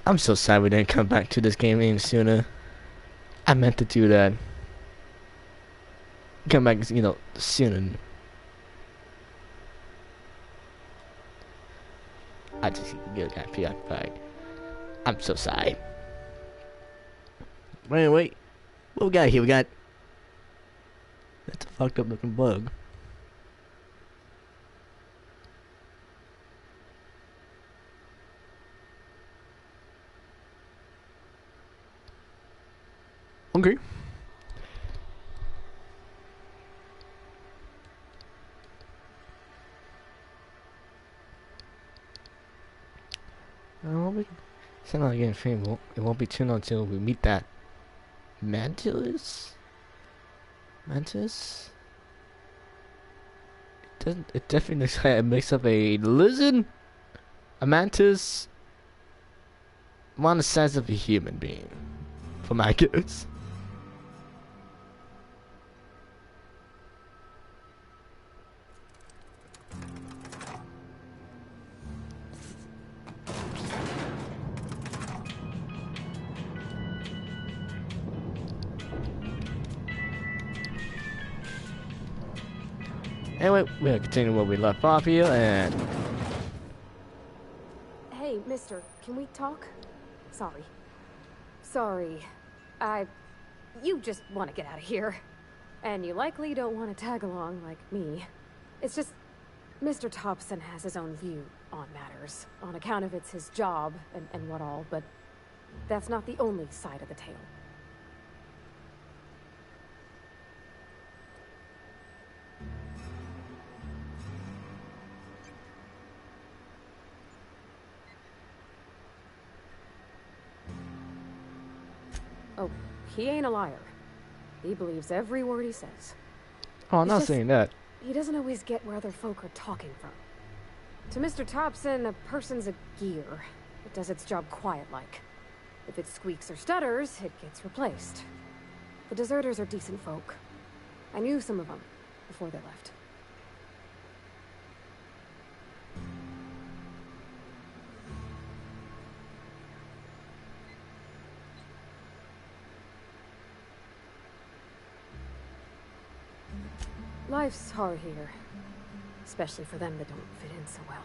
I'm so sad we didn't come back to this game any sooner. I meant to do that. Come back, sooner. I just got preoccupied. I'm so sorry. Wait. What we got here? We got... That's a fucked up looking bug. Okay. Sound like getting famous. It won't be too long until we meet that Mantis? Mantis? It definitely looks like a mix of a lizard, a mantis, one the size of a human being. For my kids. Anyway, we'll continue where we left off here, and... Hey, mister, can we talk? Sorry. You just want to get out of here. And you likely don't want to tag along like me. It's just... Mr. Thompson has his own view on matters. On account of it's his job and what all, but... That's not the only side of the tale. Oh, he ain't a liar. He believes every word he says. Oh, I'm not saying that. He doesn't always get where other folk are talking from. To Mr. Thompson, a person's a gear. It does its job quiet-like. If it squeaks or stutters, it gets replaced. The deserters are decent folk. I knew some of them before they left. Life's hard here. Especially for them that don't fit in so well.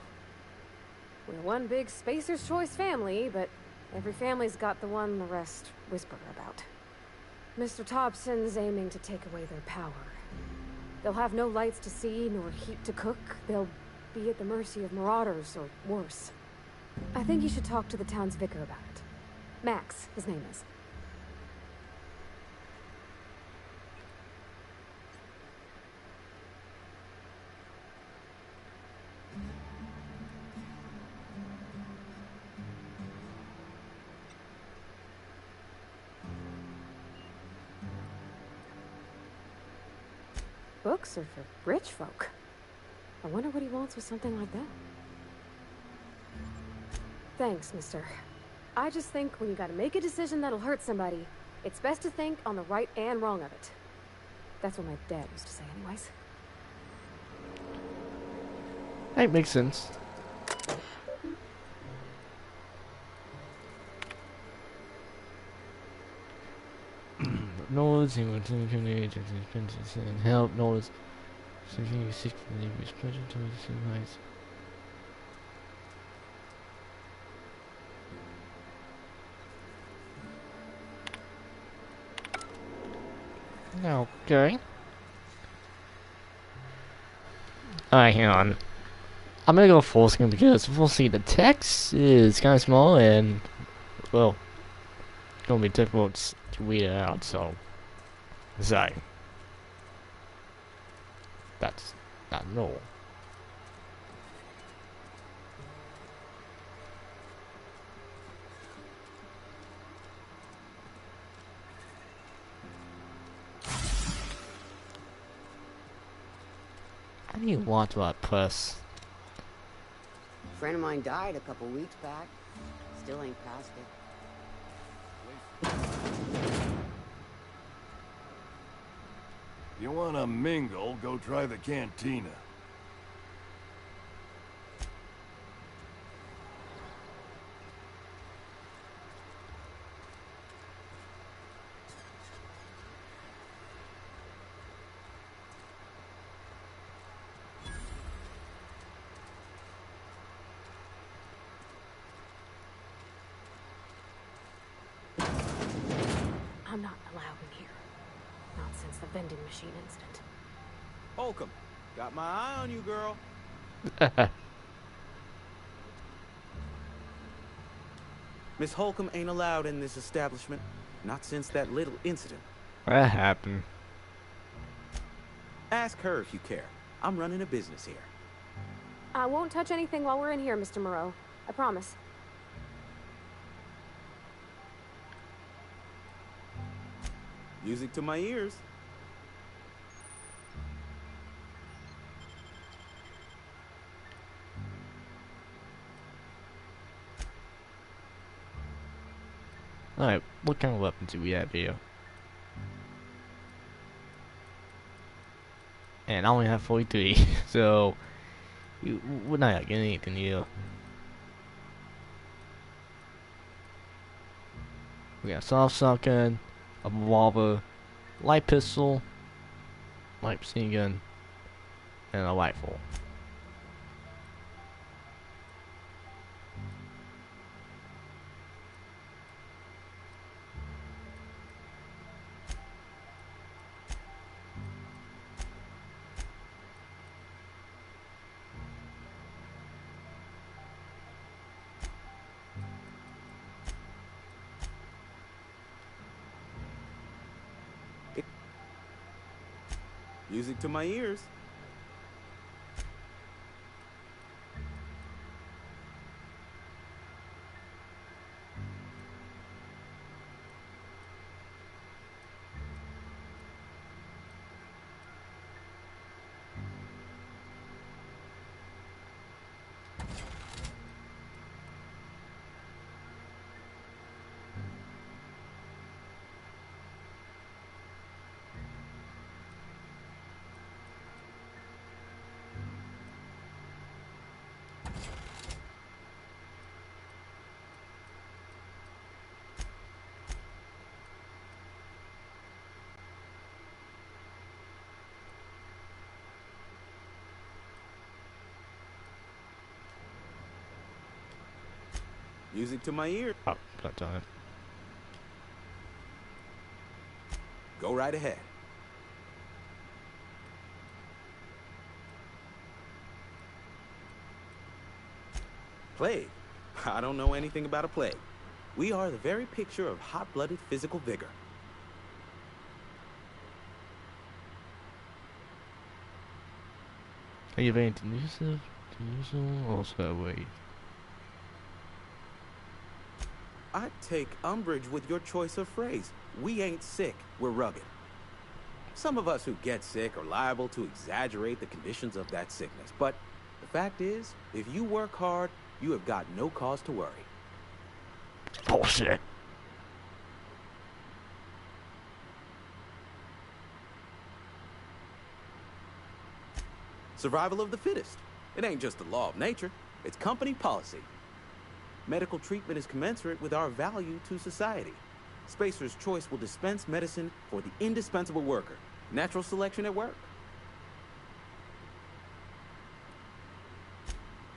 We're one big Spacer's Choice family, but every family's got the one the rest whisper about. Mr. Thompson's aiming to take away their power. They'll have no lights to see, nor heat to cook. They'll be at the mercy of marauders, or worse. I think you should talk to the town's vicar about it. Max, his name is. Books are for rich folk. I wonder what he wants with something like that. Thanks, mister. I just think when you gotta make a decision that'll hurt somebody, it's best to think on the right and wrong of it. That's what my dad used to say anyways. That makes sense. Knowledge and help knowledge. Something seek for the neighbor's pleasure to the same heights. Okay. Alright, hang on. I'm gonna go full screen because we'll see the text is kind of small and, well, it's gonna be difficult to read it out, so. Sorry. That's not no. I need want to press. A friend of mine died a couple weeks back. Still ain't past it. You wanna mingle, go try the cantina. I'm not allowed in here. Not since the vending machine incident. Holcomb, got my eye on you, girl. Miss Holcomb ain't allowed in this establishment. Not since that little incident. That happened. Ask her if you care. I'm running a business here. I won't touch anything while we're in here, Mr. Moreau. I promise. Music to my ears. Alright, what kind of weapons do we have here? And I only have 43, so we're not getting anything here. We got a soft shotgun, a revolver, light pistol, light machine gun, and a rifle. Music to my ears. Music to my ear. Oh, that time. Go right ahead. Plague? I don't know anything about a plague. We are the very picture of hot-blooded physical vigor. Are you very delusive? Also, wait. I take umbrage with your choice of phrase. We ain't sick, we're rugged. Some of us who get sick are liable to exaggerate the conditions of that sickness, but the fact is, if you work hard, you have got no cause to worry. Bullshit. Survival of the fittest. It ain't just the law of nature, it's company policy. Medical treatment is commensurate with our value to society. Spacer's Choice will dispense medicine for the indispensable worker. Natural selection at work.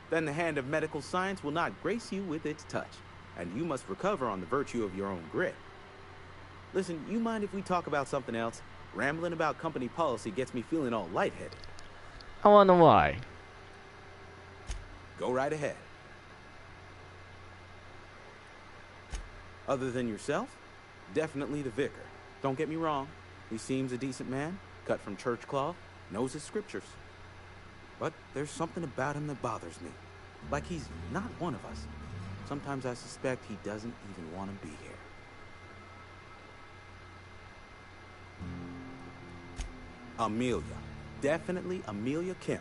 Then the hand of medical science will not grace you with its touch, and you must recover on the virtue of your own grit. Listen, you mind if we talk about something else? Rambling about company policy gets me feeling all lightheaded. I wonder why. Go right ahead. Other than yourself, definitely the vicar. Don't get me wrong, he seems a decent man, cut from church cloth, knows his scriptures. But there's something about him that bothers me. Like he's not one of us. Sometimes I suspect he doesn't even want to be here. Amelia. Definitely Amelia Kemp.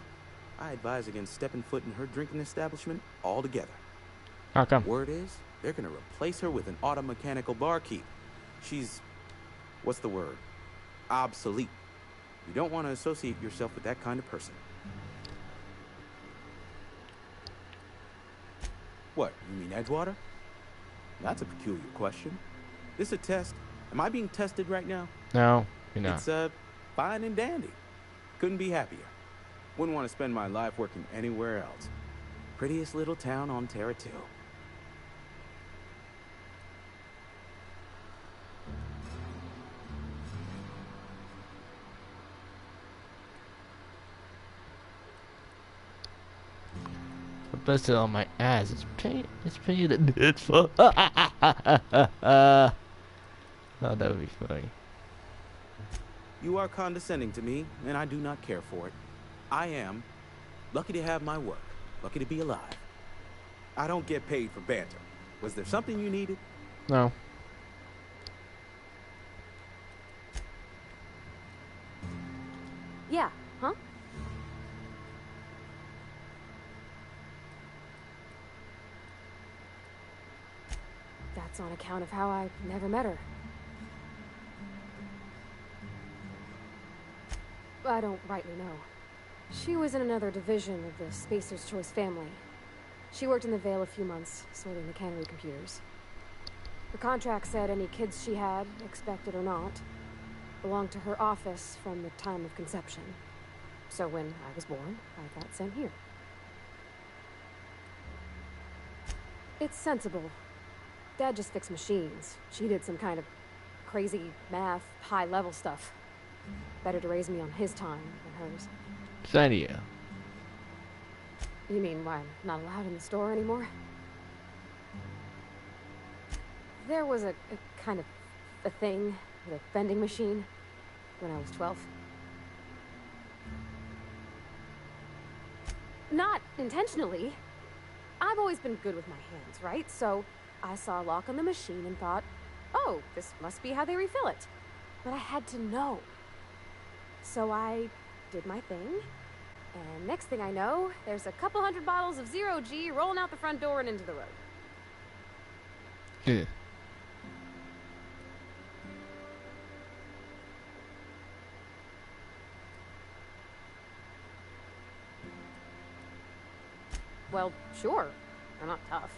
I advise against stepping foot in her drinking establishment altogether. How come? Word is, they're gonna replace her with an automechanical barkeep. She's, what's the word? Obsolete. You don't want to associate yourself with that kind of person. What, you mean Edgewater? That's a peculiar question. This a test? Am I being tested right now? No, you're not. It's, fine and dandy. Couldn't be happier. Wouldn't want to spend my life working anywhere else. Prettiest little town on Terra 2. busted on my ass. It's pain. It's fun. Oh, that would be funny. You are condescending to me, and I do not care for it. I am lucky to have my work, lucky to be alive. I don't get paid for banter. Was there something you needed? No. Yeah, huh? That's on account of how I never met her. I don't rightly know. She was in another division of the Spacer's Choice family. She worked in the Vale a few months, sorting the cannery computers. The contract said any kids she had, expected or not, belonged to her office from the time of conception. So when I was born, I got sent here. It's sensible. Dad just fixed machines. She did some kind of crazy math, high-level stuff. Better to raise me on his time than hers. Zadia. You mean why I'm not allowed in the store anymore? There was a kind of a thing with a vending machine when I was 12. Not intentionally. I've always been good with my hands, right? So I saw a lock on the machine and thought, oh, this must be how they refill it. But I had to know. So I did my thing, and next thing I know, there's a couple hundred bottles of Zero G rolling out the front door and into the road. Yeah. Well, sure. I'm not tough.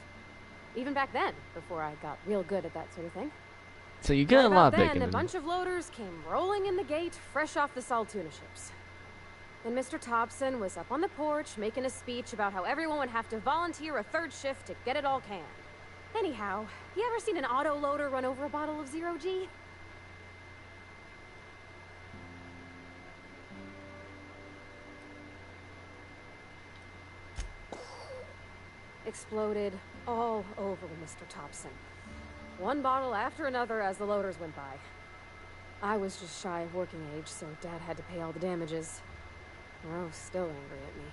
Even back then, before I got real good at that sort of thing. So you get a lot Then bigger a than bunch of loaders came rolling in the gate, fresh off the Saltuna ships. And Mr. Thompson was up on the porch making a speech about how everyone would have to volunteer a third shift to get it all canned. Anyhow, you ever seen an auto loader run over a bottle of Zero G? Exploded all over Mr. Thompson. One bottle after another as the loaders went by. I was just shy of working age, so Dad had to pay all the damages. Rose still angry at me.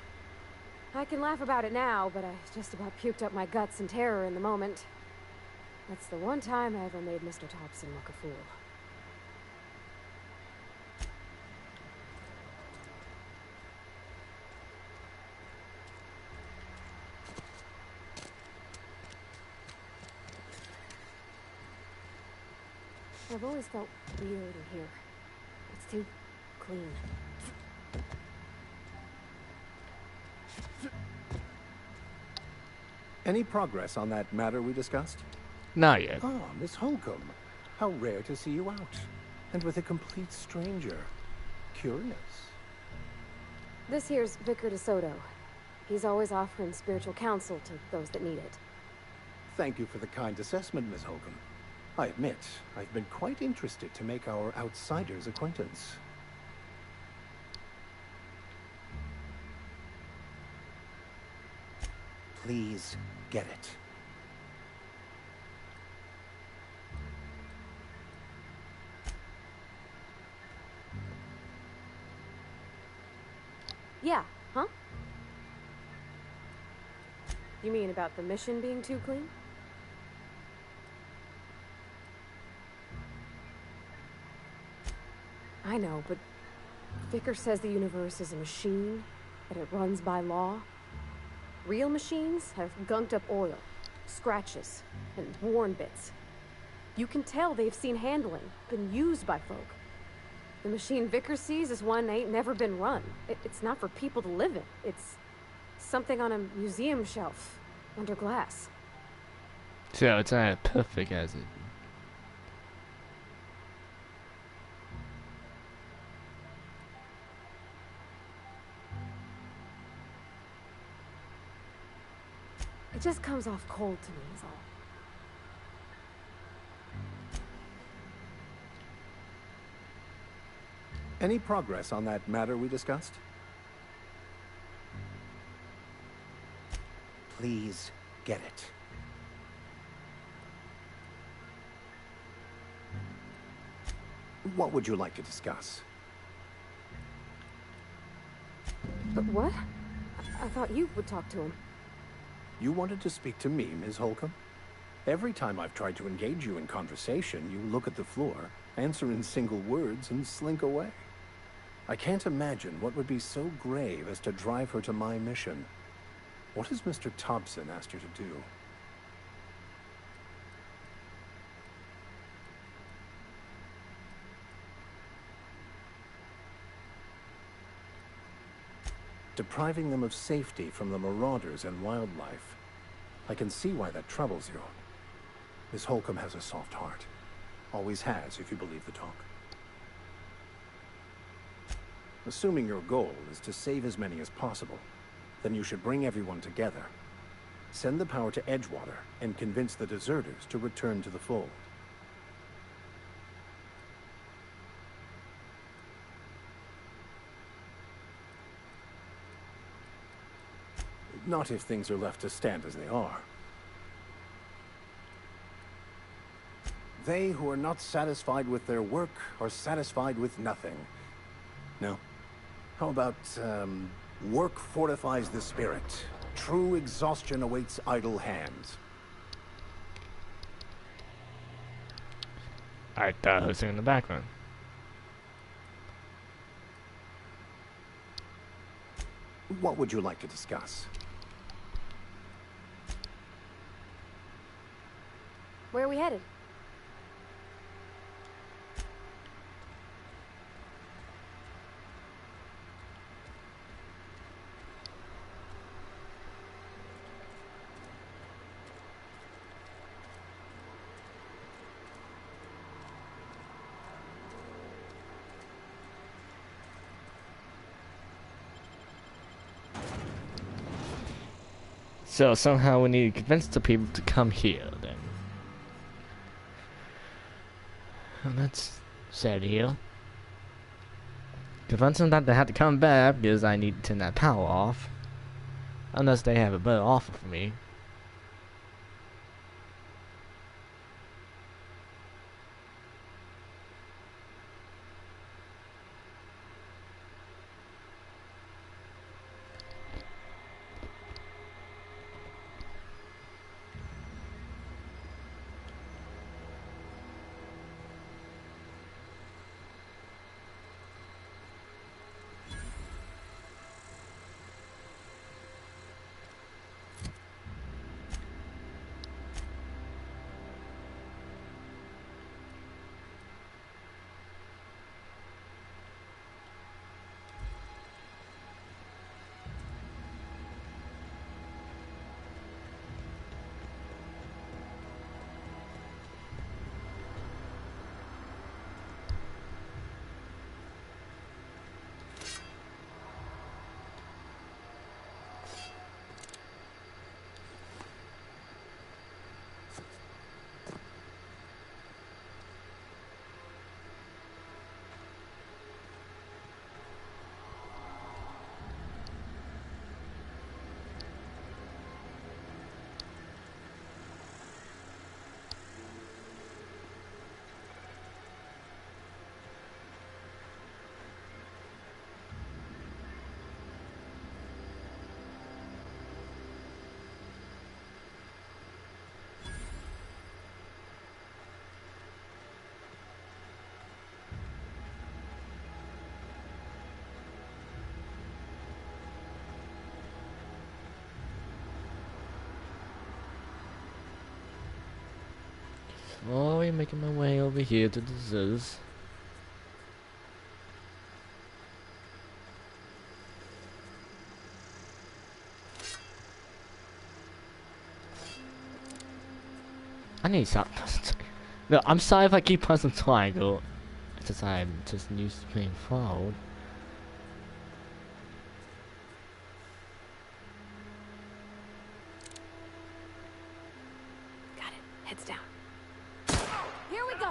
I can laugh about it now, but I just about puked up my guts in terror in the moment. That's the one time I ever made Mr. Thompson look a fool. I've always felt weird in here. It's too clean. Any progress on that matter we discussed? Not yet. Ah, Miss Holcomb. How rare to see you out. And with a complete stranger. Curious. This here's Vicar DeSoto. He's always offering spiritual counsel to those that need it. Thank you for the kind assessment, Miss Holcomb. I admit, I've been quite interested to make our outsider's acquaintance. Please, get it. Yeah, huh? You mean about the mission being too clean? I know, but Vicar says the universe is a machine, that it runs by law. Real machines have gunked up oil, scratches, and worn bits. You can tell they've seen handling, been used by folk. The machine Vicar sees is one that ain't never been run. It's not for people to live in. It's something on a museum shelf, under glass. So it's not as perfect as it. It just comes off cold to me, is all. Any progress on that matter we discussed? please get it. What would you like to discuss? But what? I thought you would talk to him. You wanted to speak to me, Ms. Holcomb? Every time I've tried to engage you in conversation, you look at the floor, answer in single words, and slink away. I can't imagine what would be so grave as to drive her to my mission. What has Mr. Thompson asked you to do? Depriving them of safety from the marauders and wildlife. I can see why that troubles you. Miss Holcomb has a soft heart. Always has, if you believe the talk. Assuming your goal is to save as many as possible, then you should bring everyone together. Send the power to Edgewater and convince the deserters to return to the fold. Not if things are left to stand as they are. They who are not satisfied with their work are satisfied with nothing. No? How about, work fortifies the spirit. True exhaustion awaits idle hands. I thought I was in the background. What would you like to discuss? Where are we headed? So somehow we need to convince the people to come here then. And that's sad here. Convince them that they have to come back because I need to turn that power off. Unless they have a better offer for me. Slowly making my way over here to the Ziz. I need something. No, I'm sorry if I keep pressing triangle. It's just I'm just used to being followed. Got it. Heads down. Here we go!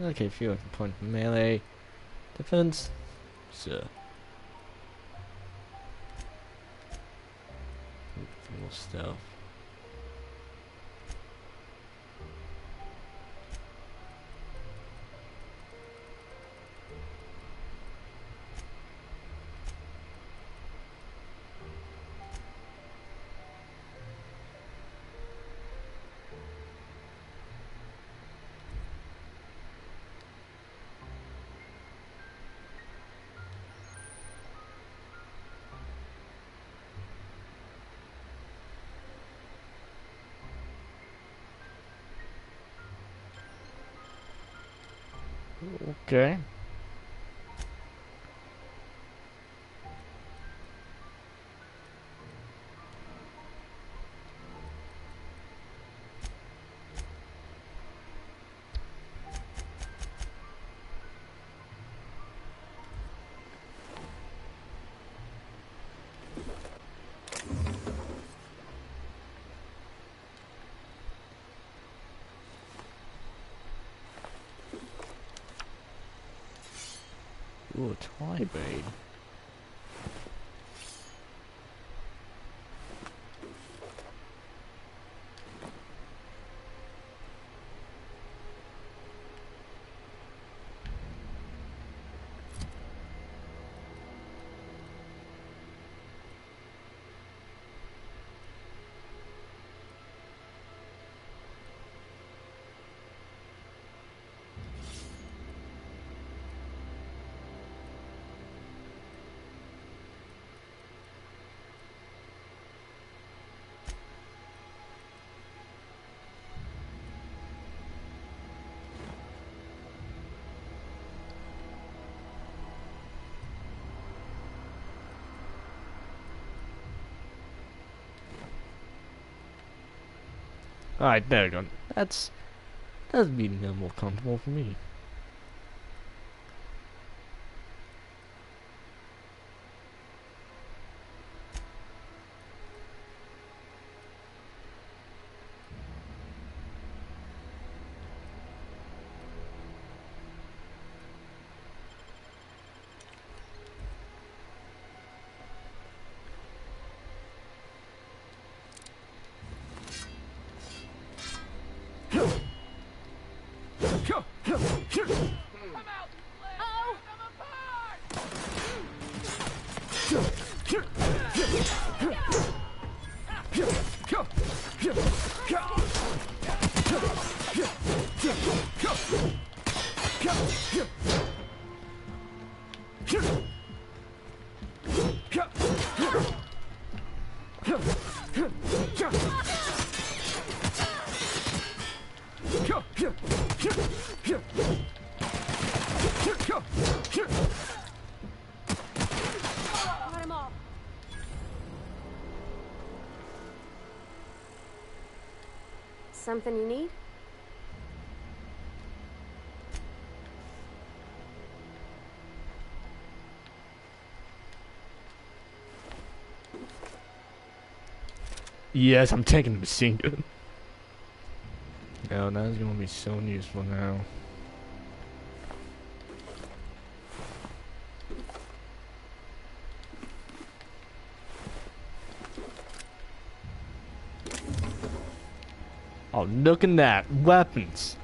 Okay, few point melee defense. So more stuff. Okay. Ooh, Twilight. Alright, there we go. That'd be a little more comfortable for me. Got 'em all. Something you need? Yes, I'm taking the machine gun. Oh, that's gonna be so useful now. Oh, look at that. Weapons.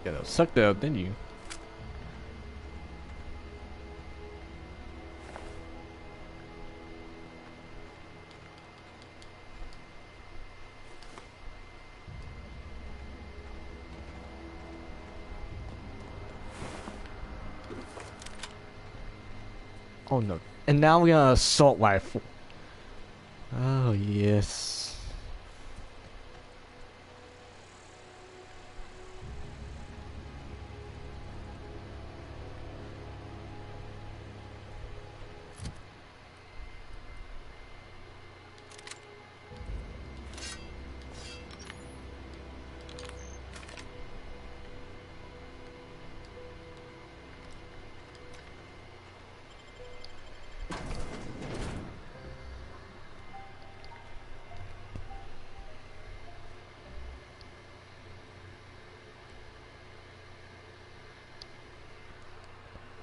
Yeah, that sucked out, didn't you? Oh no. And now we got an assault rifle. Oh yes.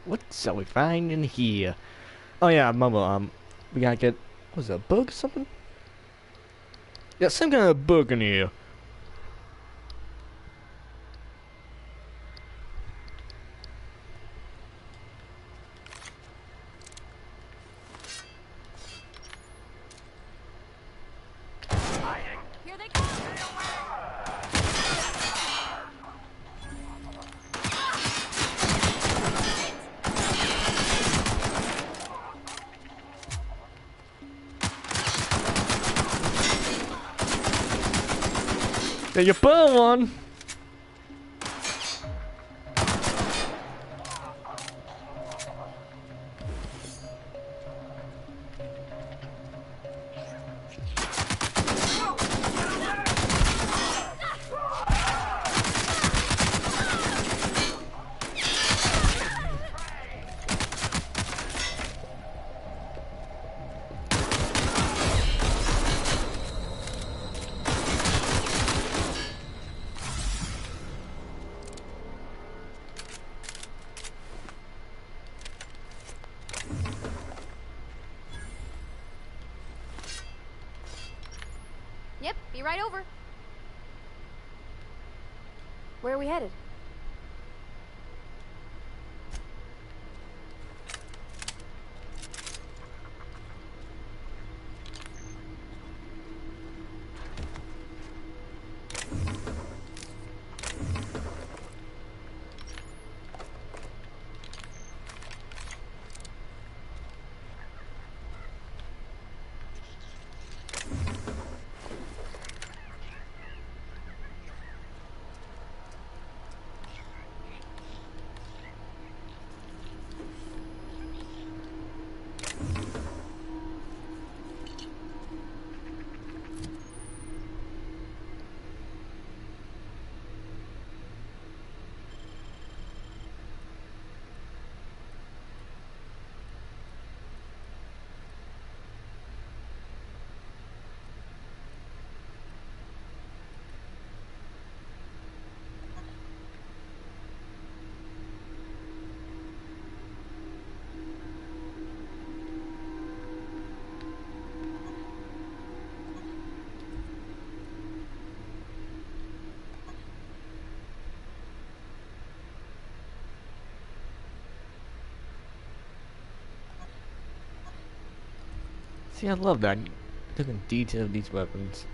What shall we find in here? Oh yeah, remember, we gotta get, what was it, a bug or something? Yeah, some kind of bug in here. Here they come! Yeah, you burn one! Yep, be right over. Where are we headed? See, I love that. Look in detail of these weapons.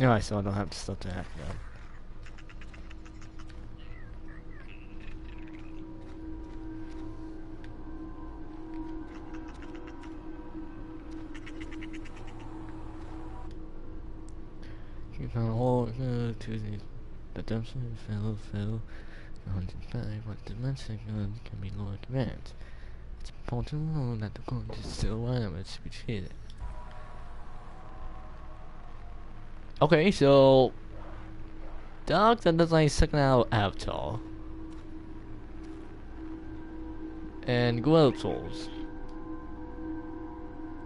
Alright, so I don't have stuff to hack now. You found a hole Tuesday. The dumpster fell. 105 what dimension can be lower command. It's important to know that the code is still wireless to be treated. Okay, so dog that does like second out Avatar and Glow Tools.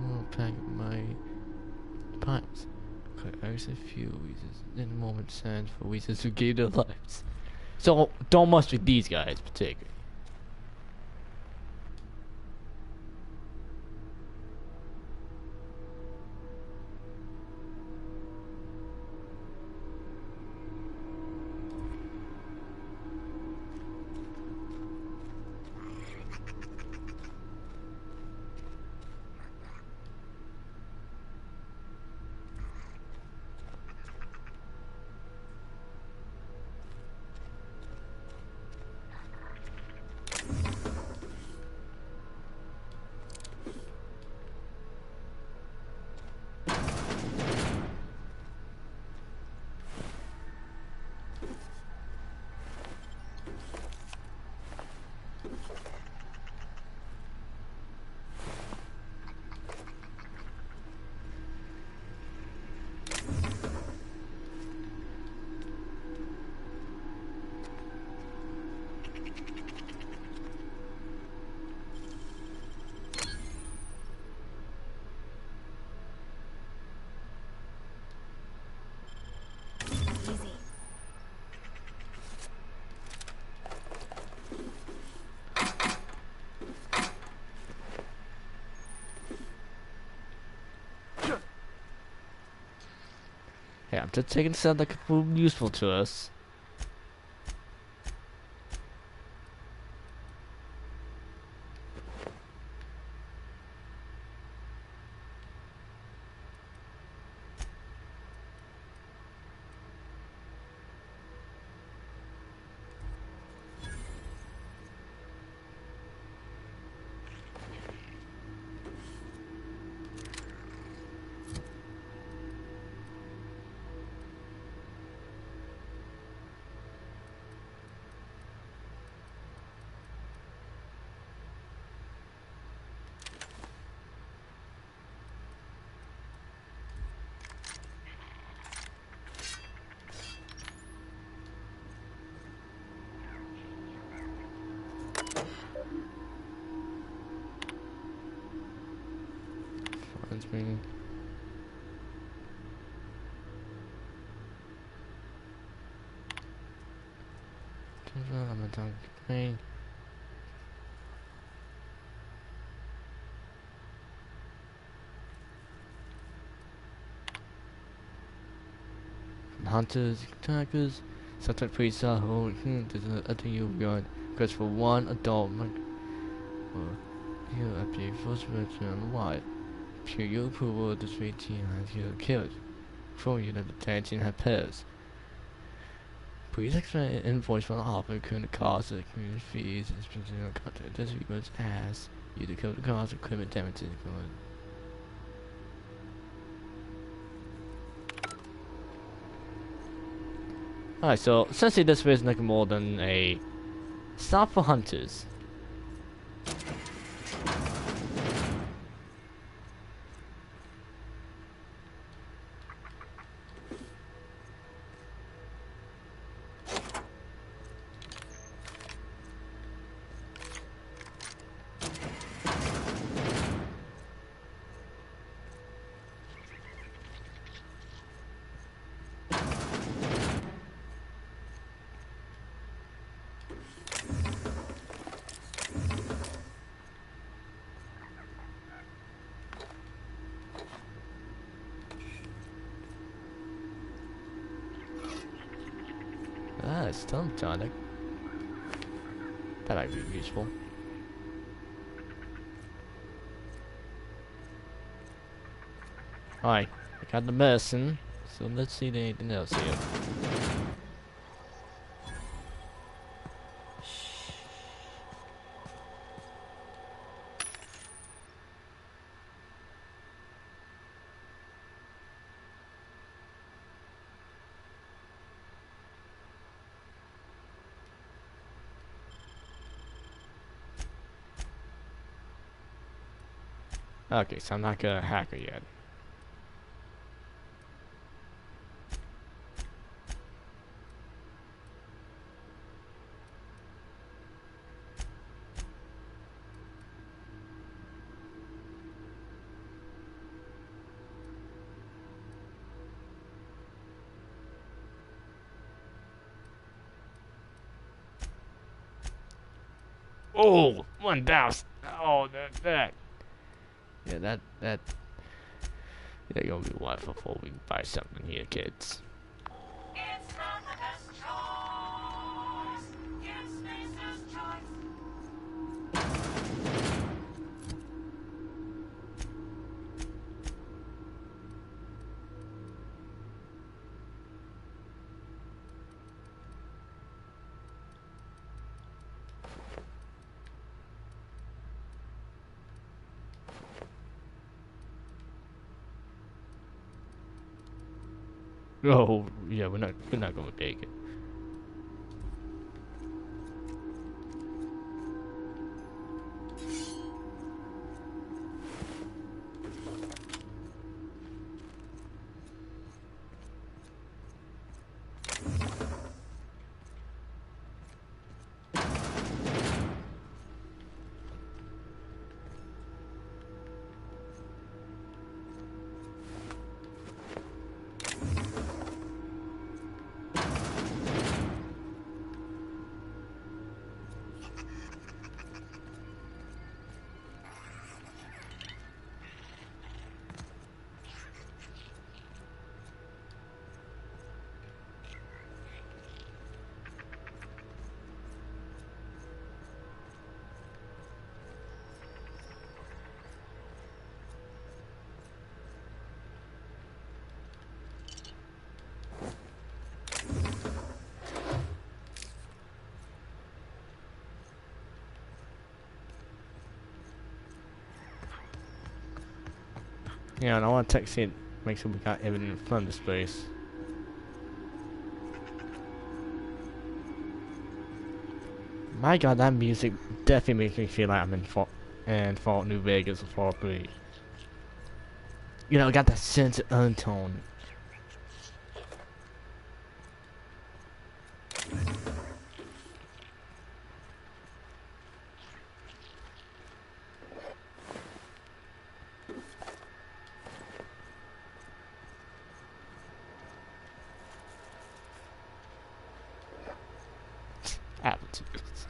I'll pack my pipes. Could exit few weasels in the moment sand for weasels who gave their lives. So don't mess with these guys particularly. Yeah, I'm just taking stuff that could prove useful to us. Finds me. I'm a dog. Hey. Hunters, attackers, suspect priests are holding to the you guard. Because for one adult, you appear first person why. Pure your approval, the sweet team has you killed. For you that the detention had passed. Please explain invoice from the offer couldn't cost the community fees and special contact. This was asked you to cover the cost of equipment damages. Alright, so essentially this is nothing more than a stop for hunters. Ah, it's Stone Tonic. That might be useful. Alright, I got the medicine. So let's see anything else here. Okay, so I'm not gonna hack her yet. Oh, 1,000. Oh, that. Yeah, that. Yeah, gonna be one before we buy something here, kids. It's not the best choice. It's Spacer's choice. Oh, yeah, we're not gonna take it. Yeah, and I want to text it, make sure we got everything from the space. My god, that music definitely makes me feel like I'm in Fallout New Vegas or Fallout 3. You know, it got that sense of undertone. Attitudes.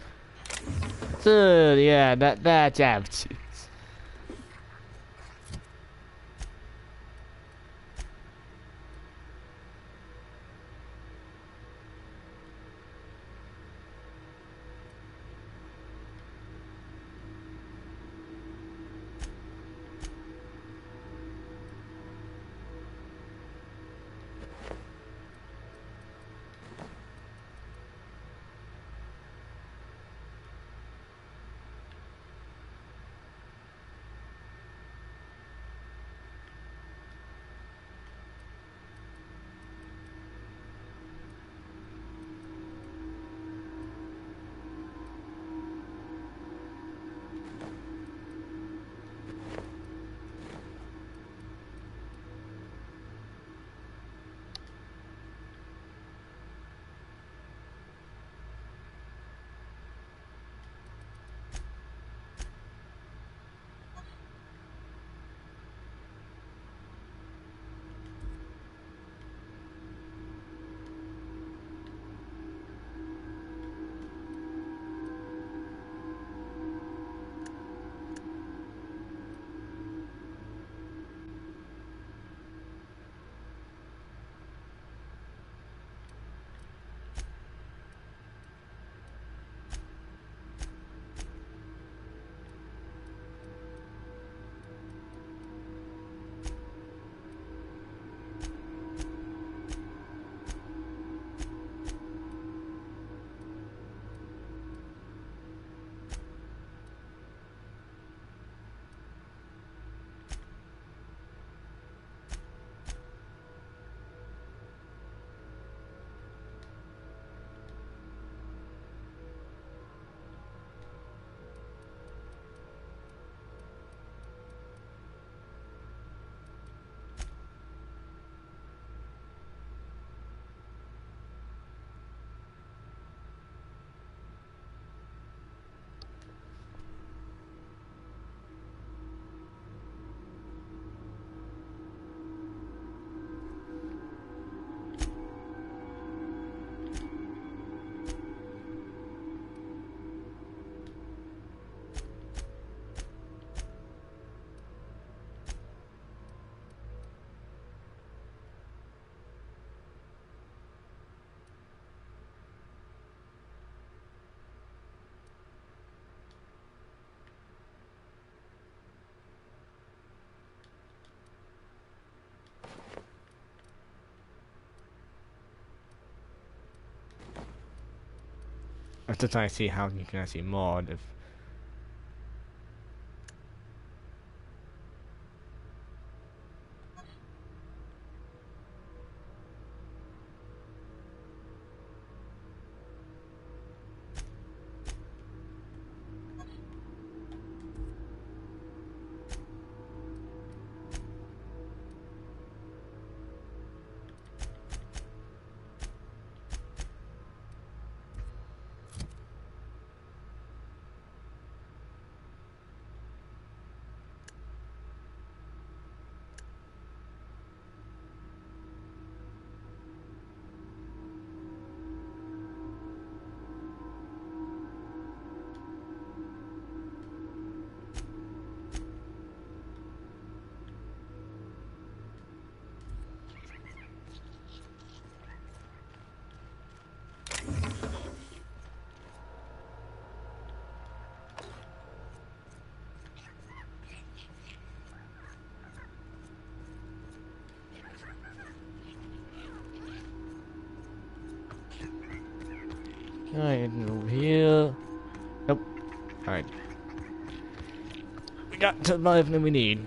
So, yeah, that's attitudes. I'm just trying to see how you can actually mod if. Alright, over here. Nope. Alright. We got to buy everything we need.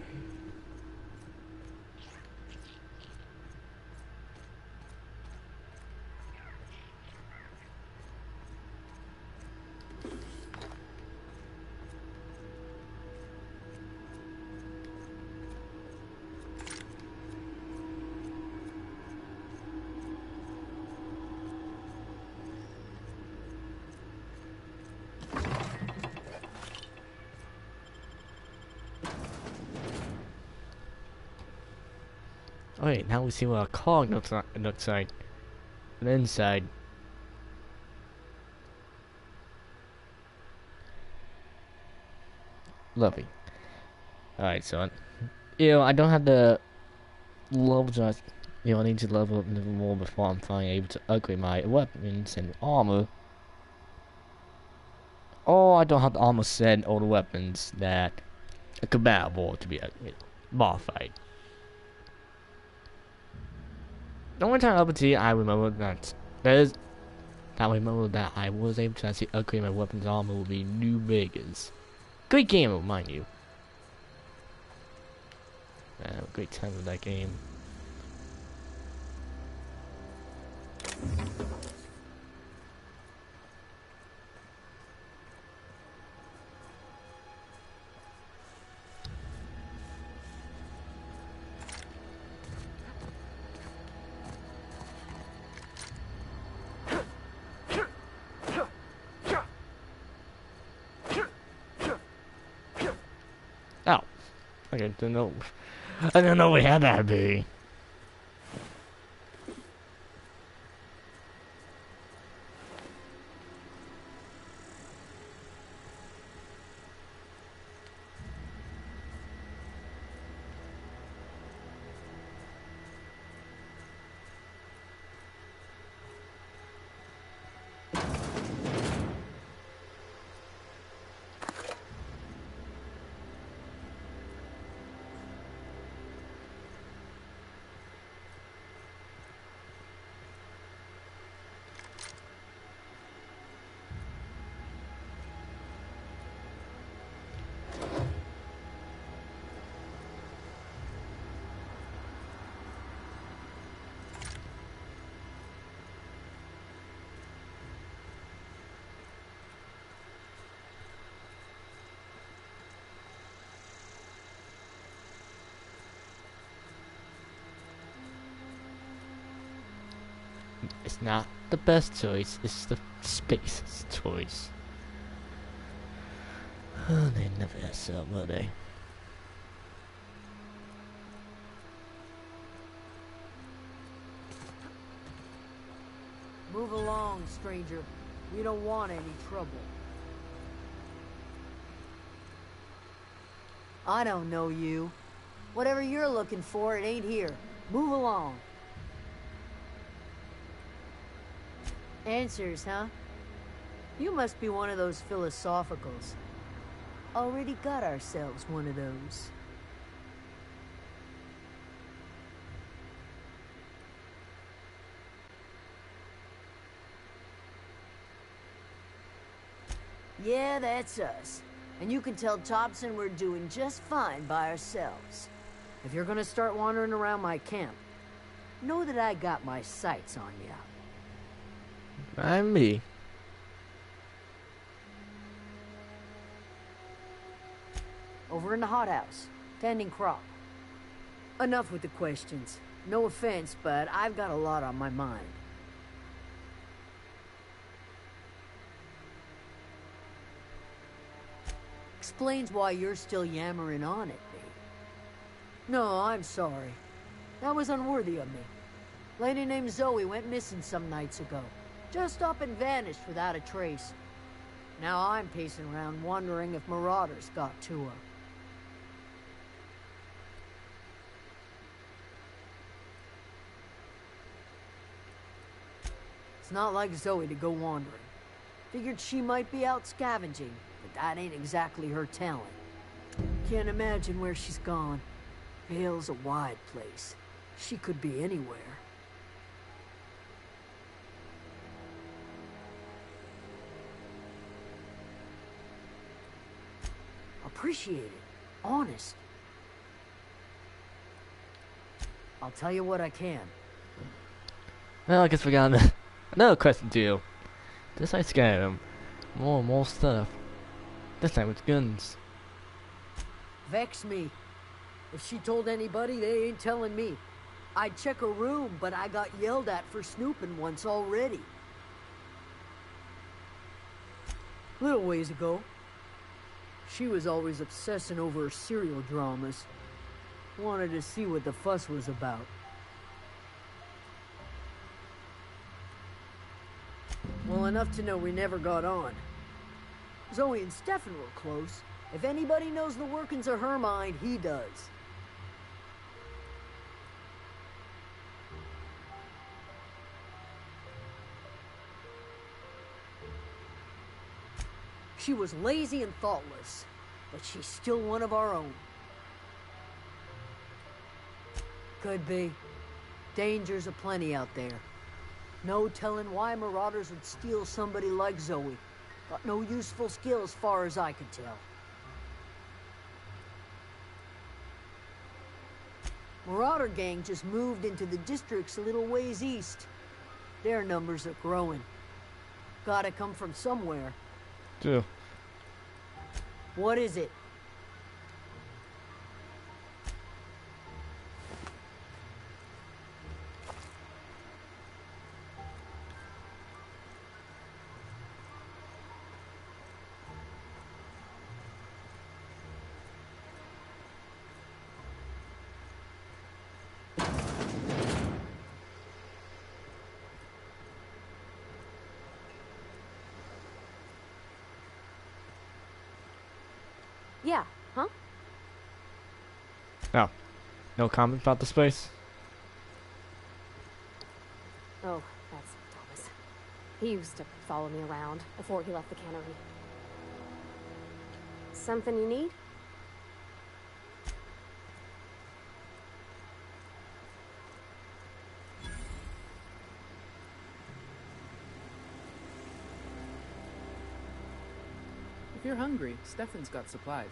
Alright, now we see what our car looks like on the inside. Lovely. Alright, so I don't have the level just I need to level up a little more before I'm finally able to upgrade my weapons and armor. Or I don't have the armor set and all the weapons that are compatible to be modified. The only time up until I remember that I was able to actually upgrade my weapons armor will be New Vegas. Great game, mind you. I had a great time with that game. Oh, I didn't know. I didn't know we had that ability. It's not the best choice, it's the space's choice. Oh, they never S up, will they? Move along, stranger. We don't want any trouble. I don't know you. Whatever you're looking for, it ain't here. Move along. Answers, huh? You must be one of those philosophicals. Already got ourselves one of those. Yeah, that's us. And you can tell Thompson we're doing just fine by ourselves. If you're gonna start wandering around my camp, know that I got my sights on ya. I'm me. Over in the hothouse, tending crop. Enough with the questions. No offense, but I've got a lot on my mind. Explains why you're still yammering on at me. No, I'm sorry. That was unworthy of me. Lady named Zoe went missing some nights ago. Just up and vanished without a trace. Now I'm pacing around wondering if marauders got to her. It's not like Zoe to go wandering. Figured she might be out scavenging, but that ain't exactly her talent. Can't imagine where she's gone. Vale's a wide place. She could be anywhere. Appreciate it. Honest. I'll tell you what I can. Well, I guess we got another question to you. This I Skyrim. More and more stuff. This time with guns. Vex me. If she told anybody, they ain't telling me. I'd check her room, but I got yelled at for snooping once already. Little ways ago, she was always obsessing over her serial dramas. Wanted to see what the fuss was about. Well, enough to know we never got on. Zoe and Stefan were close. If anybody knows the workings of her mind, he does. She was lazy and thoughtless, but she's still one of our own. Could be. Dangers aplenty out there. No telling why marauders would steal somebody like Zoe. Got no useful skill as far as I could tell. Marauder gang just moved into the districts a little ways east. Their numbers are growing. Gotta come from somewhere. True. What is it? Yeah, huh? Oh. No comment about the space? Oh, that's Thomas. He used to follow me around before he left the cannery. Something you need? If you're hungry, Stefan's got supplies.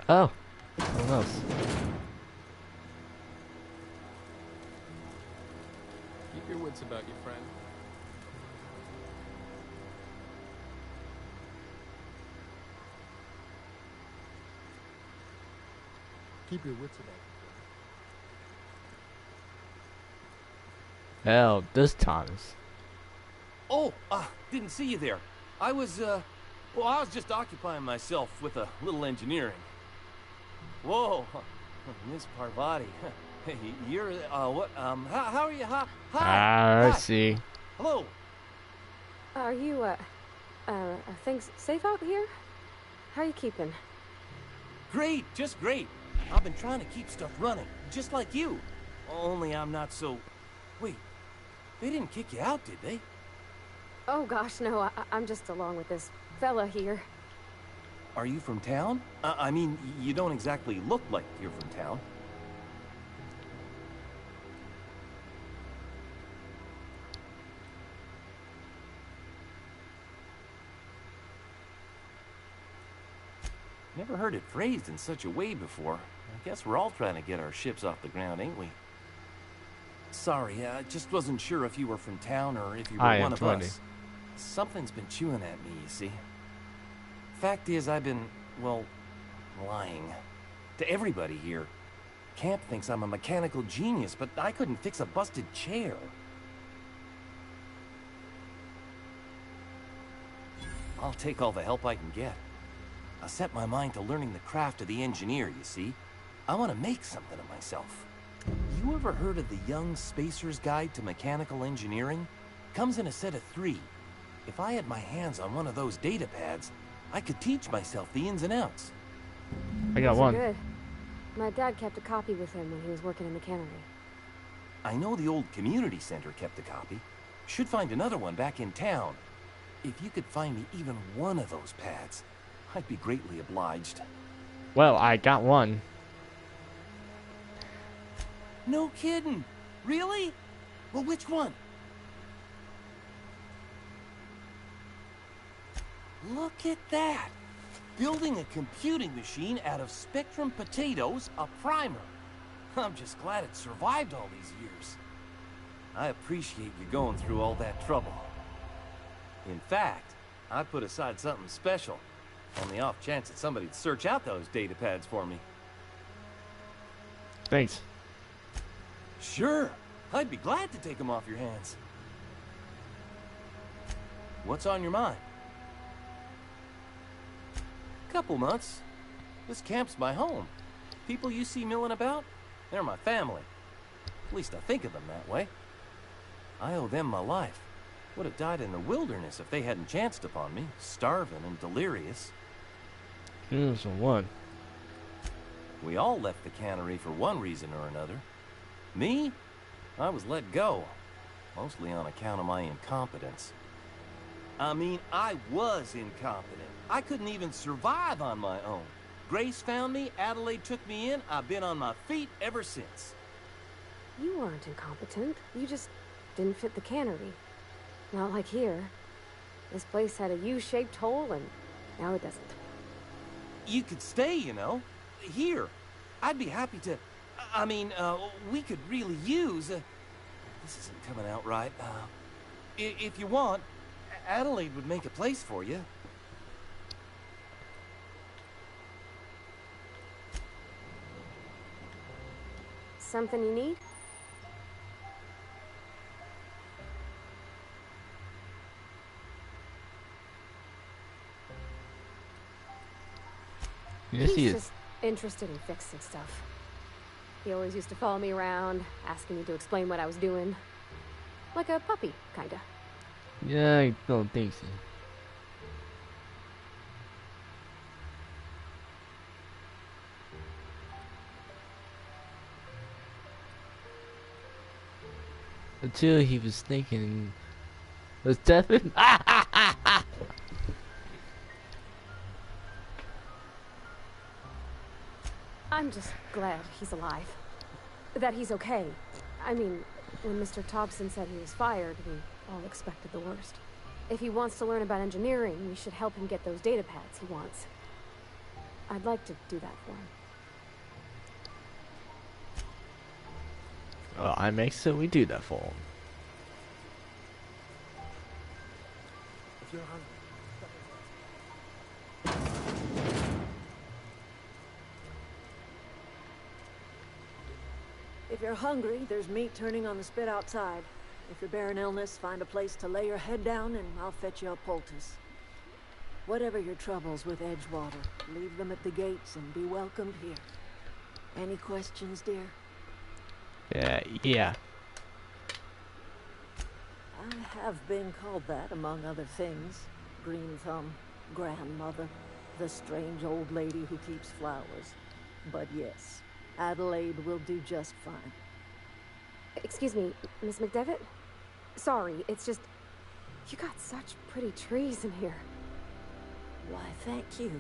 Oh. What else? Keep your wits about you, friend. Keep your wits about you. Hell, this Thomas. Oh, didn't see you there. I was just occupying myself with a little engineering. Whoa, Miss Parvati. Hey, you're, what, how are you? Hi. I Hi. see. Hello. Are you, are things safe out here? How are you keeping? Great, just great. I've been trying to keep stuff running, just like you. Only I'm not so... Wait, they didn't kick you out, did they? Oh gosh, no, I'm just along with this fella here. Are you from town? I mean, you don't exactly look like you're from town. Never heard it phrased in such a way before. I guess we're all trying to get our ships off the ground, ain't we? Sorry, I just wasn't sure if you were from town or if you were one of us. Something's been chewing at me, you see. Fact is, I've been, well, lying. To everybody here. Camp thinks I'm a mechanical genius, but I couldn't fix a busted chair. I'll take all the help I can get. I set my mind to learning the craft of the engineer, you see. I want to make something of myself. You ever heard of the Young Spacer's Guide to Mechanical Engineering? Comes in a set of 3. If I had my hands on one of those data pads, I could teach myself the ins and outs. I got one. Good. My dad kept a copy with him when he was working in the cannery. I know the old community center kept a copy. Should find another one back in town. If you could find me even one of those pads, I'd be greatly obliged. Well, I got one. No kidding. Really? Well, which one? Look at that. Building a computing machine out of Spectrum potatoes, a primer. I'm just glad it survived all these years. I appreciate you going through all that trouble. In fact, I put aside something special on the off chance that somebody'd search out those data pads for me. Thanks. Sure. I'd be glad to take them off your hands. What's on your mind? Couple months. This camp's my home. People you see milling about, they're my family. At least I think of them that way. I owe them my life. Would have died in the wilderness if they hadn't chanced upon me, starving and delirious. Here's one. We all left the cannery for one reason or another. Me? I was let go, mostly on account of my incompetence. I mean, I was incompetent. I couldn't even survive on my own. Grace found me, Adelaide took me in, I've been on my feet ever since. You weren't incompetent. You just didn't fit the cannery. Not like here. This place had a U-shaped hole, and now it doesn't. You could stay, you know. Here. I'd be happy to... I mean, we could really use... this isn't coming out right. If you want, Adelaide would make a place for you. Something you need? Yes, he He's is. just interested in fixing stuff. He always used to follow me around, asking me to explain what I was doing. Like a puppy, kinda. Yeah, I don't think so. Until he was thinking, was Stefan? I'm just glad he's alive. That he's okay. I mean, when Mr. Thompson said he was fired, we all expected the worst. If he wants to learn about engineering, we should help him get those data pads he wants. I'd like to do that for him. Well, I make so we do that for him. If you're hungry. If you're hungry, there's meat turning on the spit outside. If you're bearing illness, find a place to lay your head down and I'll fetch you a poultice. Whatever your troubles with Edgewater, leave them at the gates and be welcomed here. Any questions, dear? Yeah. I have been called that, among other things. Green Thumb, grandmother, the strange old lady who keeps flowers. But yes, Adelaide will do just fine. Excuse me, Miss McDevitt? Sorry, it's just... You got such pretty trees in here. Why, thank you.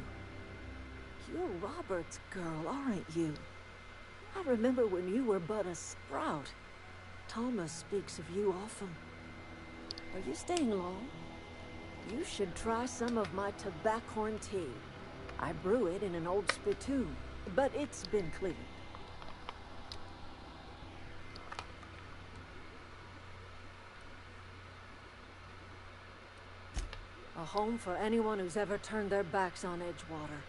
You're Robert's girl, aren't you? I remember when you were but a sprout. Thomas speaks of you often. Are you staying long? You should try some of my tobaccorn tea. I brew it in an old spittoon, but it's been cleaned. A home for anyone who's ever turned their backs on Edgewater.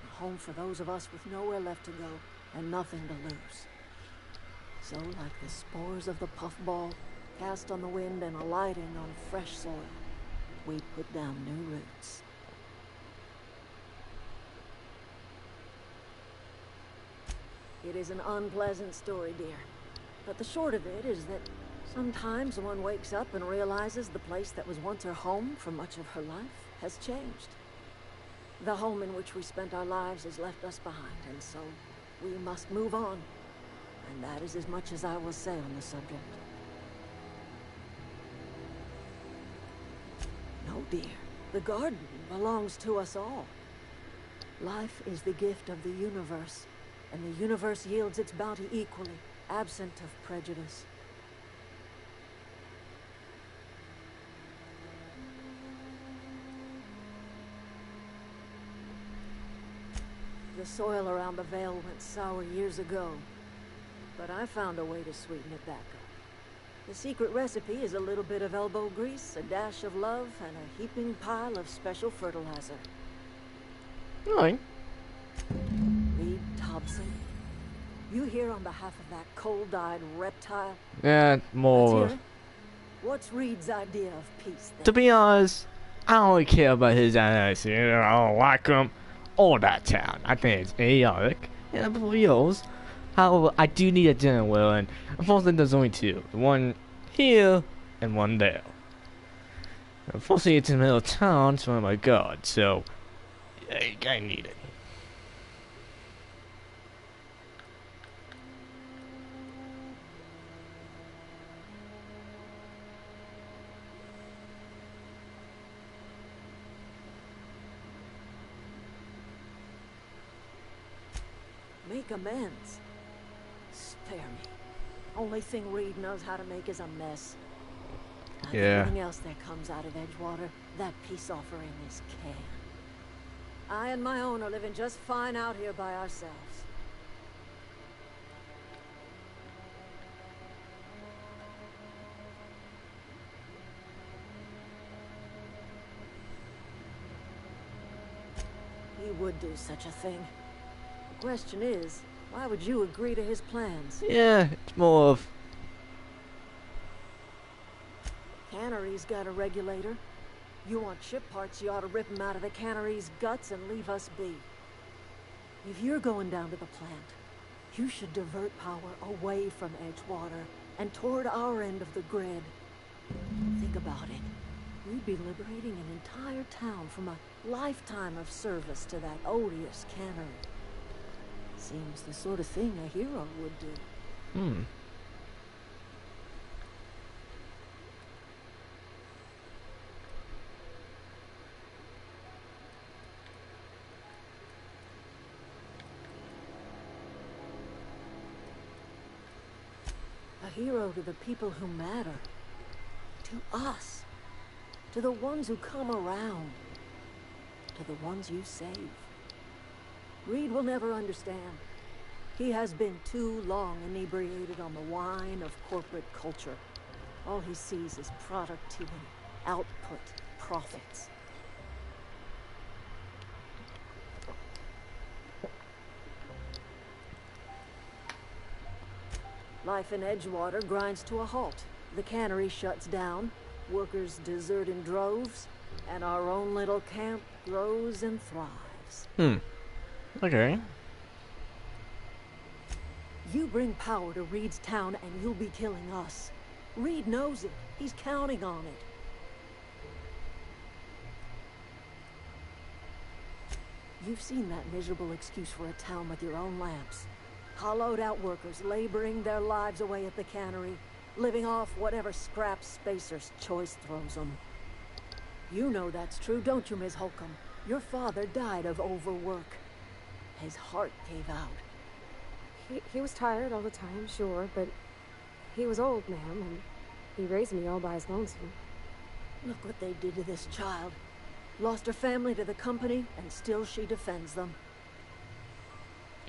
A home for those of us with nowhere left to go and nothing to lose. So, like the spores of the puffball, cast on the wind and alighting on fresh soil, we put down new roots. It is an unpleasant story, dear. But the short of it is that sometimes one wakes up and realizes the place that was once her home for much of her life has changed. The home in which we spent our lives has left us behind, and so we must move on. And that is as much as I will say on the subject. No, dear. The garden belongs to us all. Life is the gift of the universe, and the universe yields its bounty equally, absent of prejudice. The soil around the Vale went sour years ago, but I found a way to sweeten it back up. The secret recipe is a little bit of elbow grease, a dash of love, and a heaping pile of special fertilizer. Alright. Reed Thompson, you here on behalf of that cold-eyed reptile? Yeah, more. Let's hear it. What's Reed's idea of peace, then? To be honest, I don't really care about his attitude. I don't like him or that town. I think it's idiotic and for yours. However, I do need a dinner wheel, and unfortunately there's only two. One here and one there. Unfortunately it's in the middle of town, so oh my god, so I need it. Make amends. Spare me. Only thing Reed knows how to make is a mess. Like Yeah. everything else that comes out of Edgewater, that peace offering is canned. I and my own are living just fine out here by ourselves. He would do such a thing. The question is, why would you agree to his plans? Yeah, it's more of Cannery's got a regulator. You want ship parts, you ought to rip them out of the cannery's guts and leave us be. If you're going down to the plant, you should divert power away from Edgewater and toward our end of the grid. Think about it. We'd be liberating an entire town from a lifetime of service to that odious cannery. Seems the sort of thing a hero would do. A hero to the people who matter. To us. To the ones who come around. To the ones you save. Reed will never understand. He has been too long inebriated on the wine of corporate culture. All he sees is productivity, output, profits. Life in Edgewater grinds to a halt. The cannery shuts down, workers desert in droves, and our own little camp grows and thrives. Okay. You bring power to Reed's town and you'll be killing us. Reed knows it. He's counting on it. You've seen that miserable excuse for a town with your own lamps. Hollowed out workers laboring their lives away at the cannery, living off whatever scraps Spacer's choice throws them. You know that's true, don't you, Ms. Holcomb? Your father died of overwork. His heart gave out. He was tired all the time, sure, but he was old, ma'am, and he raised me all by his lonesome. Look what they did to this child. Lost her family to the company, and still she defends them.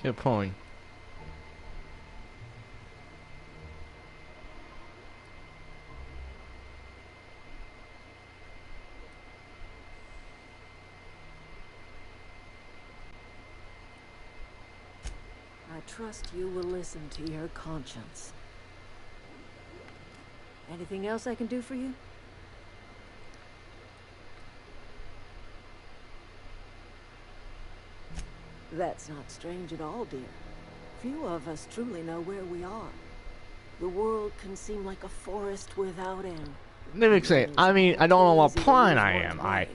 Good point. I trust you will listen to your conscience. Anything else I can do for you? That's not strange at all, dear. Few of us truly know where we are. The world can seem like a forest without end. Let me say, I mean, I don't know what planet I am.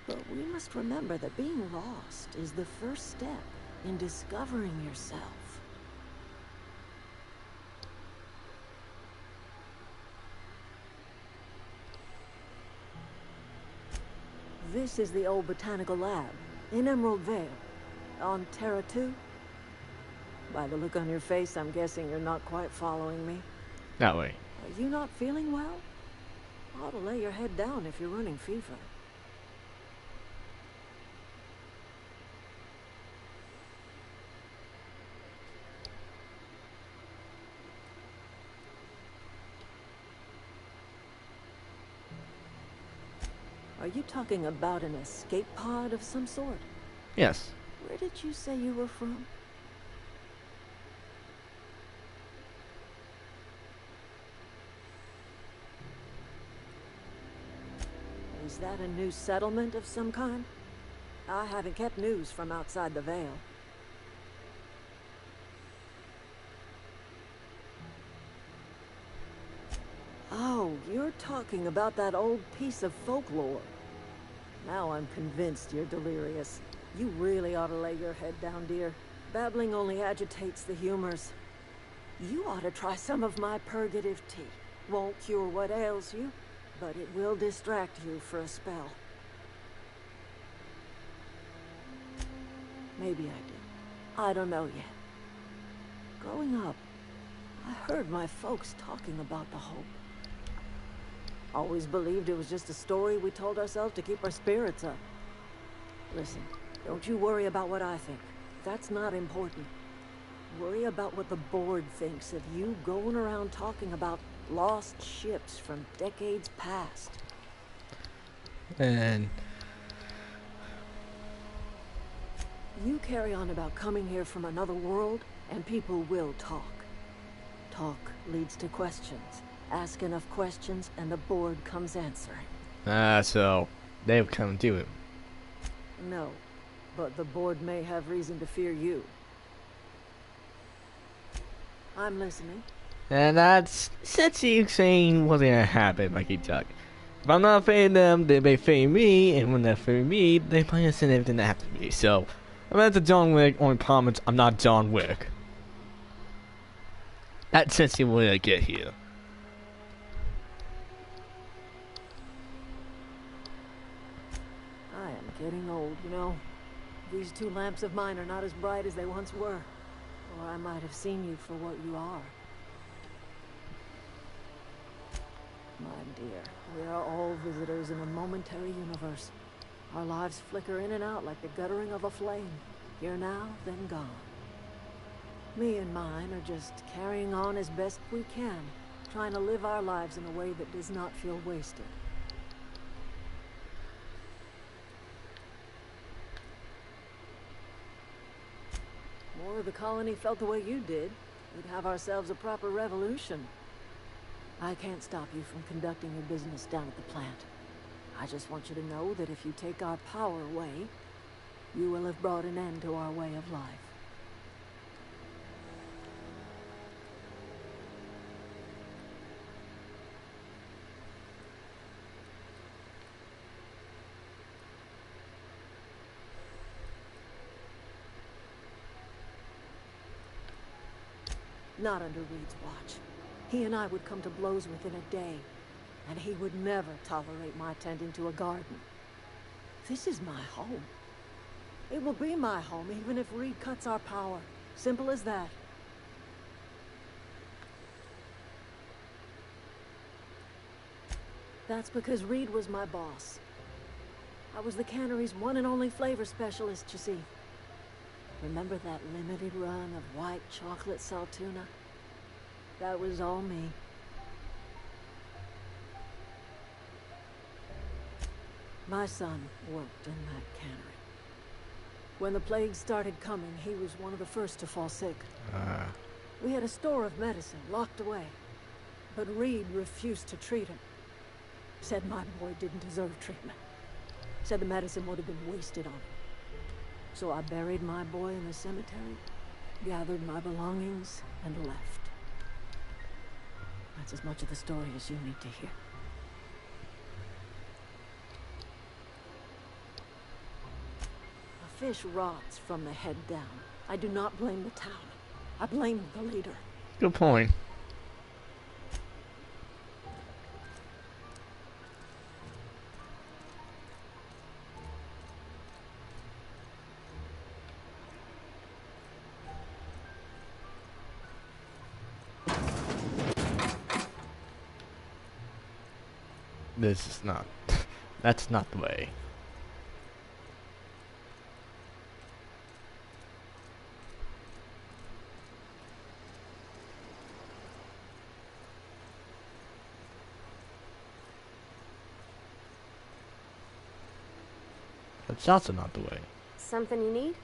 But we must remember that being lost is the first step in discovering yourself. This is the old botanical lab in Emerald Vale, on Terra 2. By the look on your face, I'm guessing you're not quite following me. That way. Are you not feeling well? Ought to lay your head down if you're running fever. Are you talking about an escape pod of some sort? Yes. Where did you say you were from? Is that a new settlement of some kind? I haven't kept news from outside the Vale. Oh, you're talking about that old piece of folklore. Now I'm convinced you're delirious. You really ought to lay your head down, dear. Babbling only agitates the humors. You ought to try some of my purgative tea. Won't cure what ails you, but it will distract you for a spell. Maybe I do. I don't know yet. Growing up, I heard my folks talking about the Hope. Always believed it was just a story we told ourselves to keep our spirits up. Listen, don't you worry about what I think. That's not important. Worry about what the board thinks of you going around talking about lost ships from decades past. And you carry on about coming here from another world, and people will talk. Talk leads to questions. Ask enough questions, and the board comes answering. So they've come to him. No, but the board may have reason to fear you. I'm listening. And that's you saying what's gonna happen if I keep talking. If I'm not feeding them, they may feed me, and when they feed me, they might send everything after me. So, I'm at the John Wick, only problem is I'm not John Wick. That's essentially what I get here. I am getting old, you know. These two lamps of mine are not as bright as they once were. Or I might have seen you for what you are. My dear, we are all visitors in a momentary universe. Our lives flicker in and out like the guttering of a flame. Here now, then gone. Me and mine are just carrying on as best we can, trying to live our lives in a way that does not feel wasted. More of the colony felt the way you did, we'd have ourselves a proper revolution. I can't stop you from conducting your business down at the plant. I just want you to know that if you take our power away, you will have brought an end to our way of life. Not under Reed's watch. He and I would come to blows within a day, and he would never tolerate my tending to a garden. This is my home. It will be my home even if Reed cuts our power. Simple as that. That's because Reed was my boss. I was the cannery's one and only flavor specialist, you see. Remember that limited run of white chocolate saltuna? That was all me. My son worked in that cannery. When the plague started coming, he was one of the first to fall sick. We had a store of medicine locked away, but Reed refused to treat him. Said my boy didn't deserve treatment. Said the medicine would have been wasted on him. So I buried my boy in the cemetery, gathered my belongings, and left. That's as much of the story as you need to hear. A fish rots from the head down. I do not blame the town. I blame the leader. Good point. This is not. That's not the way. That's also not the way. Something you need?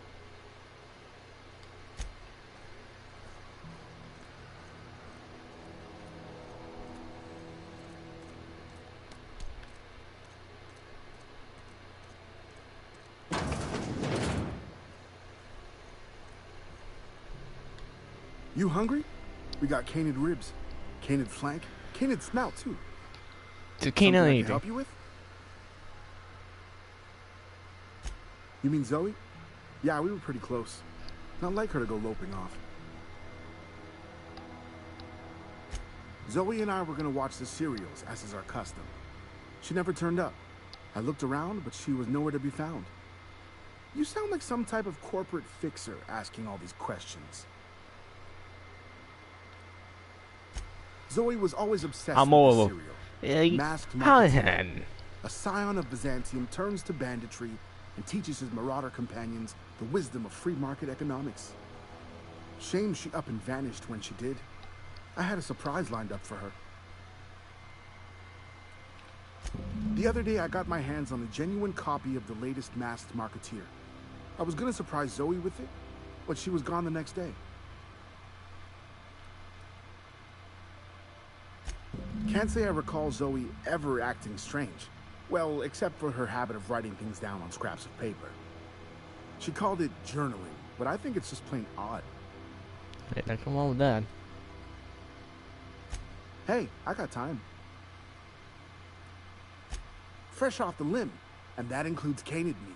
You hungry? We got canid ribs, canid flank, canid snout too. To can't Something I anything. can help you with? You mean Zoe? Yeah, we were pretty close. Not like her to go loping off. Zoe and I were gonna watch the serials, as is our custom. She never turned up. I looked around, but she was nowhere to be found. You sound like some type of corporate fixer asking all these questions. Zoe was always obsessed I'm with all the over. serial. Masked marketeer. How A scion of Byzantium turns to banditry and teaches his marauder companions the wisdom of free market economics. Shame she up and vanished when she did. I had a surprise lined up for her. The other day I got my hands on a genuine copy of the latest Masked Marketeer. I was gonna surprise Zoe with it, but she was gone the next day. Can't say I recall Zoe ever acting strange. Well, except for her habit of writing things down on scraps of paper. She called it journaling, but I think it's just plain odd. Hey, now come on with that. Hey, I got time. Fresh off the limb, and that includes canid meat.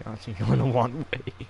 Actually going the one way.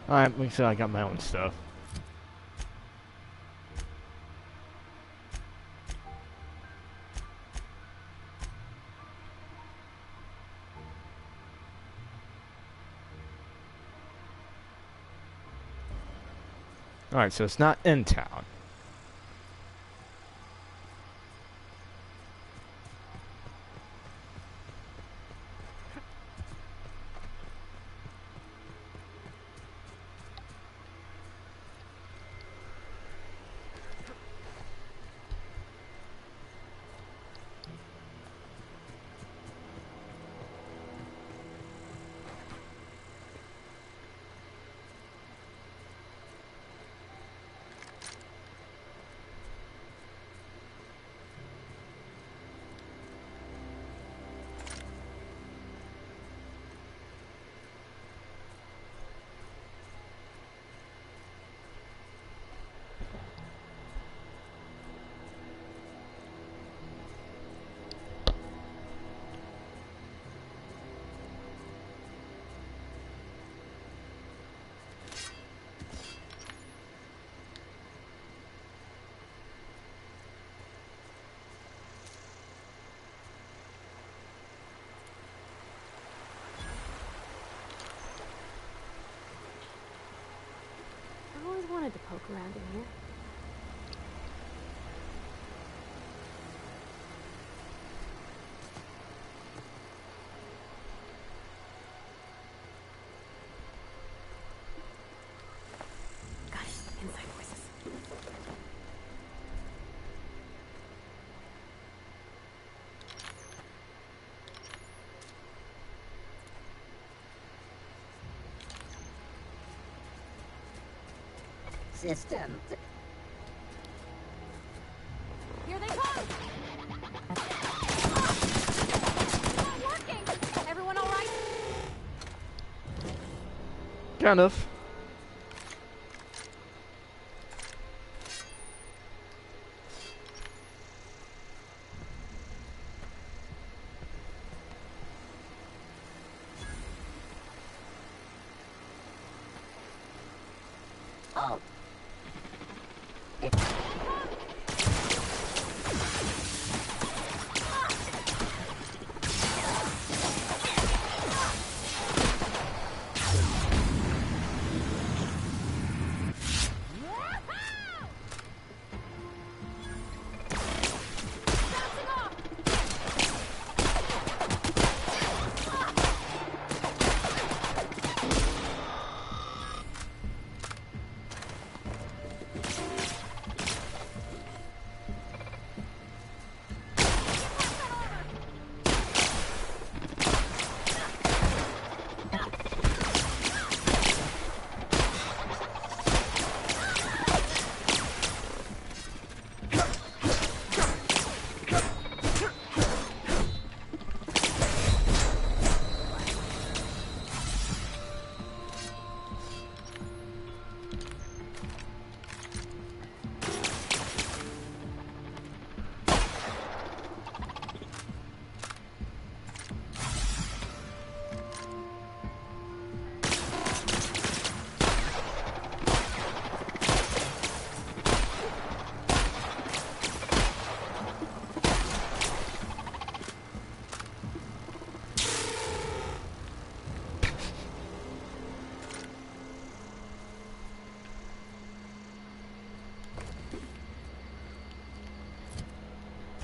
Alright, make sure I got my own stuff. Alright, so it's not in town. I always wanted to poke around in here. Gosh, inside voices. System. Here they come! Not working! Everyone alright? Kind of. Oh.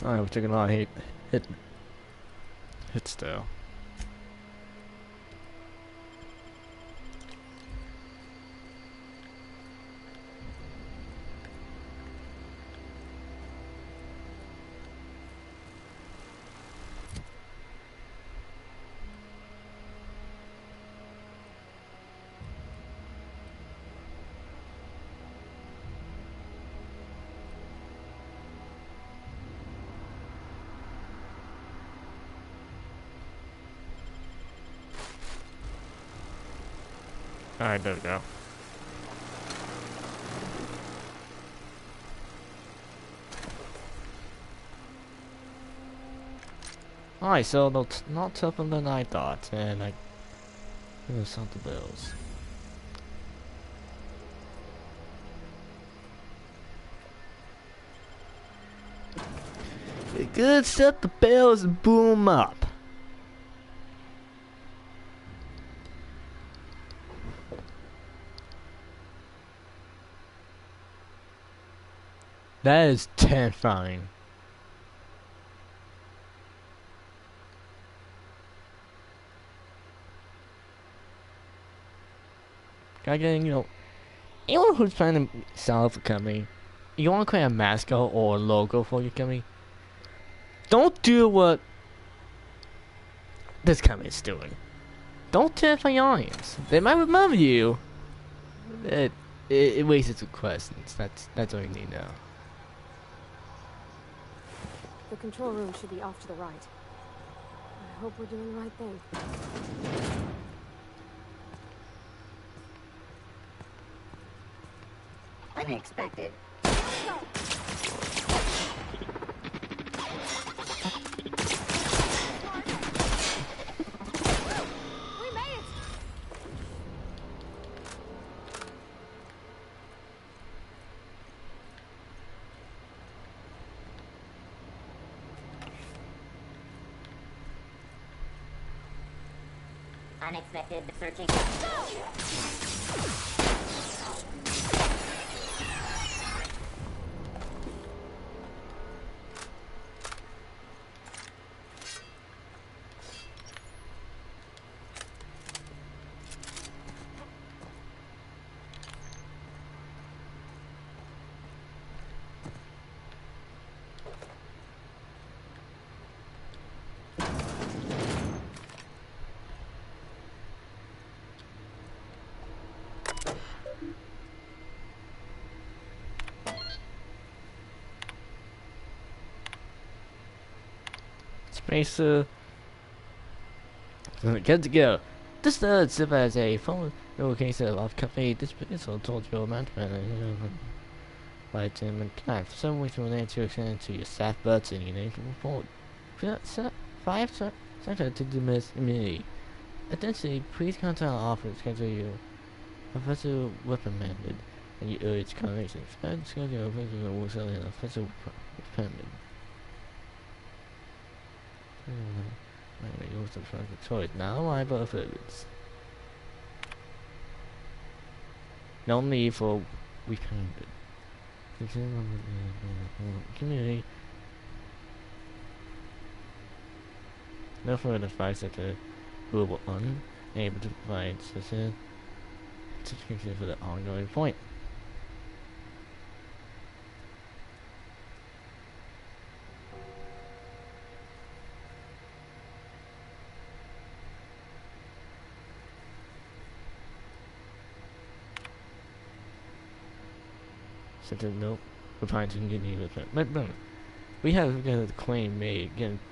Alright, we're taking a lot of hits though. Alright, there we go. Alright, so not tougher than I thought, and I saw the bills. Good set the bells and boom up. That is terrifying. Again, anyone who's trying to sell up a company, you want to create a mascot or a logo for your company, don't do what this company is doing. Don't terrify your audience. They might remember you. It raises the questions. That's all you need to know. The control room should be off to the right. I hope we're doing the right thing. Unexpected. We made it! Unexpected searching. Spacer. Good to go. This does serve as a phone location of company. This also told your management by Tim and Knife. For some reason, when to extend to your staff butts and your name to report. 5 seconds to dismiss immunity. Additionally, please contact our office schedule you official reprimanded and you urge combination. Schedule your official will sell an official reprimanded. Use the front choice. Now I both foods. No need for reprimanded. Community. No further advice that the who will unable to provide specific for the ongoing point. Said nope. We're trying to continue with it. But we have the claim made against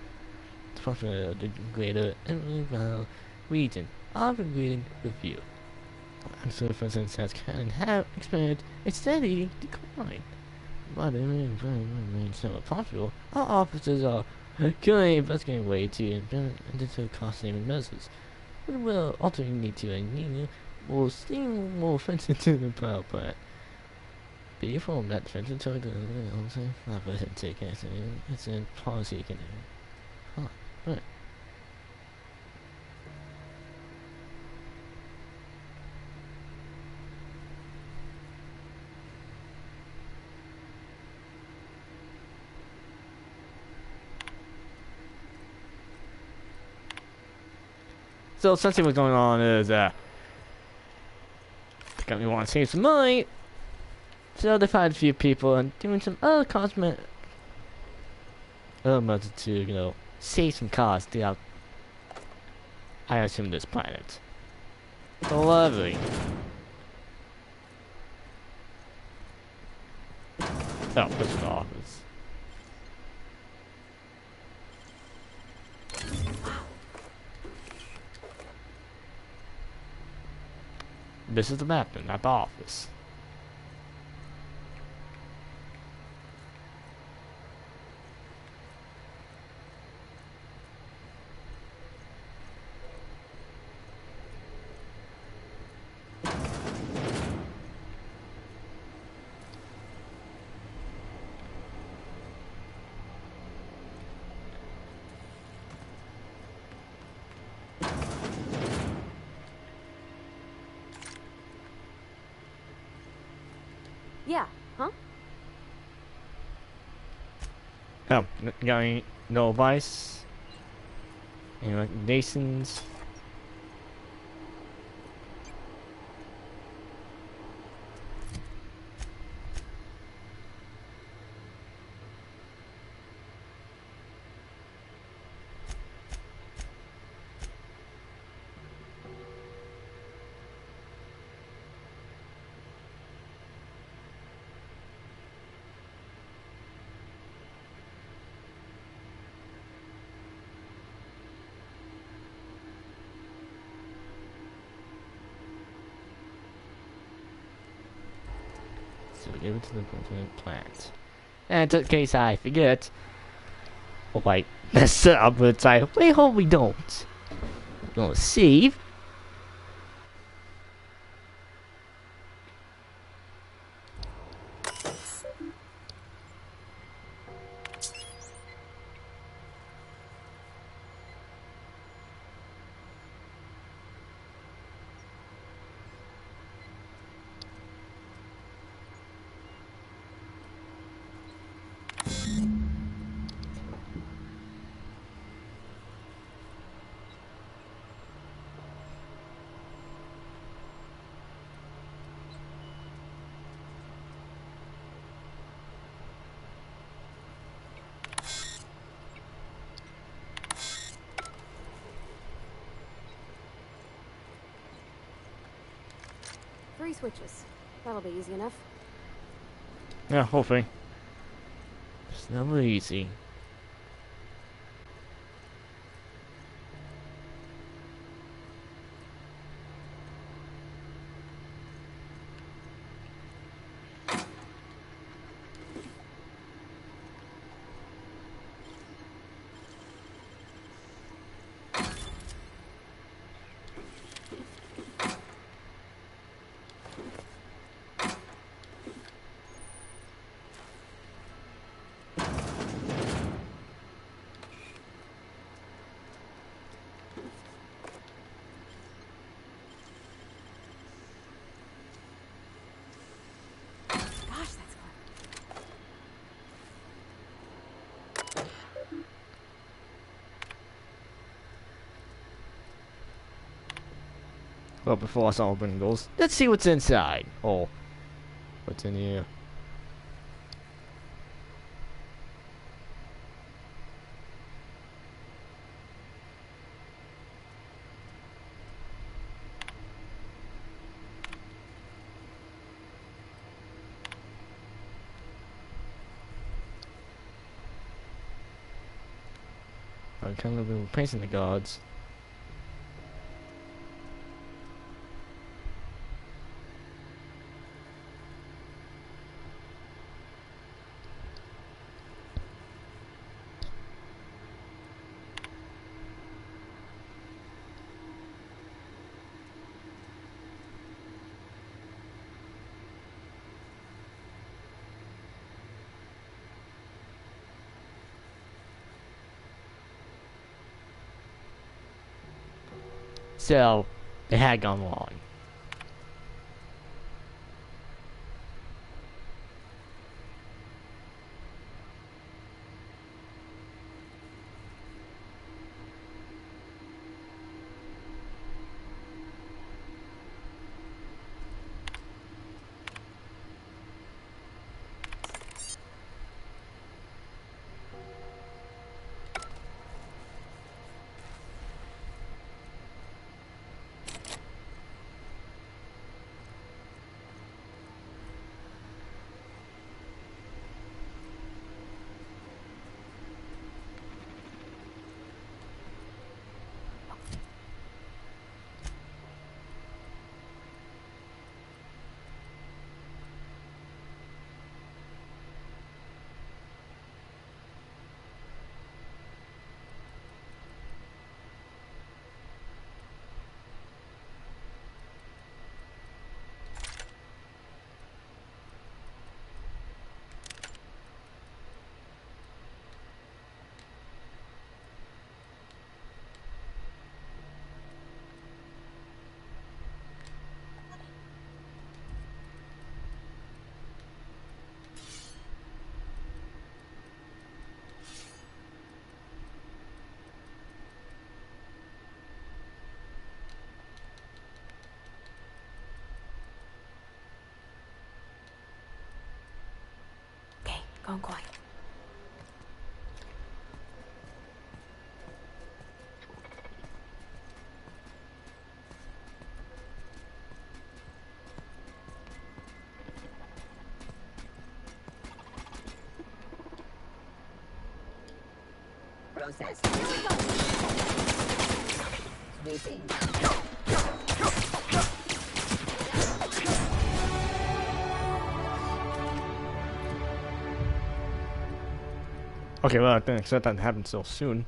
the greater and region. I've agreed with you. And so for instance has can have experienced a steady decline. But it remains somewhat possible. Our officers are currently investigating a way to implement additional cost-saving measures. We will ultimately need to will seem more offensive to the power plant. Be informed that defensive to the not for him take action. It's in policy you can do. Huh. Right. So essentially what's going on is, the company wants to save some money, so they find a few people and doing some other cosmetic methods to, you know, save some costs throughout, I assume, this planet. Lovely. Oh, this is the office. This is the map, not the office. Yeah, huh? Oh, got any no advice? Any recommendations? So give it to the plant. And in case I forget, or I mess up, but I hope we don't. We're gonna save. Three switches. That'll be easy enough. Yeah, hopefully. It's never easy. Well, before I start opening doors, let's see what's inside. Oh, what's in here? I'm kind of replacing the guards. So, it had gone wrong. Gone quiet. Process. Sweeping. Okay, well, I didn't expect that to happen so soon.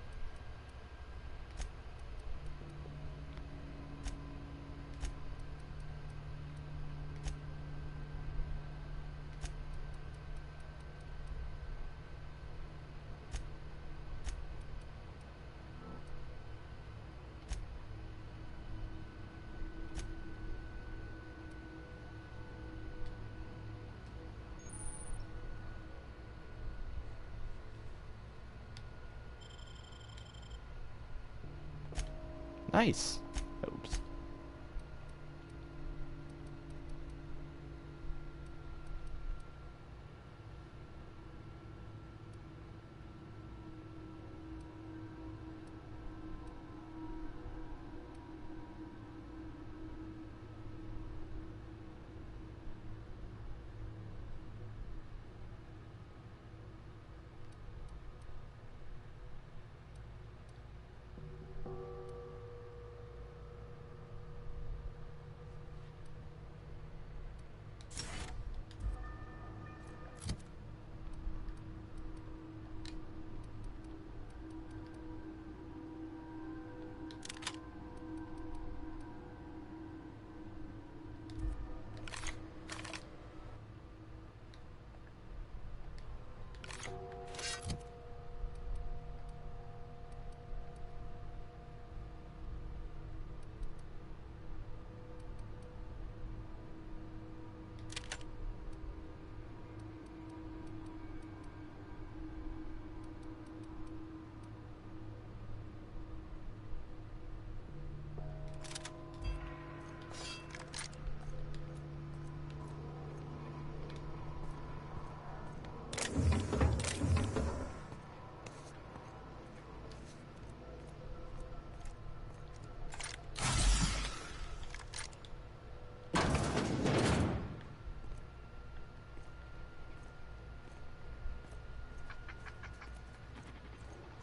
Nice. Oops.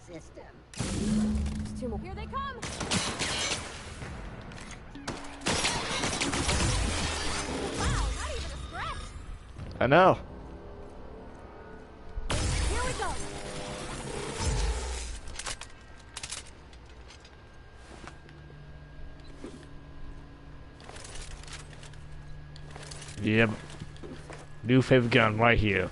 System. There's two more. Here they come! Wow, not even a scratch! I know. Here we go! Yep. New favorite gun right here.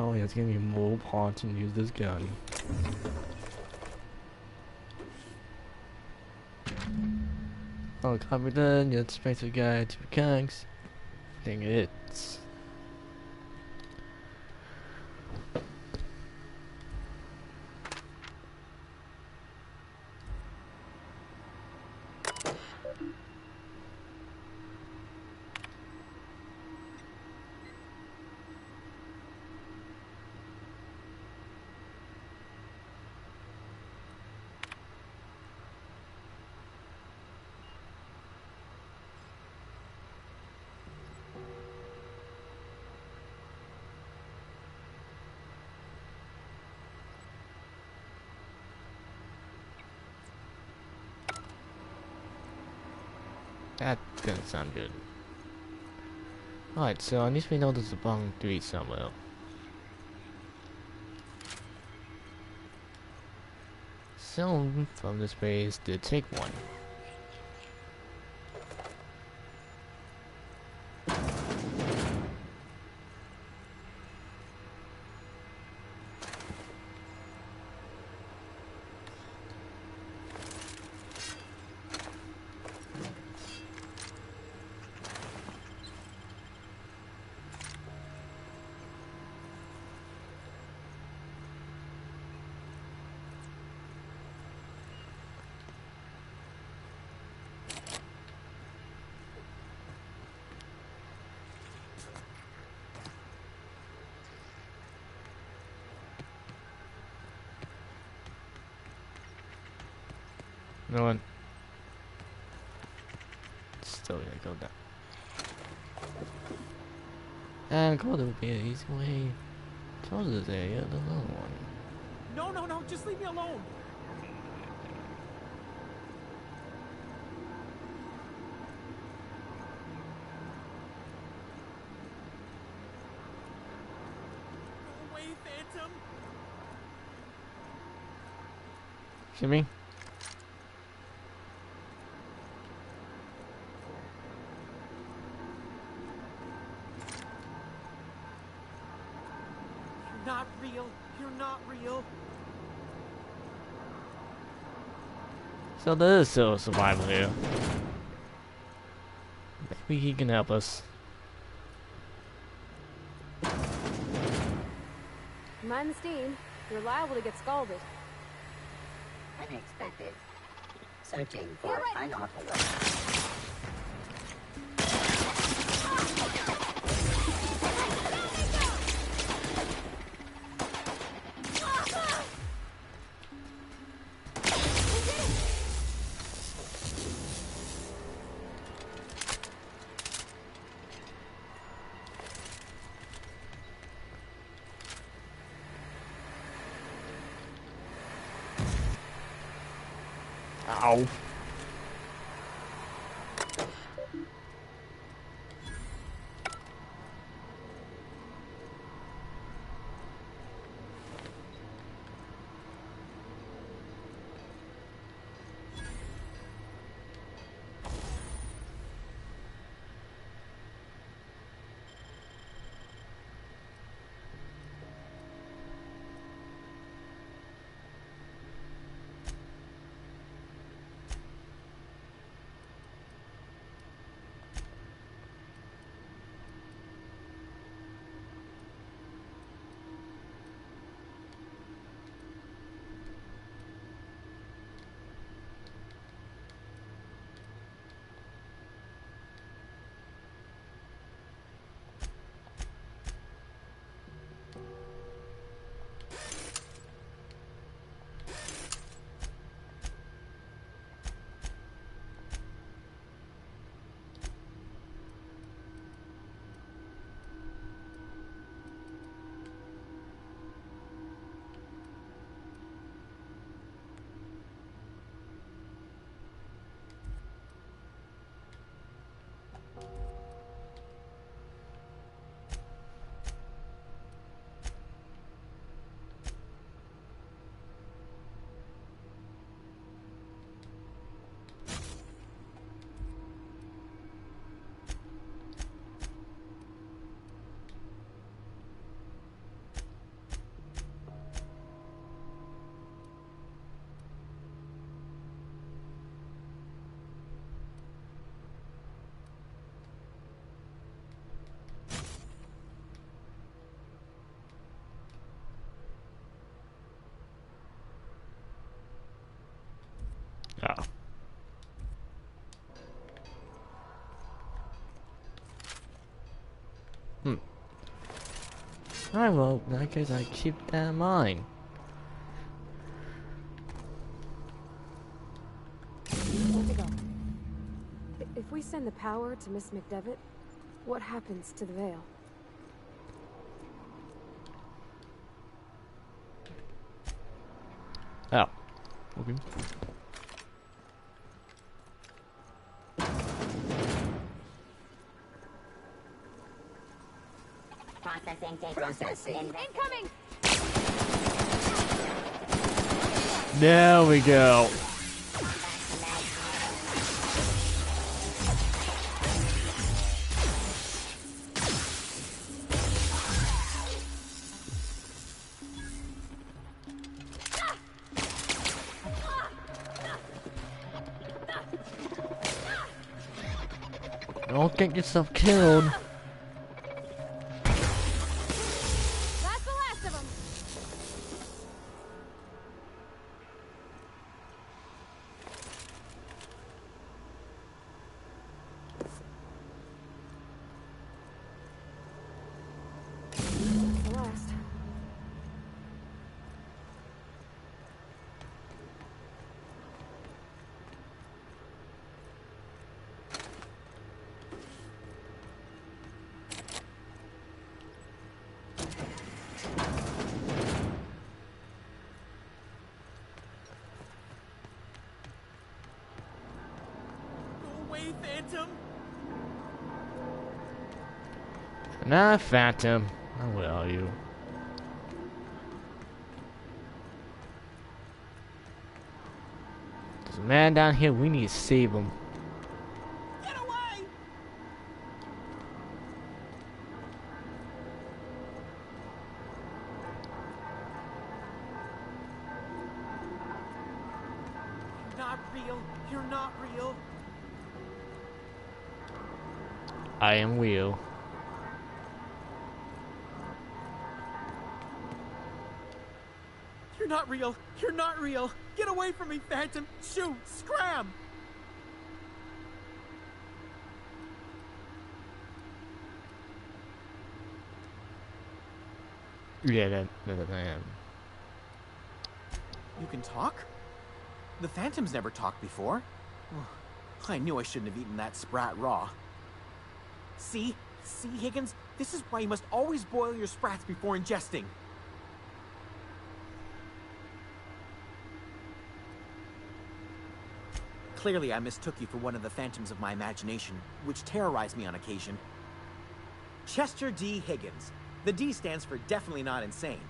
Oh yeah, it's gonna be more parts and use this gun. Oh, copy done. Yet space a guy to mechanics. Dang it. That doesn't sound good. Alright, so at least we know there's a bong 3 somewhere. So, from this base, did take one. No one. Still gonna go down. And go to be an easy way. Towards this area, the little one. No, no, no, just leave me alone. Go away, Phantom. Jimmy? You're not real. You're not real. So there is still a survivor here. Maybe he can help us. Mind the steam. You're liable to get scalded. Unexpected. Searching for unauthorized. Ow. Oh. Alright, well, I guess I keep that in mind. Where'd they go? If we send the power to Miss McDevitt, what happens to the veil? Oh. Okay. Processing data. Processing. Incoming! There we go. Don't get yourself killed. That's the last of them. The last. Phantom! Nah, Phantom. How will are you? There's a man down here. We need to save him. Get away! You're not real. You're not real. I am real. You're not real. You're not real. Get away from me, Phantom. Shoot. Scram. Yeah, that I am. You can talk? The Phantom's never talked before. I knew I shouldn't have eaten that sprat raw. See? See, Higgins? This is why you must always boil your sprats before ingesting. Clearly, I mistook you for one of the phantoms of my imagination, which terrorized me on occasion. Chester D. Higgins. The D stands for definitely not insane.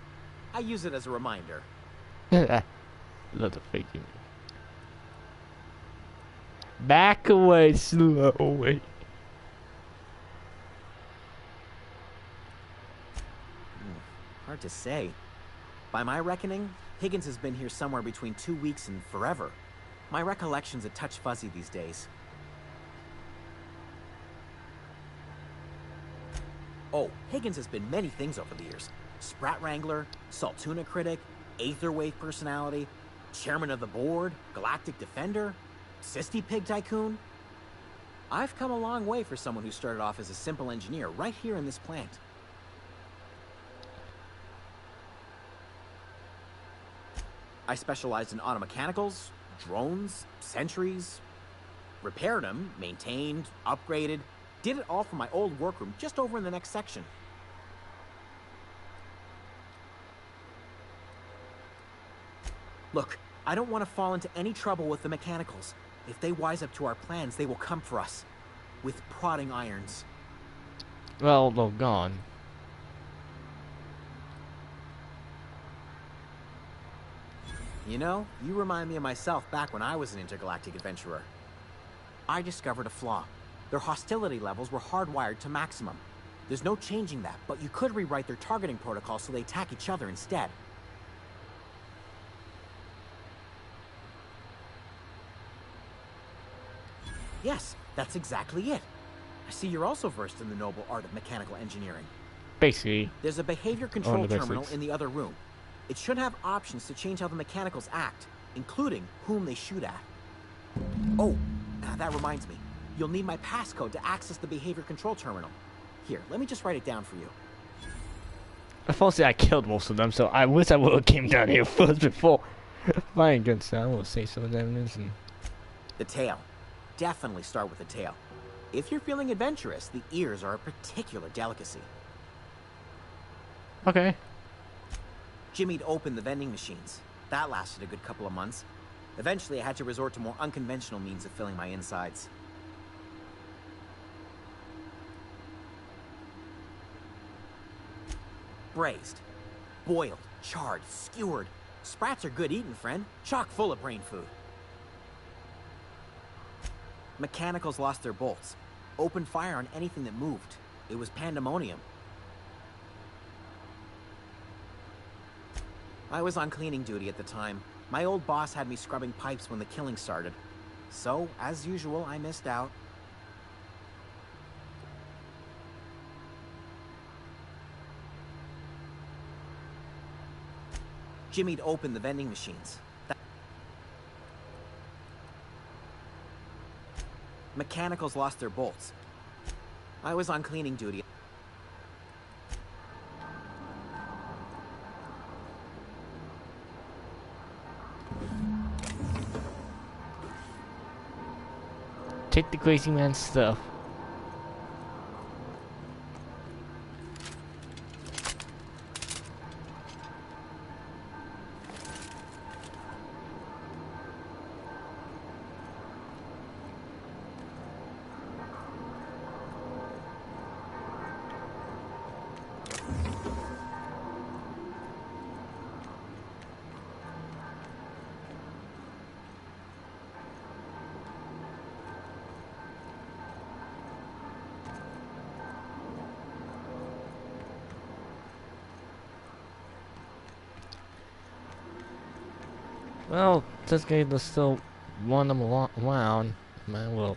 I use it as a reminder. Love the faking. Back away slowly. Hard to say. By my reckoning, Higgins has been here somewhere between 2 weeks and forever. My recollection's a touch fuzzy these days. Oh, Higgins has been many things over the years. Sprat Wrangler, Saltuna Critic, Aetherwave Personality, Chairman of the Board, Galactic Defender, Sisty Pig Tycoon. I've come a long way for someone who started off as a simple engineer right here in this plant. I specialized in automechanicals, drones, sentries, repaired them, maintained, upgraded, did it all from my old workroom just over in the next section. Look, I don't want to fall into any trouble with the mechanicals. If they wise up to our plans, they will come for us. With prodding irons. Well, they're gone. You know, you remind me of myself back when I was an intergalactic adventurer. I discovered a flaw. Their hostility levels were hardwired to maximum. There's no changing that, but you could rewrite their targeting protocol so they attack each other instead. Yes, that's exactly it. I see you're also versed in the noble art of mechanical engineering. Basically. There's a behavior control terminal in the other room. It should have options to change how the mechanicals act, including whom they shoot at. Oh, that reminds me. You'll need my passcode to access the behavior control terminal. Here, let me just write it down for you. Unfortunately, I killed most of them, so I wish I would have came down here first before fighting against them. I will say some of them. And... The tail. Definitely start with the tail. If you're feeling adventurous, the ears are a particular delicacy. Okay. Jimmy'd opened the vending machines. That lasted a good couple of months. Eventually, I had to resort to more unconventional means of filling my insides. Braised, boiled, charred, skewered. Sprats are good eating, friend. Chock full of brain food. Mechanicals lost their bolts. Opened fire on anything that moved. It was pandemonium. I was on cleaning duty at the time. My old boss had me scrubbing pipes when the killing started. So, as usual, I missed out. Jimmy'd opened the vending machines. Mechanicals lost their bolts. I was on cleaning duty. Take the crazy man's stuff. Well, this game is still run them around. Man, well.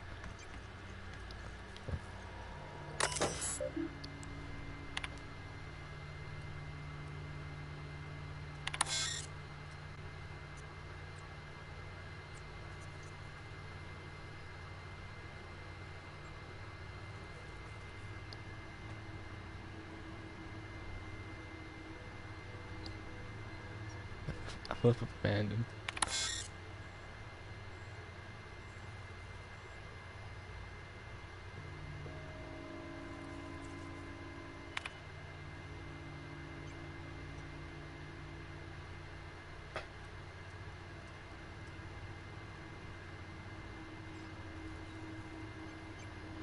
Abandoned.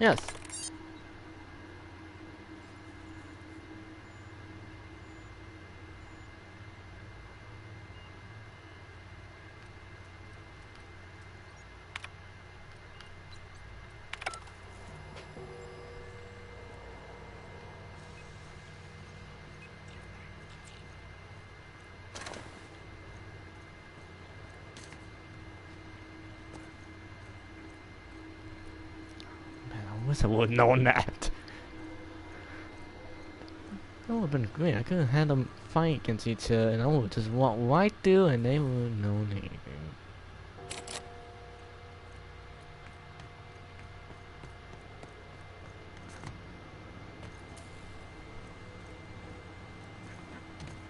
Yes. I wish I would have known that. That would have been great. I could have had them fight against each other and I would just walk right through and they would have known anything.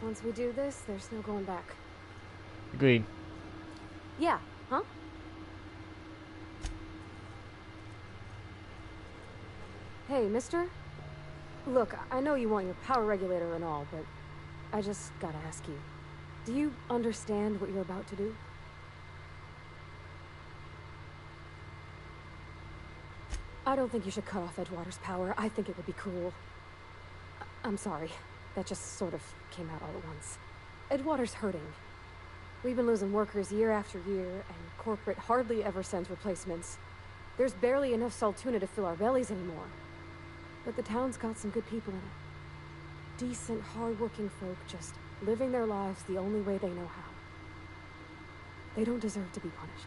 Once we do this, there's no going back. Agreed. Yeah, huh? Hey, mister? Look, I know you want your power regulator and all, but I just gotta ask you. Do you understand what you're about to do? I don't think you should cut off Edgewater's power. I think it would be cruel. I'm sorry. That just sort of came out all at once. Edgewater's hurting. We've been losing workers year after year, and corporate hardly ever sends replacements. There's barely enough Saltuna to fill our bellies anymore. But the town's got some good people in it. Decent, hard-working folk just living their lives the only way they know how. They don't deserve to be punished.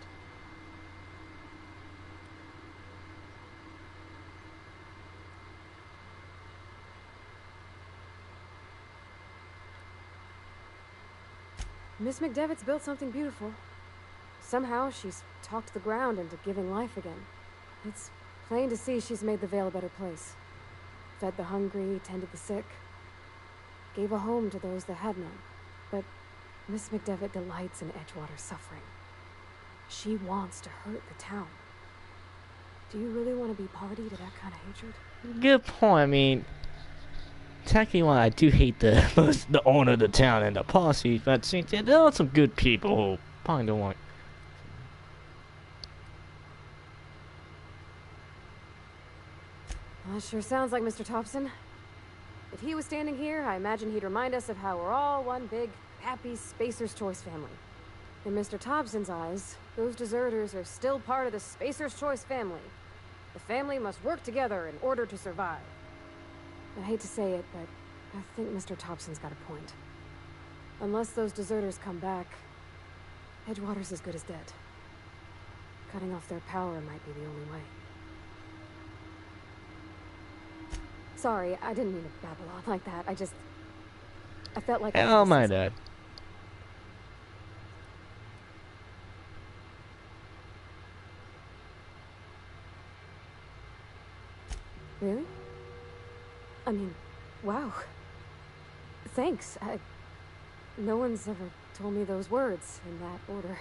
Miss McDevitt's built something beautiful. Somehow she's talked the ground into giving life again. It's plain to see she's made the Vale a better place. Fed the hungry, tended the sick. Gave a home to those that had none. But Miss McDevitt delights in Edgewater's suffering. She wants to hurt the town. Do you really want to be party to that kind of hatred? Good point. I mean, technically, I do hate the owner of the town and the posse, but at the same time, there are some good people who probably don't want. Well, that sure sounds like Mr. Thompson. If he was standing here, I imagine he'd remind us of how we're all one big, happy Spacer's Choice family. In Mr. Thompson's eyes, those deserters are still part of the Spacer's Choice family. The family must work together in order to survive. I hate to say it, but I think Mr. Thompson's got a point. Unless those deserters come back, Edgewater's as good as dead. Cutting off their power might be the only way. Sorry, I didn't mean to babble on like that. I felt like... Oh, my dad. Really? I mean, wow. Thanks. No one's ever told me those words in that order.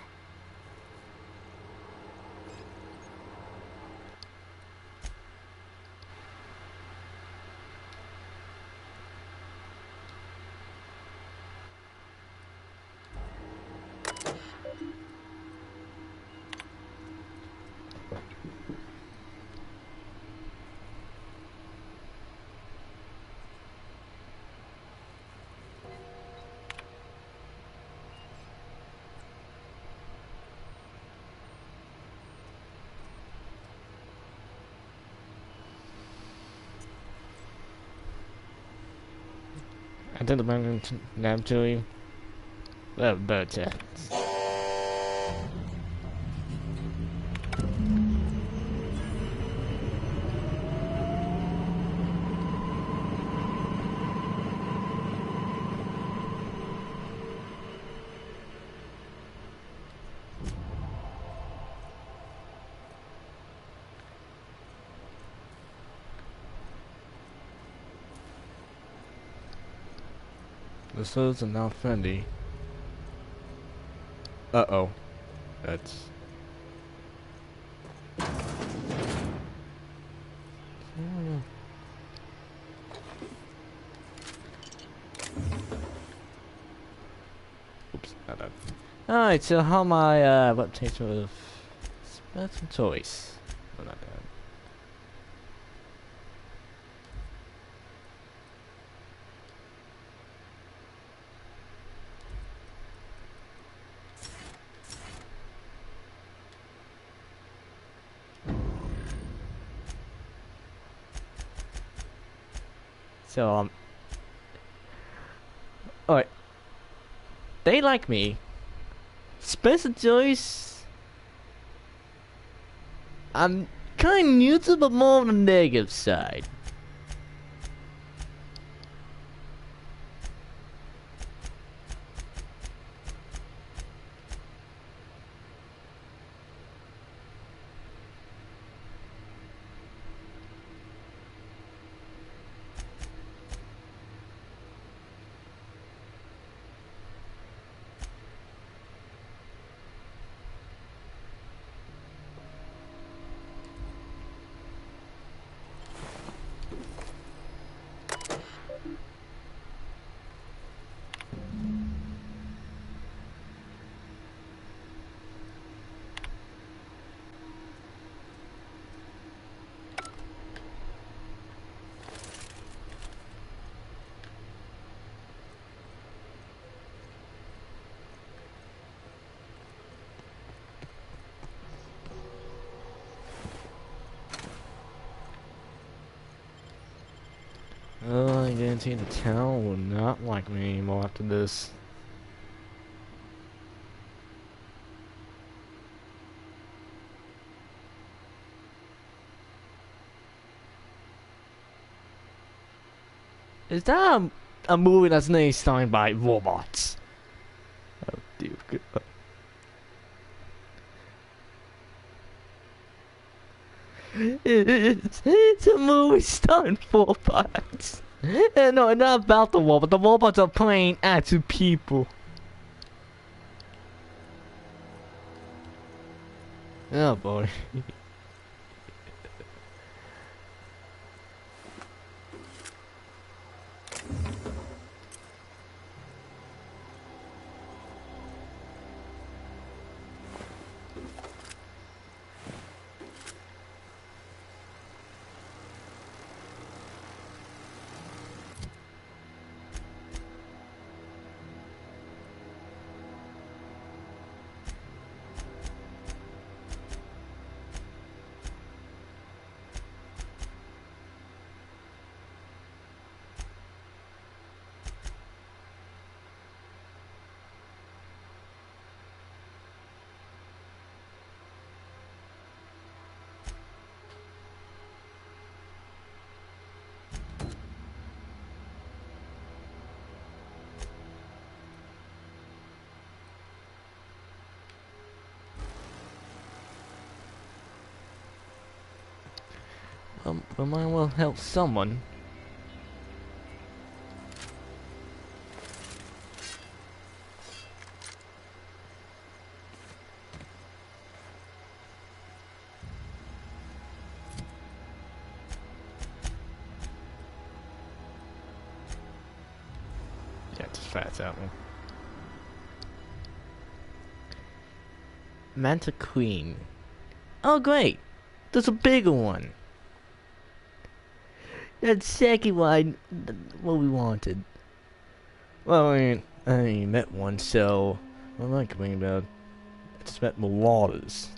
I did the mountain naturally. Well, but This is not Fendi. Uh-oh. That's... Oops, not that. Alright, so how my what taste of Spencer Choice? Oh, not that. So alright. They like me. Spencer Joyce, I'm kind of neutral, but more on the negative side. I guarantee the town will not like me anymore after this. Is that a movie that's named starring by robots? Oh dear God. It's a movie starring robots. No, not about the robots. The robots are playing actual people. Oh boy. We might well help someone. Yeah, just fast that one. Manta Queen. Oh great! There's a bigger one. That's exactly what we wanted. Well, I ain't met one, so what am I complaining about? I just met marauders.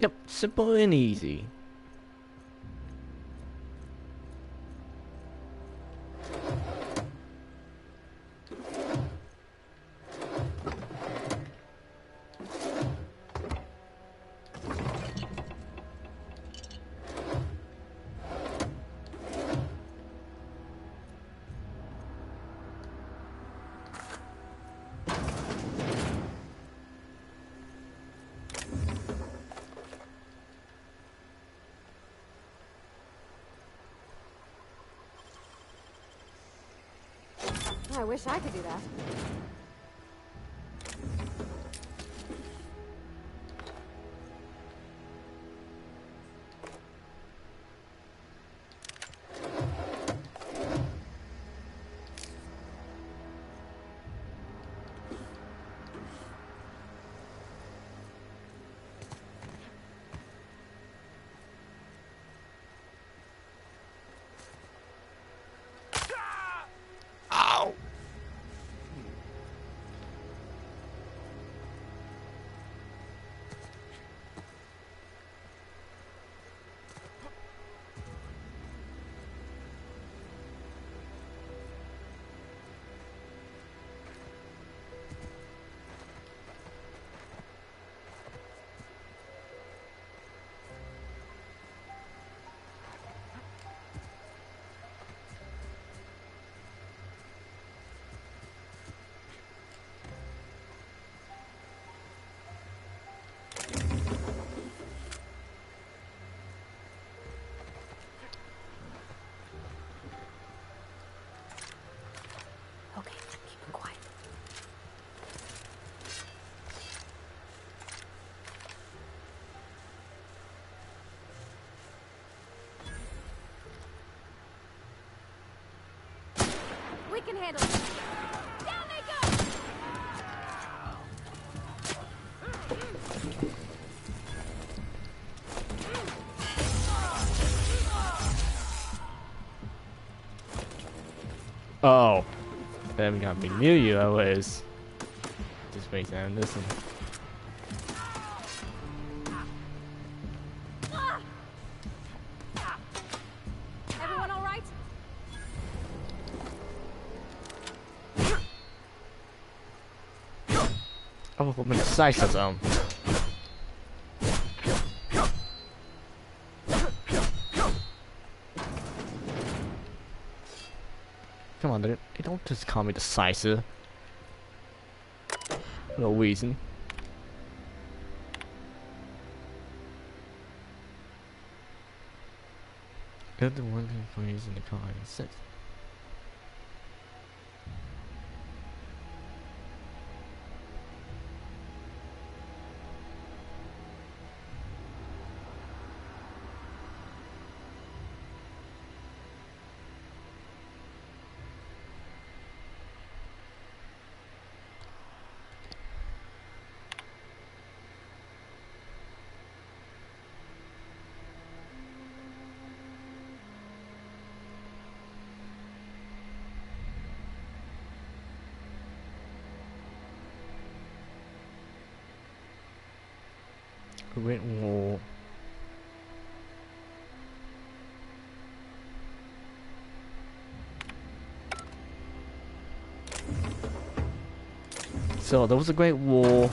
Yep, simple and easy. I wish I could do that. Ow! Okay, keep him quiet. We can handle it. Down they go! Oh. They haven't got me near you, I was. Just wait down, listen. Everyone all right? Oh, I'm gonna slice them. Come on, they don't just call me decisive. No reason. Good the one for using the car. 6. Great Wall. So there was a Great Wall,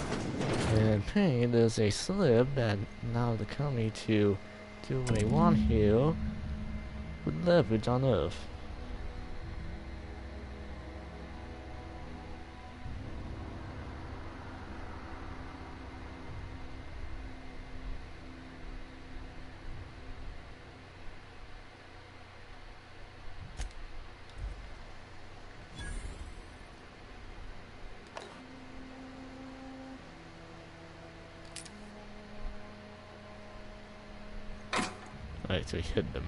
and apparently there's a slip that allowed the company to do what they want here with leverage on Earth. Alright, so we hit them.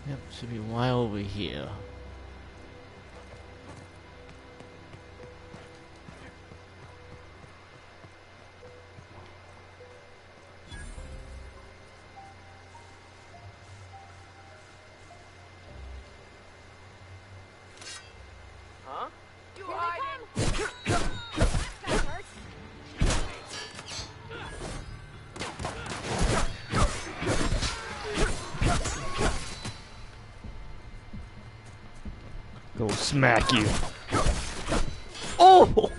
Yep, should be right over here. Huh? You hiding? Go smack you. Oh!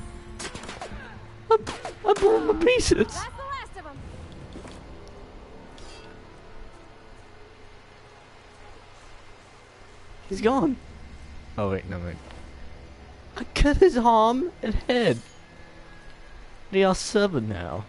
I blew him to pieces. That's the last of them. He's gone. Oh wait, no wait. I cut his arm and head. They are 7 now.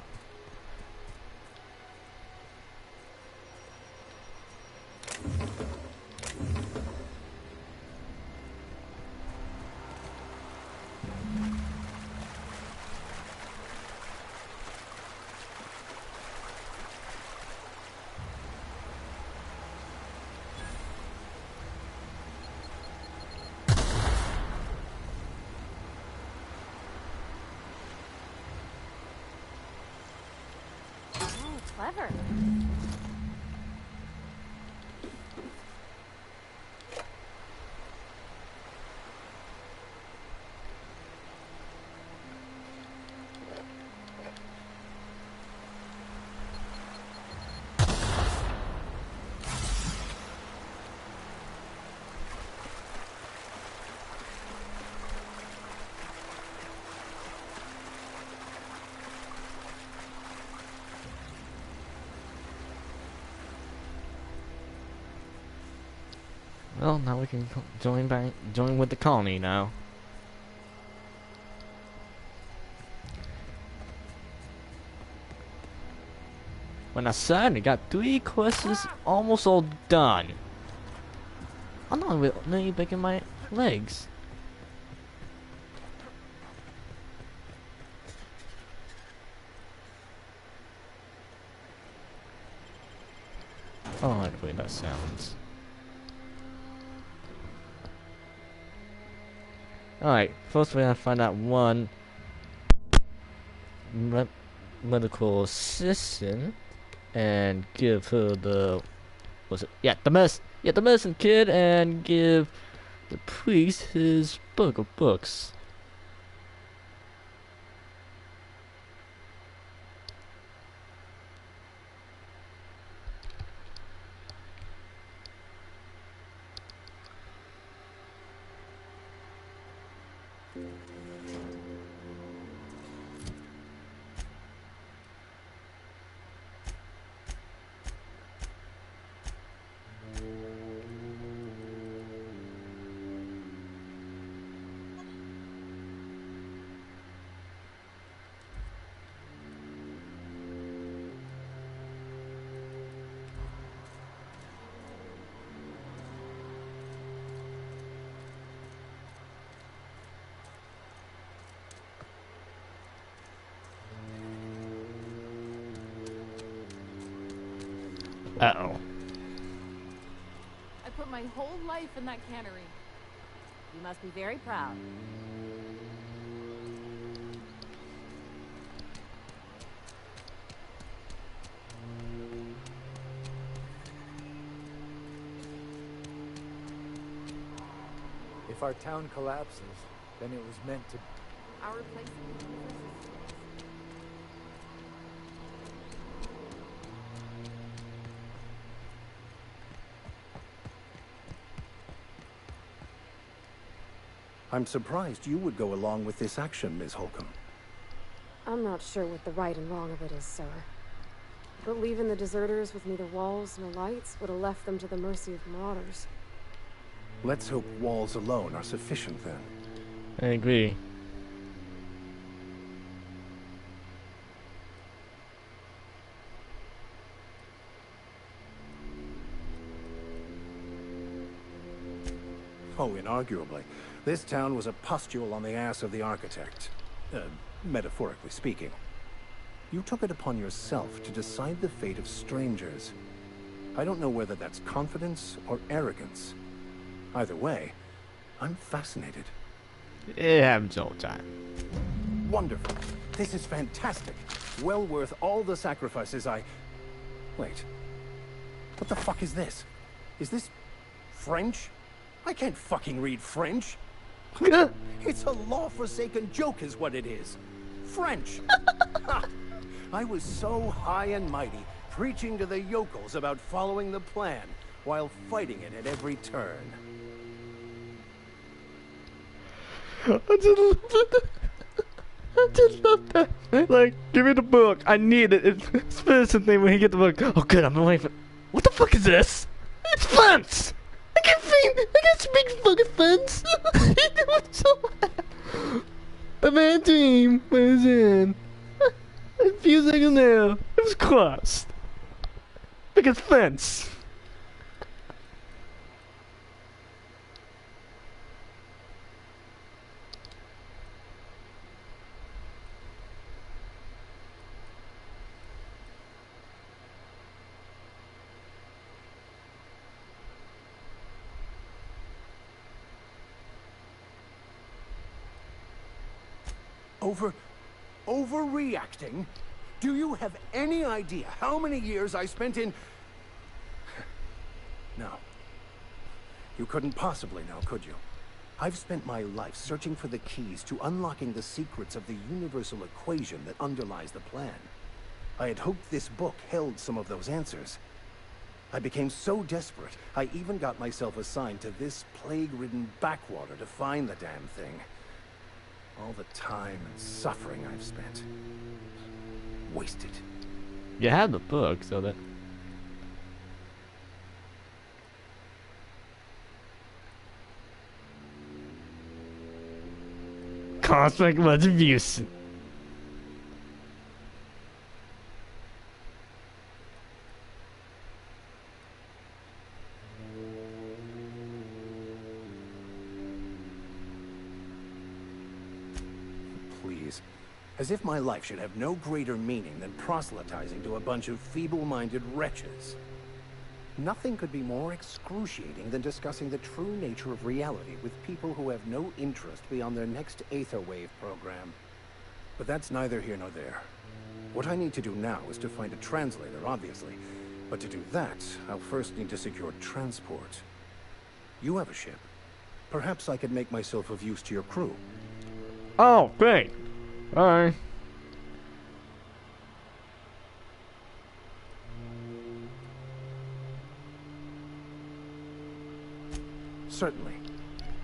Oh, clever. Well, now we can join with the colony now. When I signed, I got 3 quests almost all done. I'm not really breaking my legs. Oh, I like the way that sounds. Alright, first we have to find out one medical assistant and give her the the medicine kit, and give the priest his book of books. Uh-oh. I put my whole life in that cannery. You must be very proud. If our town collapses, then it was meant to... Our place. I'm surprised you would go along with this action, Ms. Holcomb. I'm not sure what the right and wrong of it is, sir. But leaving the deserters with neither walls nor lights would have left them to the mercy of marauders. Let's hope walls alone are sufficient then. I agree. Oh, inarguably. This town was a pustule on the ass of the architect. Metaphorically speaking. You took it upon yourself to decide the fate of strangers. I don't know whether that's confidence or arrogance. Either way, I'm fascinated. It happens all the time. Wonderful. This is fantastic. Well worth all the sacrifices I... Wait. What the fuck is this? Is this French? I can't fucking read French. It's a law-forsaken joke is what it is. French. Ha! I was so high and mighty, preaching to the yokels about following the plan, while fighting it at every turn. I just love that. Like, give me the book. I need it. It's something when you get the book. Oh, good. I'm waiting for. What the fuck is this? It's fence. I can speak fucking fence. It was so bad. The man team was in. A few seconds there. It was close. Because fence. Overreacting? Do you have any idea how many years I spent in... No. You couldn't possibly know, could you? I've spent my life searching for the keys to unlocking the secrets of the universal equation that underlies the plan. I had hoped this book held some of those answers. I became so desperate, I even got myself assigned to this plague-ridden backwater to find the damn thing. All the time and suffering I've spent. Wasted. You have the book, so that... Cosmic Retribution. Please. As if my life should have no greater meaning than proselytizing to a bunch of feeble-minded wretches. Nothing could be more excruciating than discussing the true nature of reality with people who have no interest beyond their next Aetherwave program. But that's neither here nor there. What I need to do now is to find a translator, obviously. But to do that, I'll first need to secure transport. You have a ship. Perhaps I could make myself of use to your crew. Oh, great. Alright. Certainly.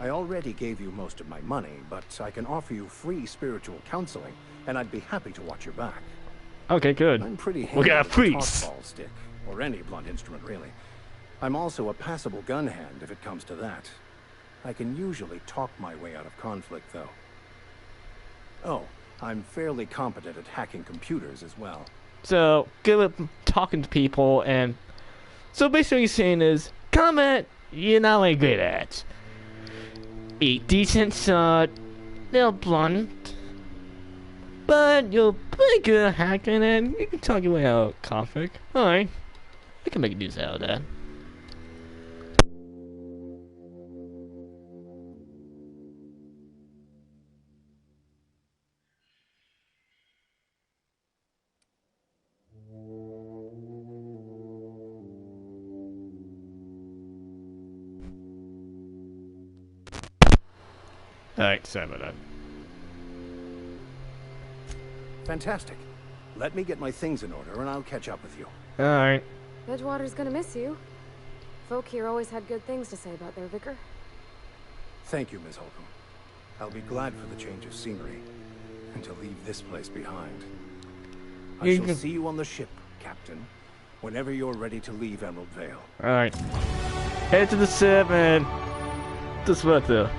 I already gave you most of my money, but I can offer you free spiritual counseling, and I'd be happy to watch your back. Okay, good. I'm pretty We handy got a with priest. tossball stick, or any blunt instrument, really. I'm also a passable gun hand if it comes to that. I can usually talk my way out of conflict, though. Oh, I'm fairly competent at hacking computers as well. So, good at talking to people, and... So basically what you're saying is, combat, you're not really good at. A decent shot, they're blunt. But you're pretty good at hacking, and you can talk your way out of conflict. Alright. We can make use out of that. Alright, sorry about that. Fantastic. Let me get my things in order, and I'll catch up with you. Alright. Edgewater's gonna miss you. Folk here always had good things to say about their vicar. Thank you, Ms. Holcomb. I'll be glad for the change of scenery, and to leave this place behind. I You shall can- see you on the ship, Captain, whenever you're ready to leave Emerald Vale. Alright. Head to the ship and... Just what the...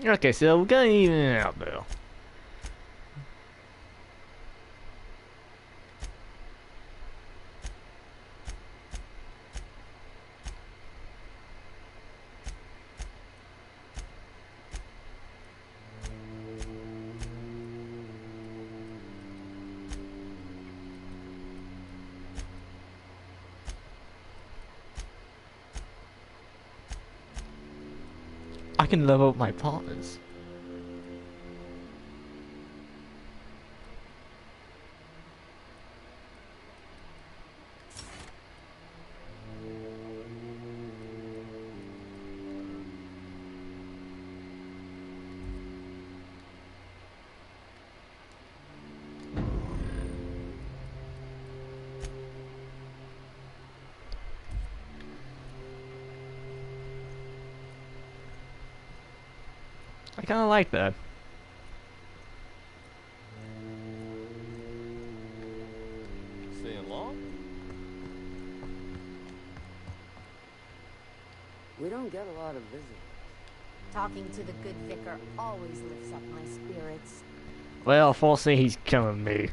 Okay, so we're gonna even it out though. I can level up my partners. I kind of like that. Staying long? We don't get a lot of visitors. Talking to the good vicar always lifts up my spirits. Well, fortunately, he's killing me.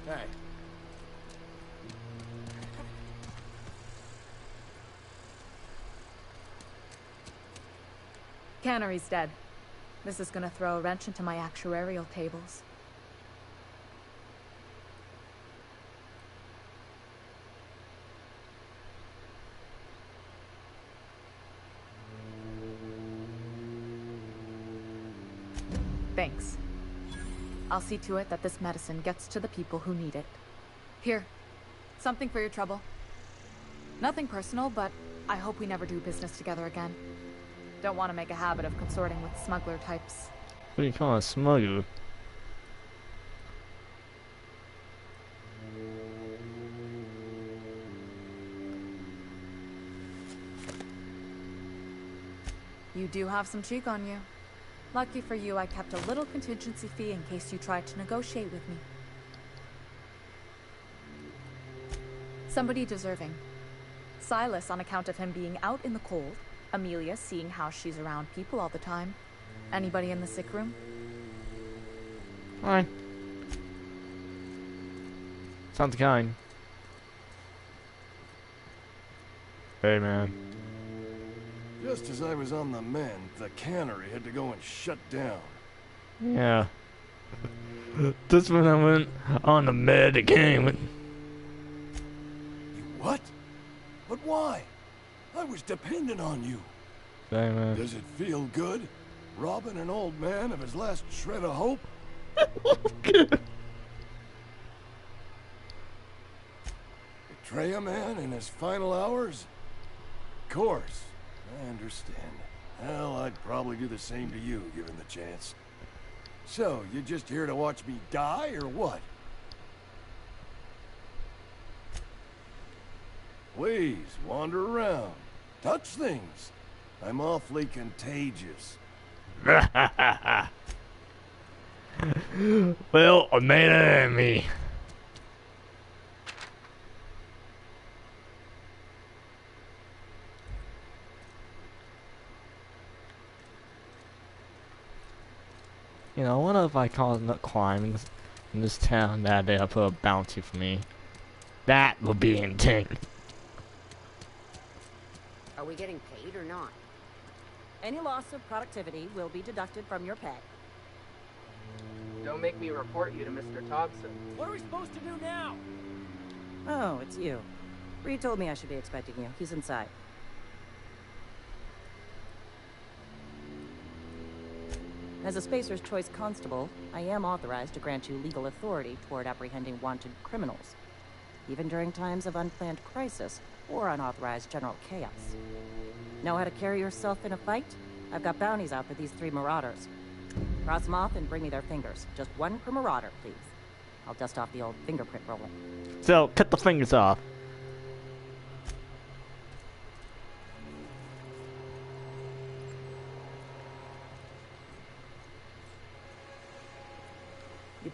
Hey. Cannery's dead. This is gonna throw a wrench into my actuarial tables. Thanks. I'll see to it that this medicine gets to the people who need it. Here, something for your trouble. Nothing personal, but I hope we never do business together again. Don't want to make a habit of consorting with smuggler types. What do you call a smuggler? You do have some cheek on you. Lucky for you, I kept a little contingency fee in case you tried to negotiate with me. Somebody deserving. Silas on account of him being out in the cold. Amelia seeing how she's around people all the time. Anybody in the sick room? Fine. Sounds kind. Hey, man. Just as I was on the mend, the cannery had to go and shut down. Yeah. Just when I went on the med again. You what? But why? I was dependent on you. Hey, man. Does it feel good? Robbing an old man of his last shred of hope? Betray a man in his final hours? Of course. I understand. Hell, I'd probably do the same to you, given the chance. So, you just here to watch me die, or what? Please, wander around. Touch things. I'm awfully contagious. Well, I made an enemy. You know, I wonder if I cause enough crime in this town that they'll put a bounty for me. That would be intense. Are we getting paid or not? Any loss of productivity will be deducted from your pay. Don't make me report you to Mr. Thompson. What are we supposed to do now? Oh, it's you. Reed told me I should be expecting you. He's inside. As a Spacer's Choice Constable, I am authorized to grant you legal authority toward apprehending wanted criminals, even during times of unplanned crisis or unauthorized general chaos. Know how to carry yourself in a fight? I've got bounties out for these 3 marauders. Cross them off and bring me their fingers. Just 1 per marauder, please. I'll dust off the old fingerprint roller. So, cut the fingers off.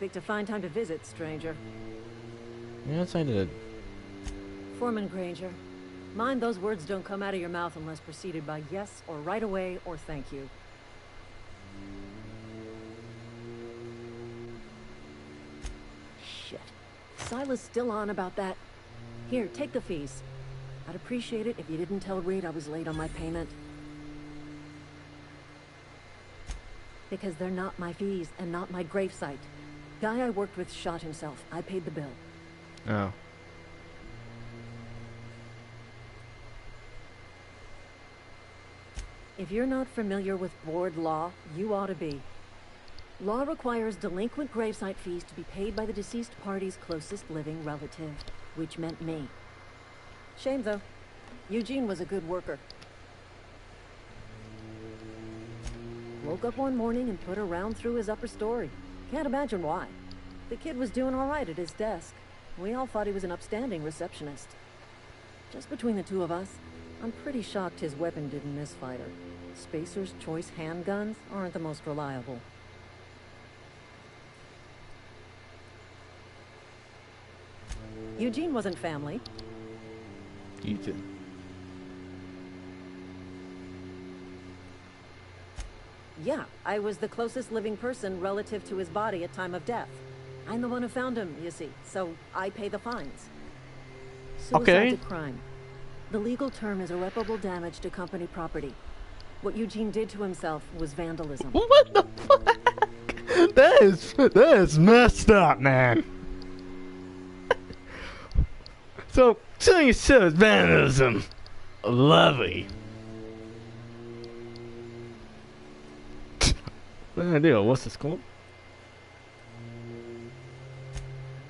picked a fine time to visit, stranger. Yes, I did. Foreman Granger, mind those words don't come out of your mouth unless preceded by yes or right away or thank you. Shit. Silas still on about that? Here, take the fees. I'd appreciate it if you didn't tell Reed I was late on my payment. Because they're not my fees and not my gravesite. Guy I worked with shot himself. I paid the bill. Oh. If you're not familiar with board law, you ought to be. Law requires delinquent gravesite fees to be paid by the deceased party's closest living relative, which meant me. Shame, though. Eugene was a good worker. Woke up one morning and put a round through his upper story. Can't imagine why. The kid was doing all right at his desk. We all thought he was an upstanding receptionist. Just between the two of us, I'm pretty shocked his weapon didn't misfire. Spacer's Choice handguns aren't the most reliable. Eugene wasn't family. Ethan. Yeah, I was the closest living person relative to his body at time of death. I'm the one who found him, you see, so I pay the fines. Suicide's a crime. The legal term is irreparable damage to company property. What Eugene did to himself was vandalism. What the fuck? That is messed up, man. So you said it's vandalism. Lovely. What did I do? What's this called?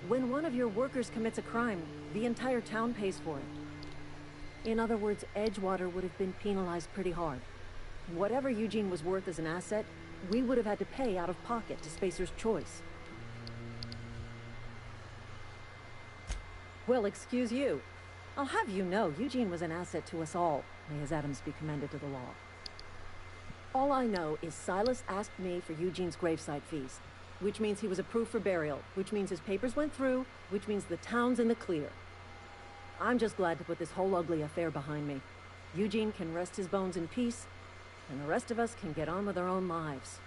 When one of your workers commits a crime, the entire town pays for it. In other words, Edgewater would have been penalized pretty hard. Whatever Eugene was worth as an asset, we would have had to pay out of pocket to Spacer's Choice. Well, excuse you. I'll have you know, Eugene was an asset to us all. May his Adams be commended to the law. All I know is Silas asked me for Eugene's gravesite fees, which means he was approved for burial, which means his papers went through, which means the town's in the clear. I'm just glad to put this whole ugly affair behind me. Eugene can rest his bones in peace, and the rest of us can get on with our own lives.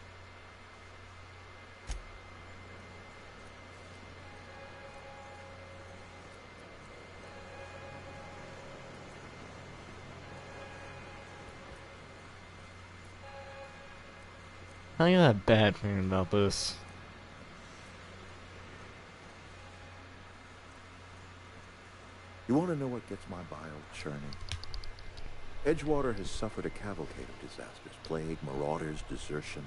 I got a bad feeling about this. You want to know what gets my bile churning? Edgewater has suffered a cavalcade of disasters. Plague, marauders, desertion.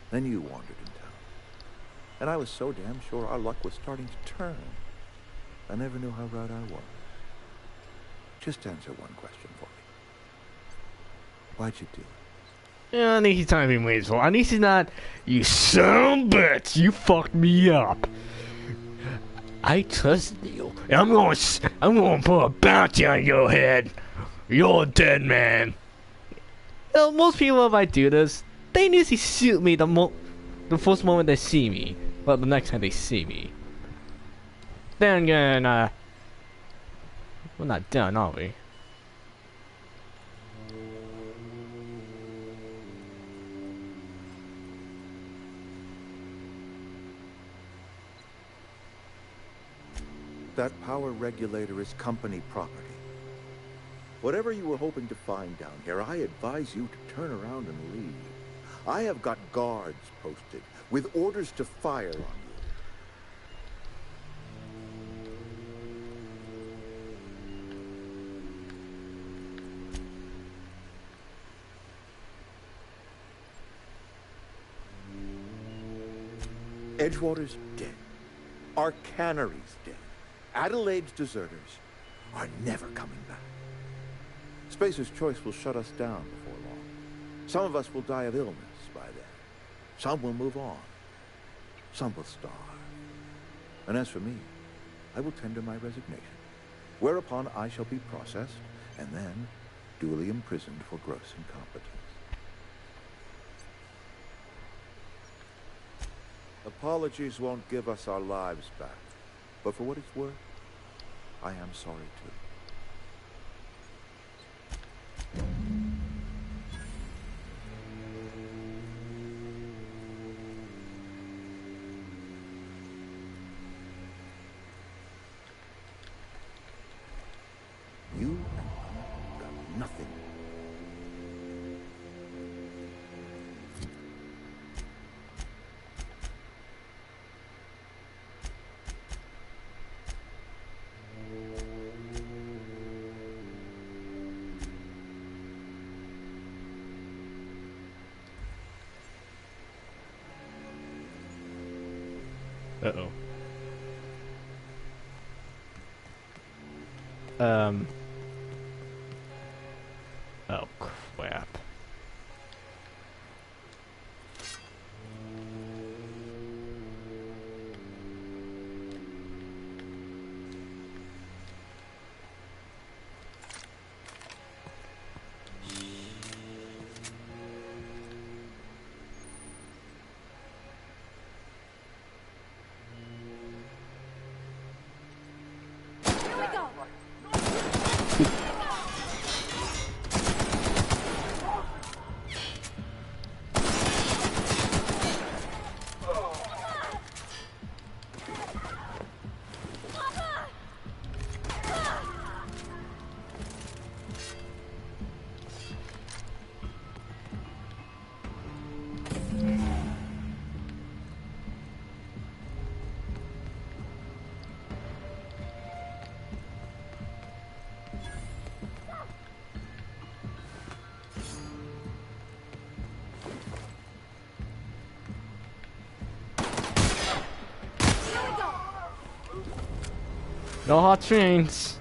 Then you wandered in town. And I was so damn sure our luck was starting to turn. I never knew how right I was. Just answer one question for me. Why'd you do it? Yeah, I think he's trying to be wasteful. At least he's not, you son of a bitch, you fucked me up. I trusted you. And I'm going to put a bounty on your head. You're a dead man. You know, most people, if I do this, they usually shoot me the first moment they see me. But the next time they see me. Then again, we're not done, are we? That power regulator is company property. Whatever you were hoping to find down here, I advise you to turn around and leave. I have got guards posted with orders to fire on you. Edgewater's dead. Our cannery's dead. Adelaide's deserters are never coming back. Spacer's Choice will shut us down before long. Some of us will die of illness by then. Some will move on. Some will starve. And as for me, I will tender my resignation, whereupon I shall be processed and then duly imprisoned for gross incompetence. Apologies won't give us our lives back. But for what it's worth, I am sorry too. You and I got nothing. Uh-oh. Oh, crap. No hot trains.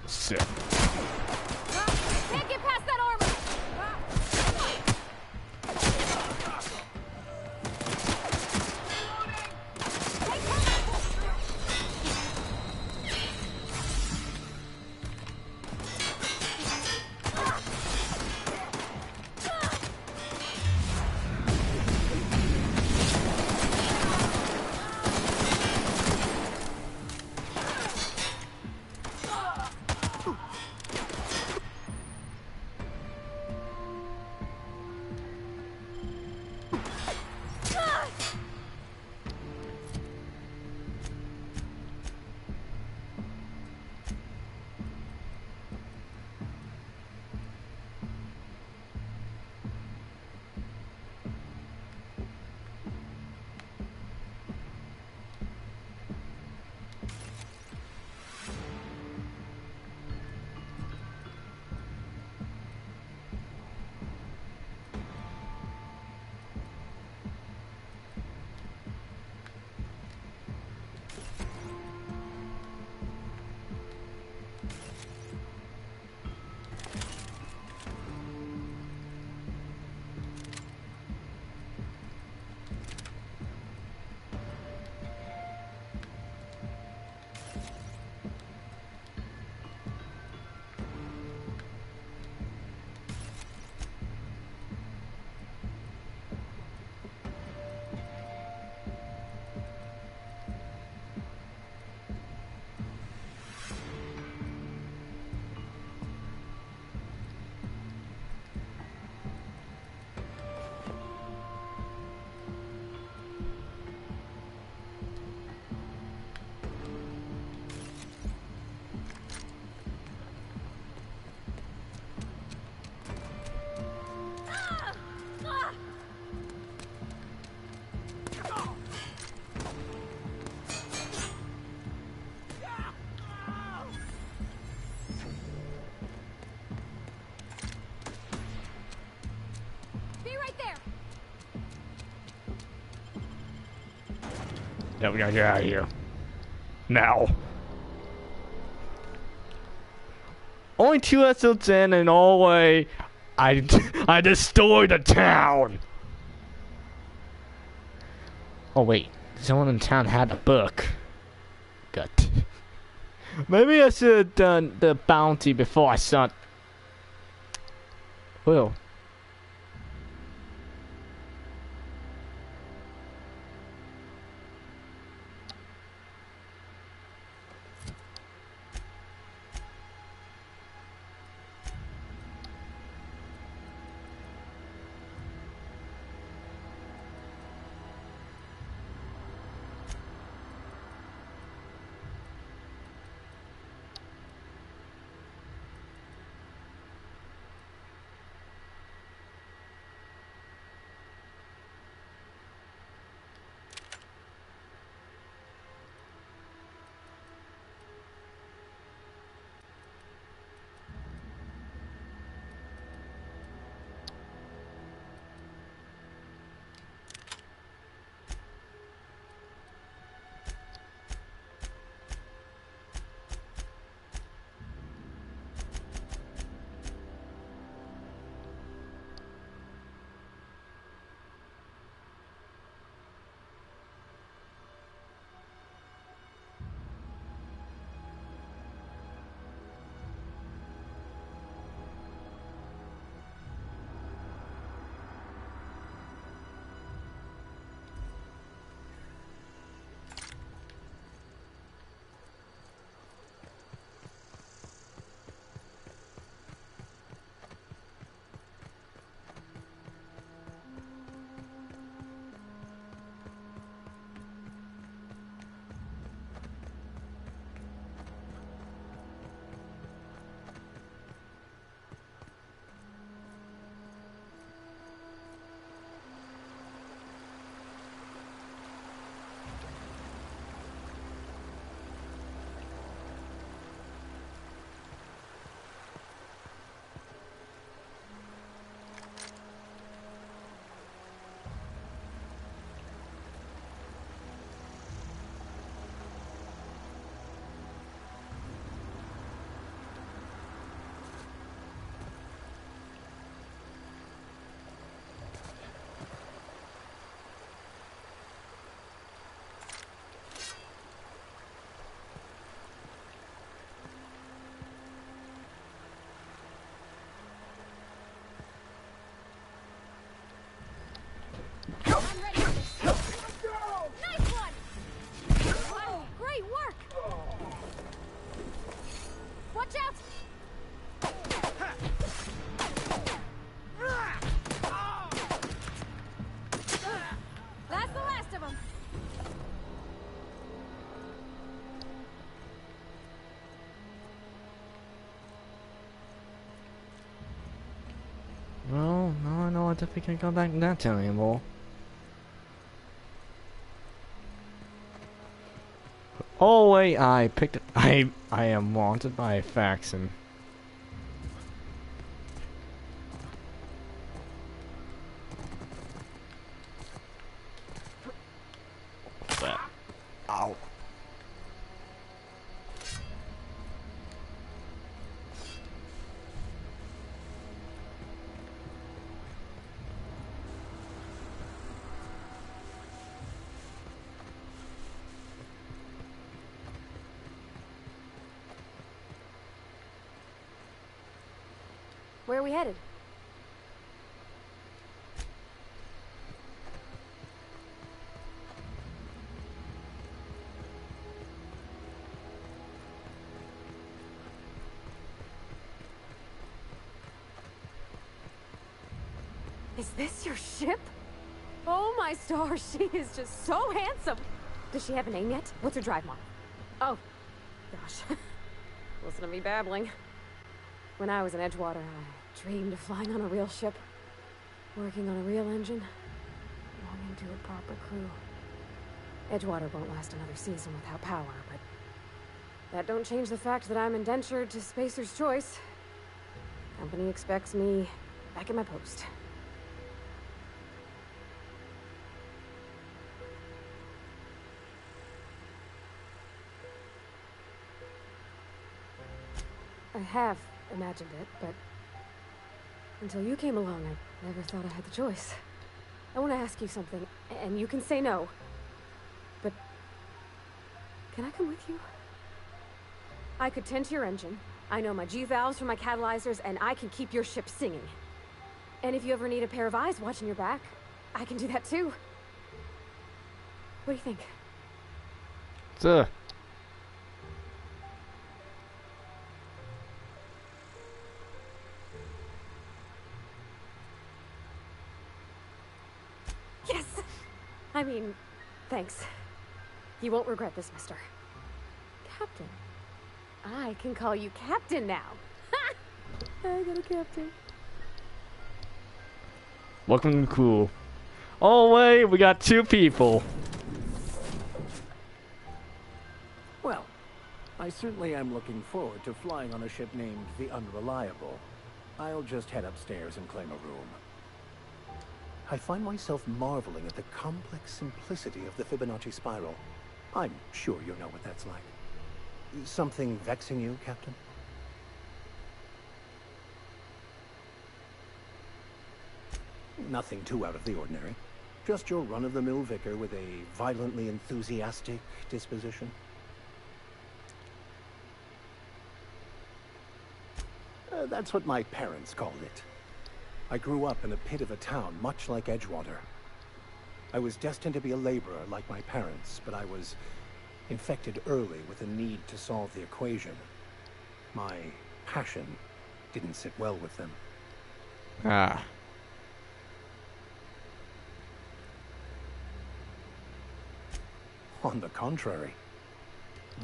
Sick. Can't get past that armor! Yeah, we gotta get out of here. Now. Only 2 episodes in, and all the way, I destroyed the town. Oh wait, someone in town had a book. Good. Maybe I should have done the bounty before I shot. Well. Well, now I know I definitely can't go back to that town anymore. Oh wait, I picked it. I am wanted by a faction. What's that? Ow. Where are we headed? Is this your ship? Oh my stars, she is just so handsome. Does she have a name yet? What's her drive model? Oh, gosh. Listen to me babbling. When I was in Edgewater, I dreamed of flying on a real ship, working on a real engine, belonging to a proper crew. Edgewater won't last another season without power, but that don't change the fact that I'm indentured to Spacer's Choice. Company expects me back at my post. I have imagined it, but until you came along, I never thought I had the choice. I want to ask you something, and you can say no. But can I come with you? I could tend to your engine. I know my G-valves from my catalyzers, and I can keep your ship singing. And if you ever need a pair of eyes watching your back, I can do that too. What do you think? Sir. Yes! I mean, thanks. You won't regret this, mister. Captain. I can call you Captain now. Ha! I got a captain. Welcome to cool. Oh wait, we got 2 people. Well, I certainly am looking forward to flying on a ship named the Unreliable. I'll just head upstairs and claim a room. I find myself marveling at the complex simplicity of the Fibonacci spiral. I'm sure you know what that's like. Something vexing you, Captain? Nothing too out of the ordinary. Just your run-of-the-mill vicar with a violently enthusiastic disposition. That's what my parents called it. I grew up in a pit of a town, much like Edgewater. I was destined to be a laborer like my parents, but I was infected early with a need to solve the equation. My passion didn't sit well with them. Ah. On the contrary,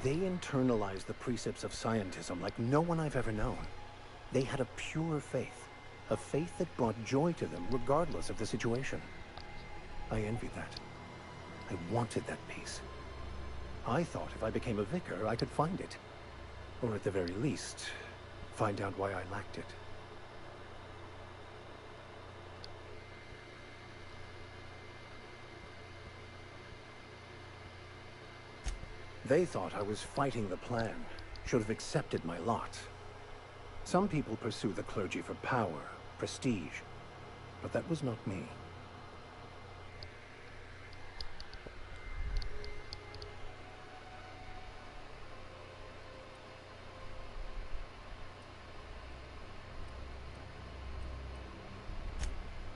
they internalized the precepts of scientism like no one I've ever known. They had a pure faith, a faith that brought joy to them regardless of the situation. I envied that. I wanted that peace. I thought if I became a vicar, I could find it. Or at the very least, find out why I lacked it. They thought I was fighting the plan, should have accepted my lot. Some people pursue the clergy for power, prestige, but that was not me.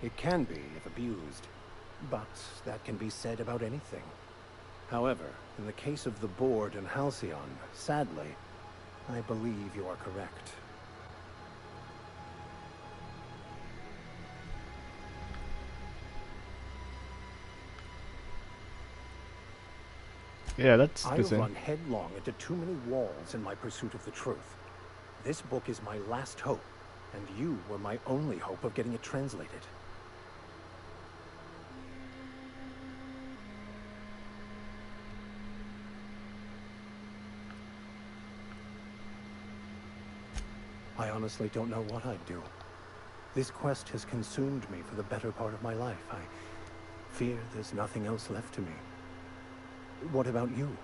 It can be, if abused, but that can be said about anything. However, in the case of the Board and Halcyon, sadly, I believe you are correct. Yeah, that's I have run headlong into too many walls in my pursuit of the truth. This book is my last hope, and you were my only hope of getting it translated. I honestly don't know what I'd do. This quest has consumed me for the better part of my life. I fear there's nothing else left to me. What about you?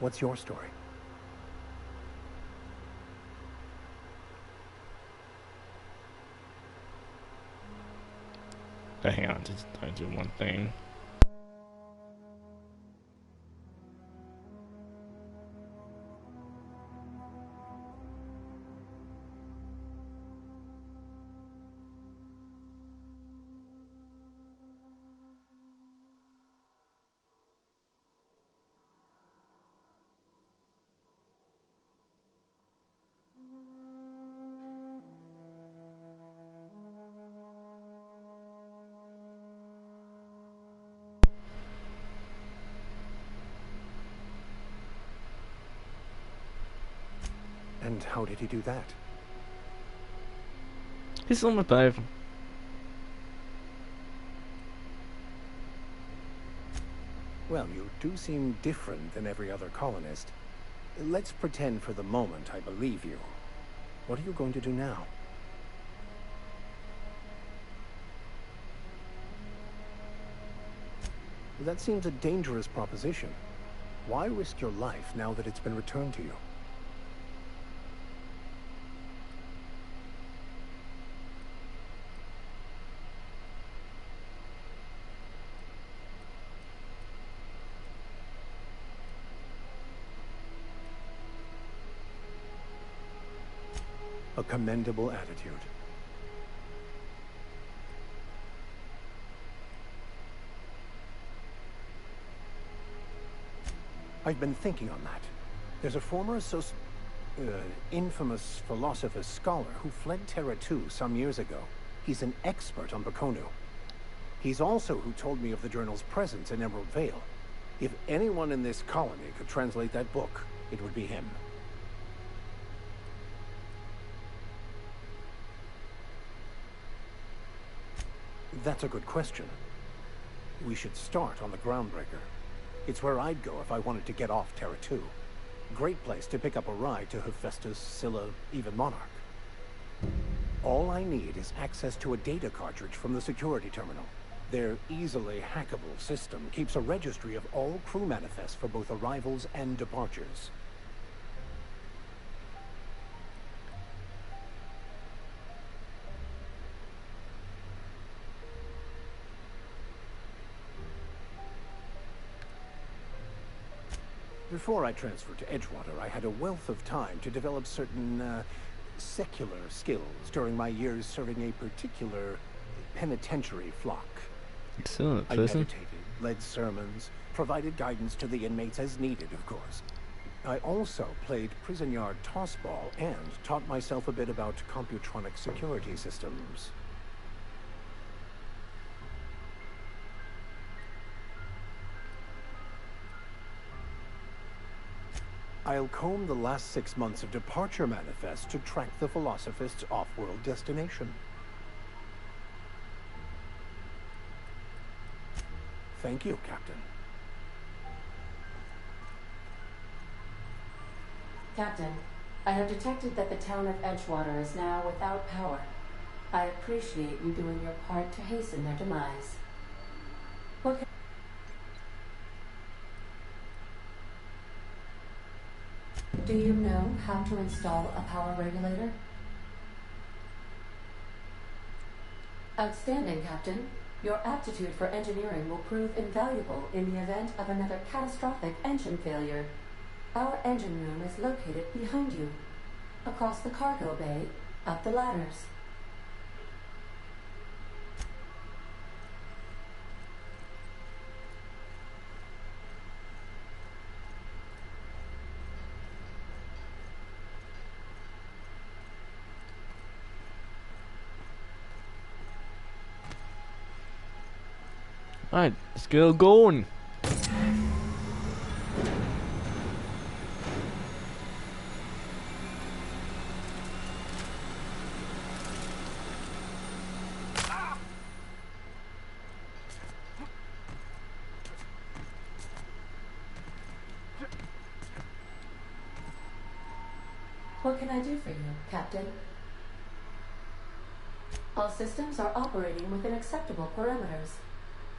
What's your story? Hang on, just trying to do one thing. And how did he do that? He's on the dive. Well, you do seem different than every other colonist. Let's pretend for the moment I believe you. What are you going to do now? That seems a dangerous proposition. Why risk your life now that it's been returned to you? A commendable attitude. I've been thinking on that. There's a former infamous philosopher scholar who fled Terra 2 some years ago. He's an expert on Bakonu. He's also who told me of the journal's presence in Emerald Vale. If anyone in this colony could translate that book, it would be him. That's a good question. We should start on the Groundbreaker. It's where I'd go if I wanted to get off Terra 2. Great place to pick up a ride to Hephaestus, Scylla, even Monarch. All I need is access to a data cartridge from the security terminal. Their easily hackable system keeps a registry of all crew manifests for both arrivals and departures. Before I transferred to Edgewater, I had a wealth of time to develop certain, secular skills during my years serving a particular penitentiary flock. Excellent, I person. meditated, led sermons, provided guidance to the inmates as needed, of course. I also played prison yard tossball and taught myself a bit about computronic security systems. I'll comb the last 6 months of departure manifest to track the Philosophist's off-world destination. Thank you, Captain. Captain, I have detected that the town of Edgewater is now without power. I appreciate you doing your part to hasten their demise. What can Do you know how to install a power regulator? Outstanding, Captain. Your aptitude for engineering will prove invaluable in the event of another catastrophic engine failure. Our engine room is located behind you, across the cargo bay, up the ladders. Alright, let's get going. What can I do for you, Captain? All systems are operating within acceptable parameters.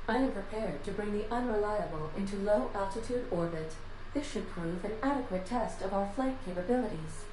I am prepared to bring the unreliable into low-altitude orbit. This should prove an adequate test of our flight capabilities.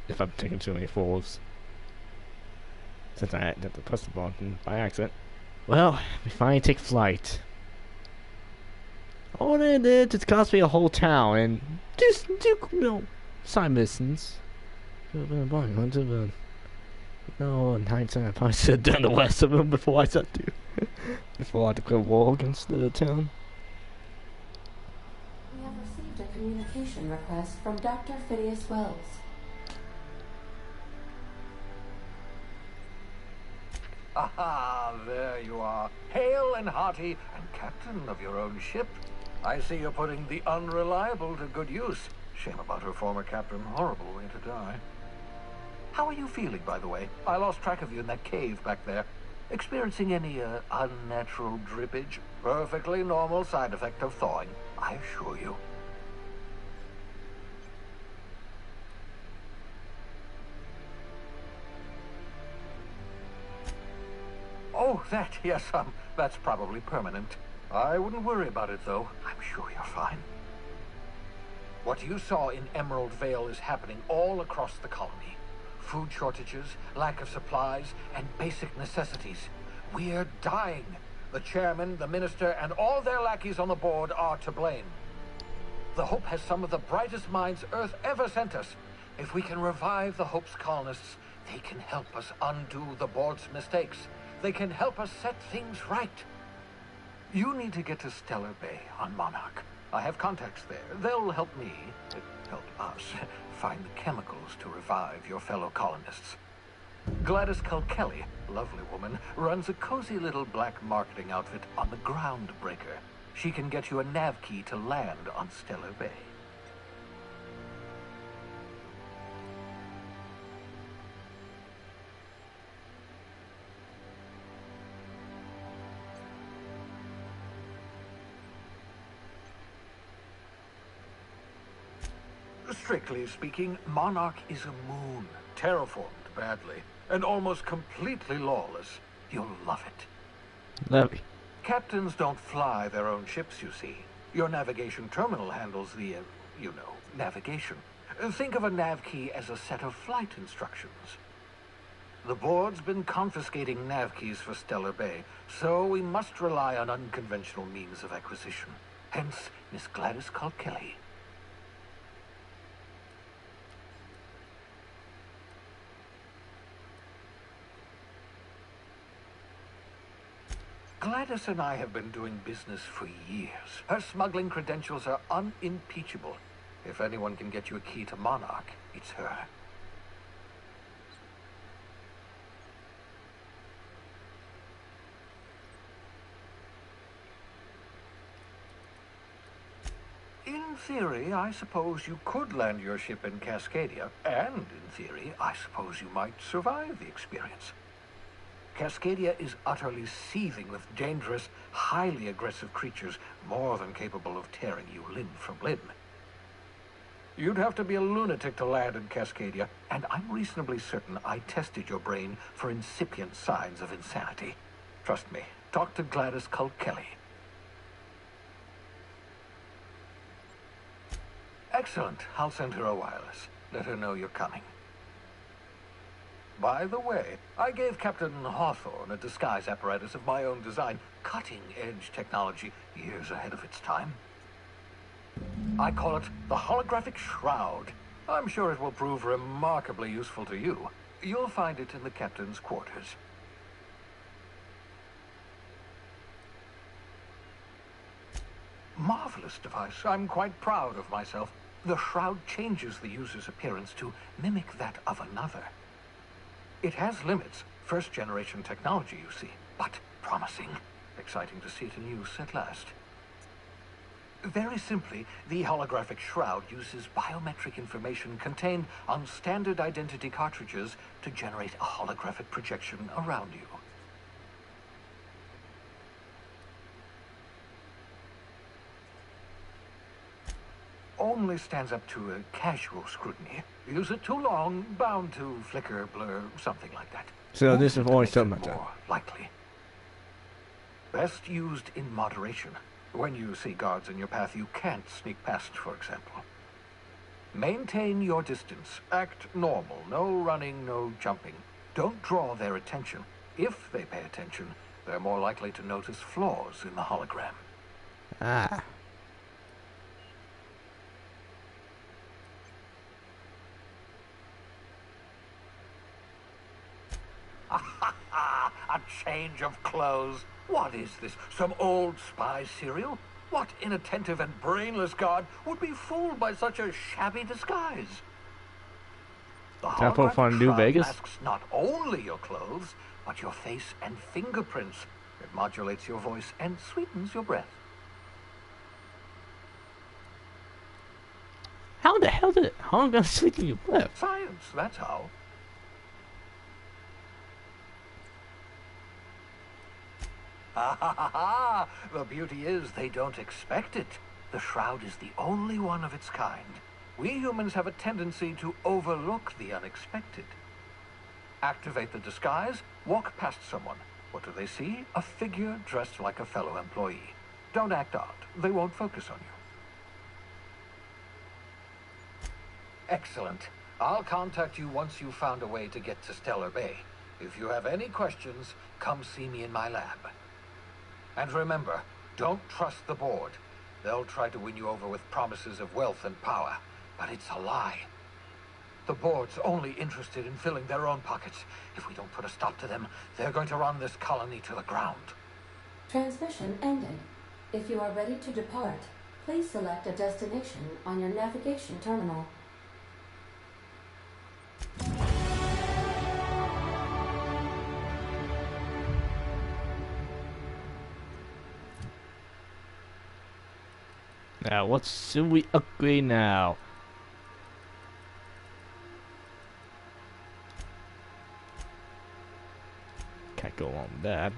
If I'm taking too many falls, since I had to press the button by accident. Well, we finally take flight. All it did just cost me a whole town and just side missions. No, in hindsight, I probably should have done the rest of them before I had to before I had to go war against the town. We have received a communication request from Dr. Phineas Wells. Aha, there you are, hale and hearty, and captain of your own ship. I see you're putting the Unreliable to good use. Shame about her former captain, horrible way to die. How are you feeling, by the way? I lost track of you in that cave back there. Experiencing any, unnatural drippage? Perfectly normal side effect of thawing, I assure you. Oh, that, yes, that's probably permanent. I wouldn't worry about it, though. I'm sure you're fine. What you saw in Emerald Vale is happening all across the colony. Food shortages, lack of supplies, and basic necessities. We're dying. The chairman, the minister, and all their lackeys on the board are to blame. The Hope has some of the brightest minds Earth ever sent us. If we can revive the Hope's colonists, they can help us undo the board's mistakes. They can help us set things right. You need to get to Stellar Bay on Monarch. I have contacts there. They'll help me, help us, find the chemicals to revive your fellow colonists. Gladys Culkelly, lovely woman, runs a cozy little black marketing outfit on the Groundbreaker. She can get you a nav key to land on Stellar Bay. Strictly speaking, Monarch is a moon, terraformed badly, and almost completely lawless. You'll love it. Love it. Captains don't fly their own ships, you see. Your navigation terminal handles the, navigation. Think of a nav key as a set of flight instructions. The board's been confiscating nav keys for Stellar Bay, so we must rely on unconventional means of acquisition. Hence, Miss Gladys Culkelly. Gladys and I have been doing business for years. Her smuggling credentials are unimpeachable. If anyone can get you a key to Monarch, it's her. In theory, I suppose you could land your ship in Cascadia, and in theory, I suppose you might survive the experience. Cascadia is utterly seething with dangerous, highly aggressive creatures more than capable of tearing you limb from limb. You'd have to be a lunatic to land in Cascadia, and I'm reasonably certain I tested your brain for incipient signs of insanity. Trust me, talk to Gladys Culkelly. Excellent. I'll send her a wireless. Let her know you're coming. By the way, I gave Captain Hawthorne a disguise apparatus of my own design, cutting-edge technology, years ahead of its time. I call it the Holographic Shroud. I'm sure it will prove remarkably useful to you. You'll find it in the captain's quarters. Marvelous device. I'm quite proud of myself. The shroud changes the user's appearance to mimic that of another. It has limits, first-generation technology, you see, but promising. Exciting to see it in use at last. Very simply, the holographic shroud uses biometric information contained on standard identity cartridges to generate a holographic projection around you. Only stands up to a casual scrutiny. Use it too long, bound to flicker, blur, something like that. So this is always something like that. More likely. Best used in moderation. When you see guards in your path you can't sneak past, for example. Maintain your distance. Act normal. No running, no jumping. Don't draw their attention. If they pay attention, they're more likely to notice flaws in the hologram. Ah. A change of clothes. What is this? Some old spy serial? What inattentive and brainless guard would be fooled by such a shabby disguise? The That's fun to do, Vegas. masks not only your clothes, but your face and fingerprints. It modulates your voice and sweetens your breath. How the hell did it? How am I gonna sleep in your breath? Science, that's how. Ah, the beauty is they don't expect it. The shroud is the only one of its kind. We humans have a tendency to overlook the unexpected. Activate the disguise, walk past someone. What do they see? A figure dressed like a fellow employee. Don't act odd. They won't focus on you. Excellent. I'll contact you once you've found a way to get to Stellar Bay. If you have any questions, come see me in my lab. And remember, don't trust the board. They'll try to win you over with promises of wealth and power, but it's a lie. The board's only interested in filling their own pockets. If we don't put a stop to them, they're going to run this colony to the ground. Transmission ended. If you are ready to depart, please select a destination on your navigation terminal. Now, what should we upgrade now? Can't go on with that.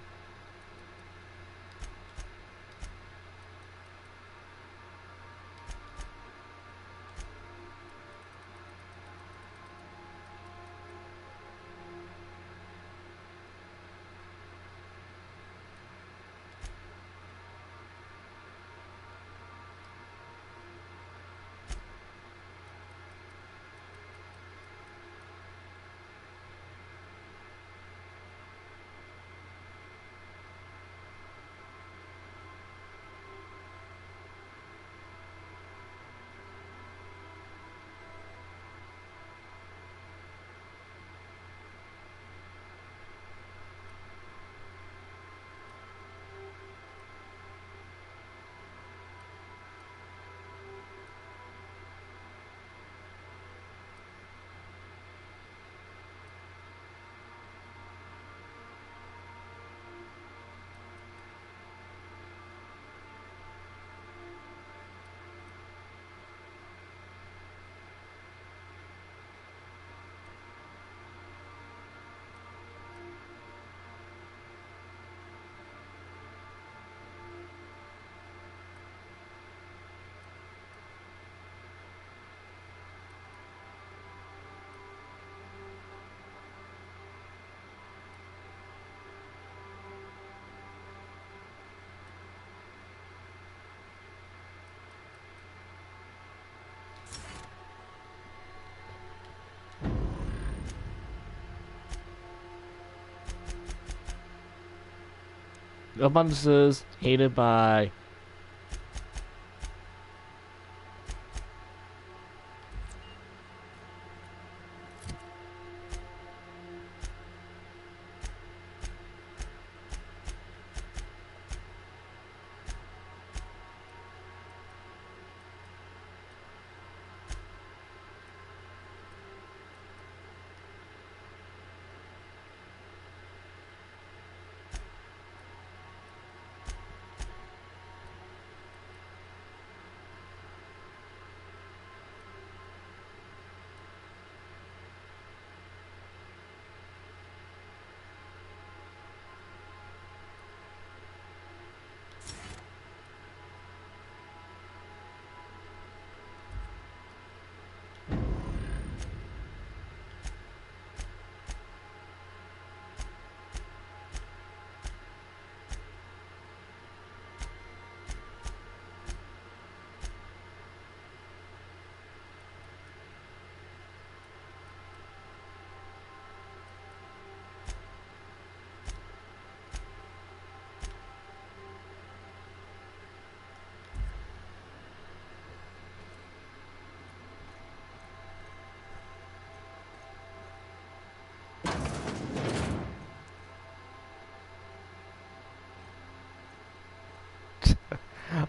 Abundances hated by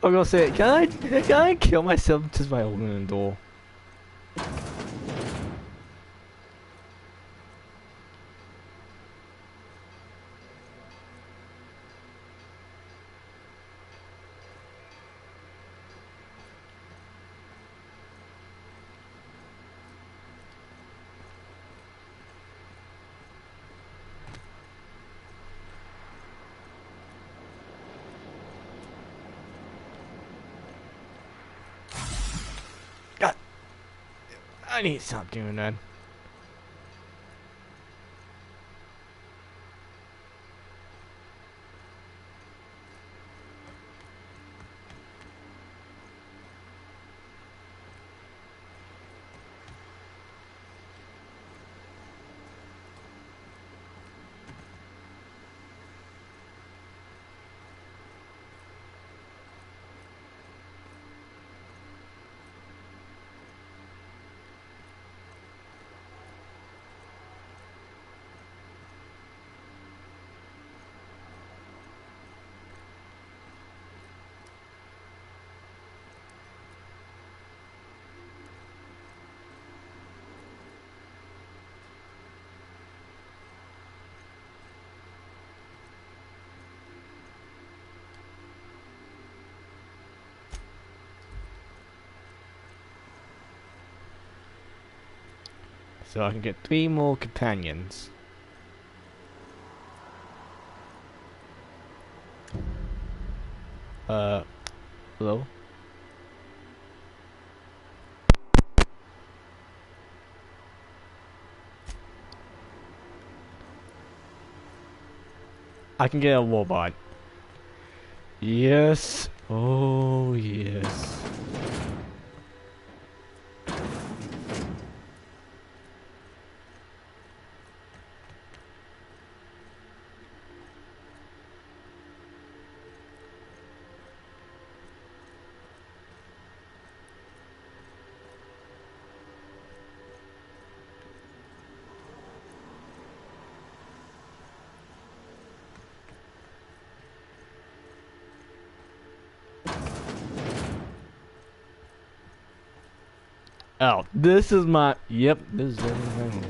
I'm gonna say, can I kill myself just by opening the door? I need to stop doing that. So I can get 3 more companions. Hello? I can get a robot. Yes. Oh, yes. Oh, this is my. Yep, this is everything.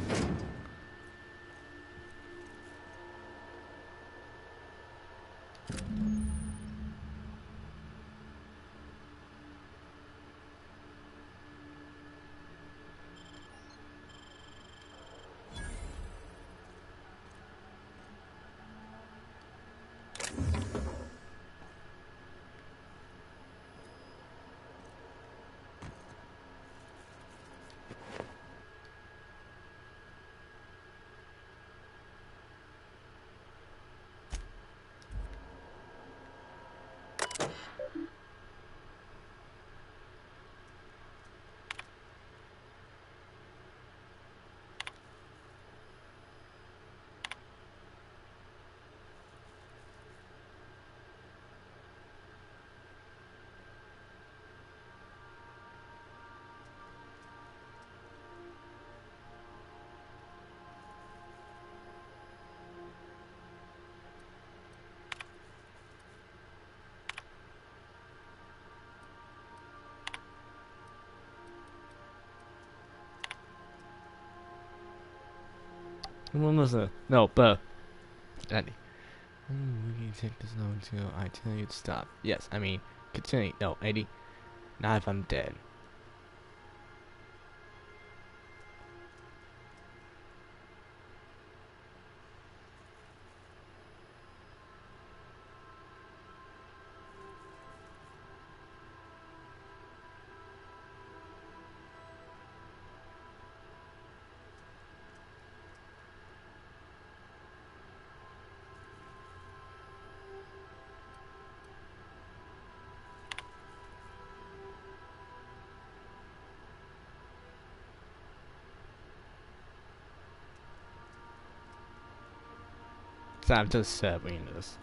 When was it? No, but Andy. We can take this now until I tell you to stop. Yes, I mean continue. No, 80. Not if I'm dead. So I'm just serving this.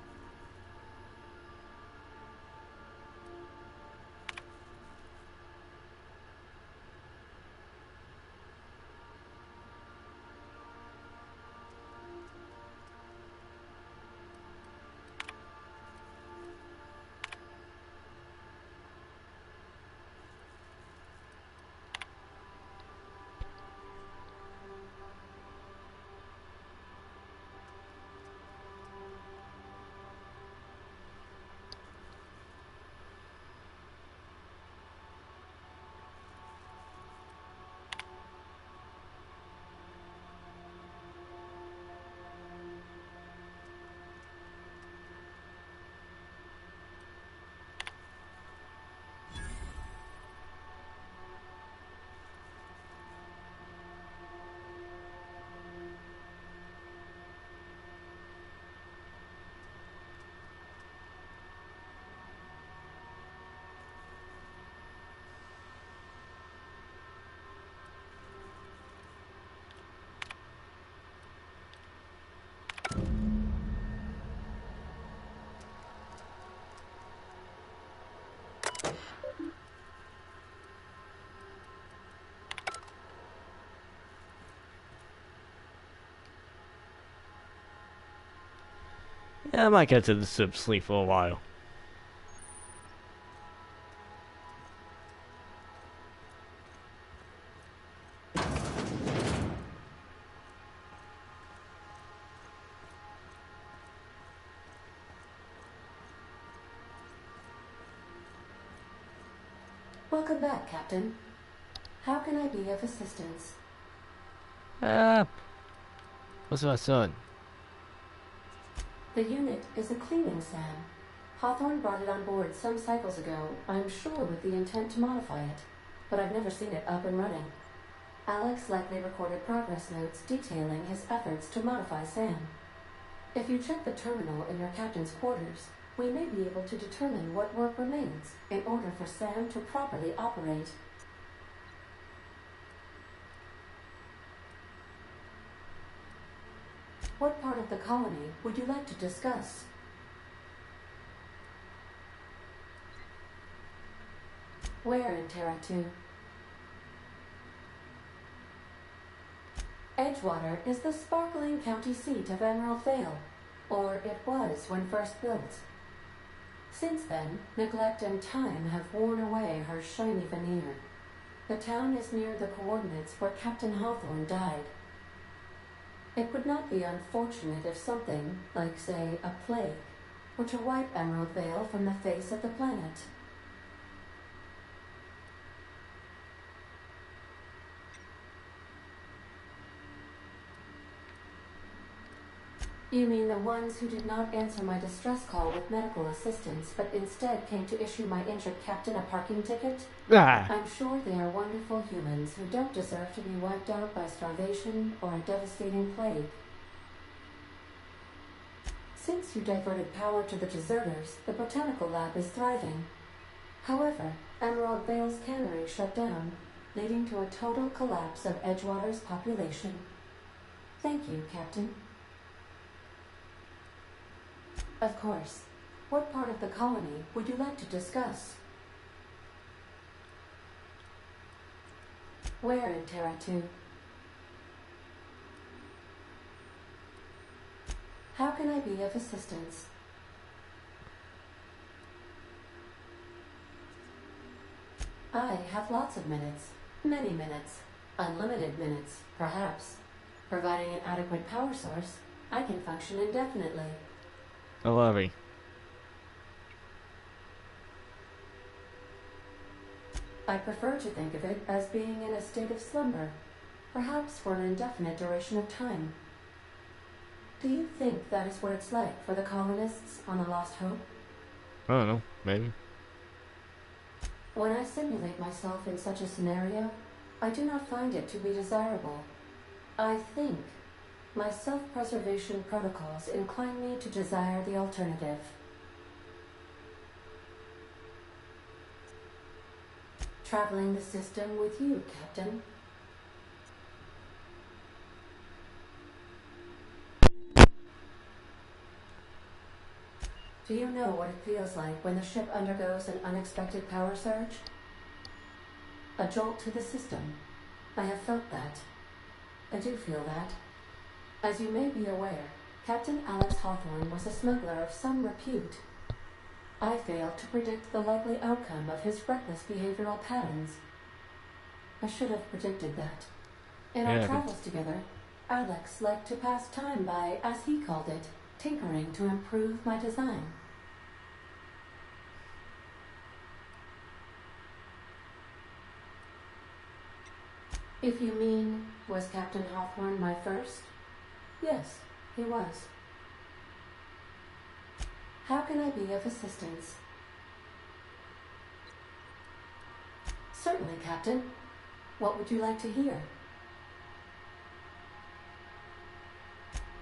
Yeah, I might get to the sip sleep for a while. Welcome back, Captain. How can I be of assistance? Ah, what's my son? The unit is a cleaning SAM. Hawthorne brought it on board some cycles ago, I'm sure with the intent to modify it, but I've never seen it up and running. Alex likely recorded progress notes detailing his efforts to modify SAM. If you check the terminal in your captain's quarters, we may be able to determine what work remains in order for SAM to properly operate. What part of the colony would you like to discuss? Where in Terra 2? Edgewater is the sparkling county seat of Emerald Vale, or it was when first built. Since then, neglect and time have worn away her shiny veneer. The town is near the coordinates where Captain Hawthorne died. It would not be unfortunate if something, like say a plague, were to wipe Emerald Vale from the face of the planet. You mean the ones who did not answer my distress call with medical assistance, but instead came to issue my injured captain a parking ticket? Ah. I'm sure they are wonderful humans who don't deserve to be wiped out by starvation or a devastating plague. Since you diverted power to the deserters, the botanical lab is thriving. However, Emerald Vale's cannery shut down, leading to a total collapse of Edgewater's population. Thank you, Captain. Of course. What part of the colony would you like to discuss? Where in Terra 2? How can I be of assistance? I have lots of minutes. Many minutes. Unlimited minutes, perhaps. Providing an adequate power source, I can function indefinitely. I love you. I prefer to think of it as being in a state of slumber, perhaps for an indefinite duration of time. Do you think that is what it's like for the colonists on the Lost Hope? I don't know, maybe. When I simulate myself in such a scenario, I do not find it to be desirable. I think my self-preservation protocols incline me to desire the alternative. Traveling the system with you, Captain. Do you know what it feels like when the ship undergoes an unexpected power surge? A jolt to the system. I have felt that. I do feel that. As you may be aware, Captain Alex Hawthorne was a smuggler of some repute. I failed to predict the likely outcome of his reckless behavioral patterns. I should have predicted that. In our travels together, Alex liked to pass time by, as he called it, tinkering to improve my design. If you mean, was Captain Hawthorne my first? Yes, he was. How can I be of assistance? Certainly, Captain. What would you like to hear?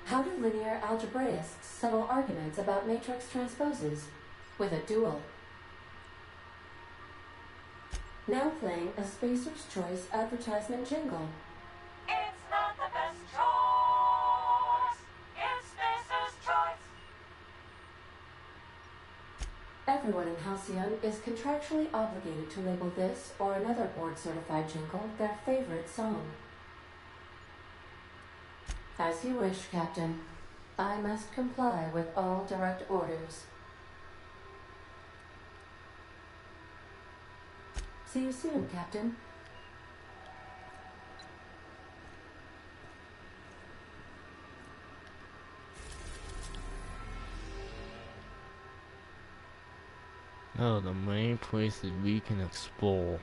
How do linear algebraists settle arguments about matrix transposes? With a duel. Now playing a Spacer's Choice advertisement jingle. It's not the best choice. It's Spacer's Choice. Everyone in Halcyon is contractually obligated to label this or another board-certified jingle their favorite song. As you wish, Captain. I must comply with all direct orders. See you soon, Captain. Oh, the main places we can explore.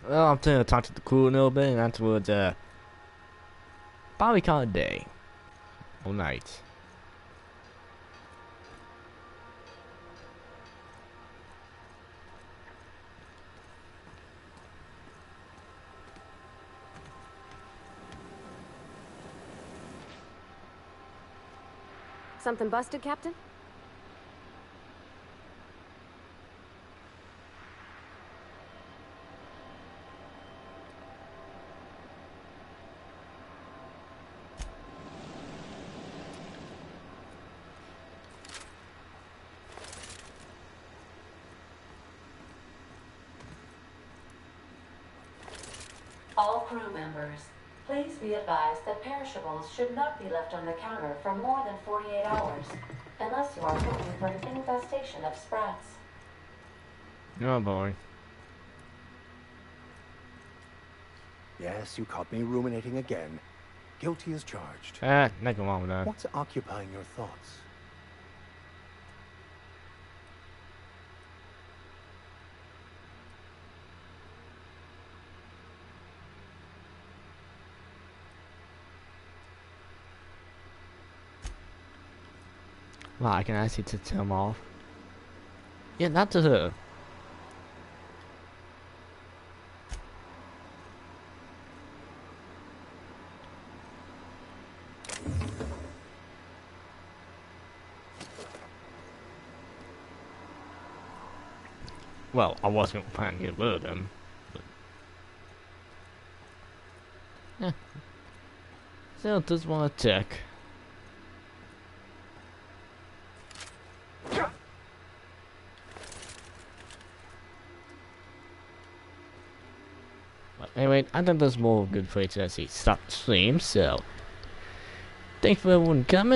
Well, I'm gonna talk to the crew a little bit, and afterwards, probably call it a day. All night. Something busted, Captain? All crew members, please be advised that perishables should not be left on the counter for more than 48 hours, unless you are looking for an infestation of sprats. Oh boy. Yes, you caught me ruminating again. Guilty as charged. Nothing wrong with that. What's occupying your thoughts? Wow, I can actually just turn them off. Yeah, not to her. Well, I wasn't planning to get rid of them. But... yeah. Still just want to check. But anyway, I think there's more good place to actually stop the stream, so thanks for everyone coming.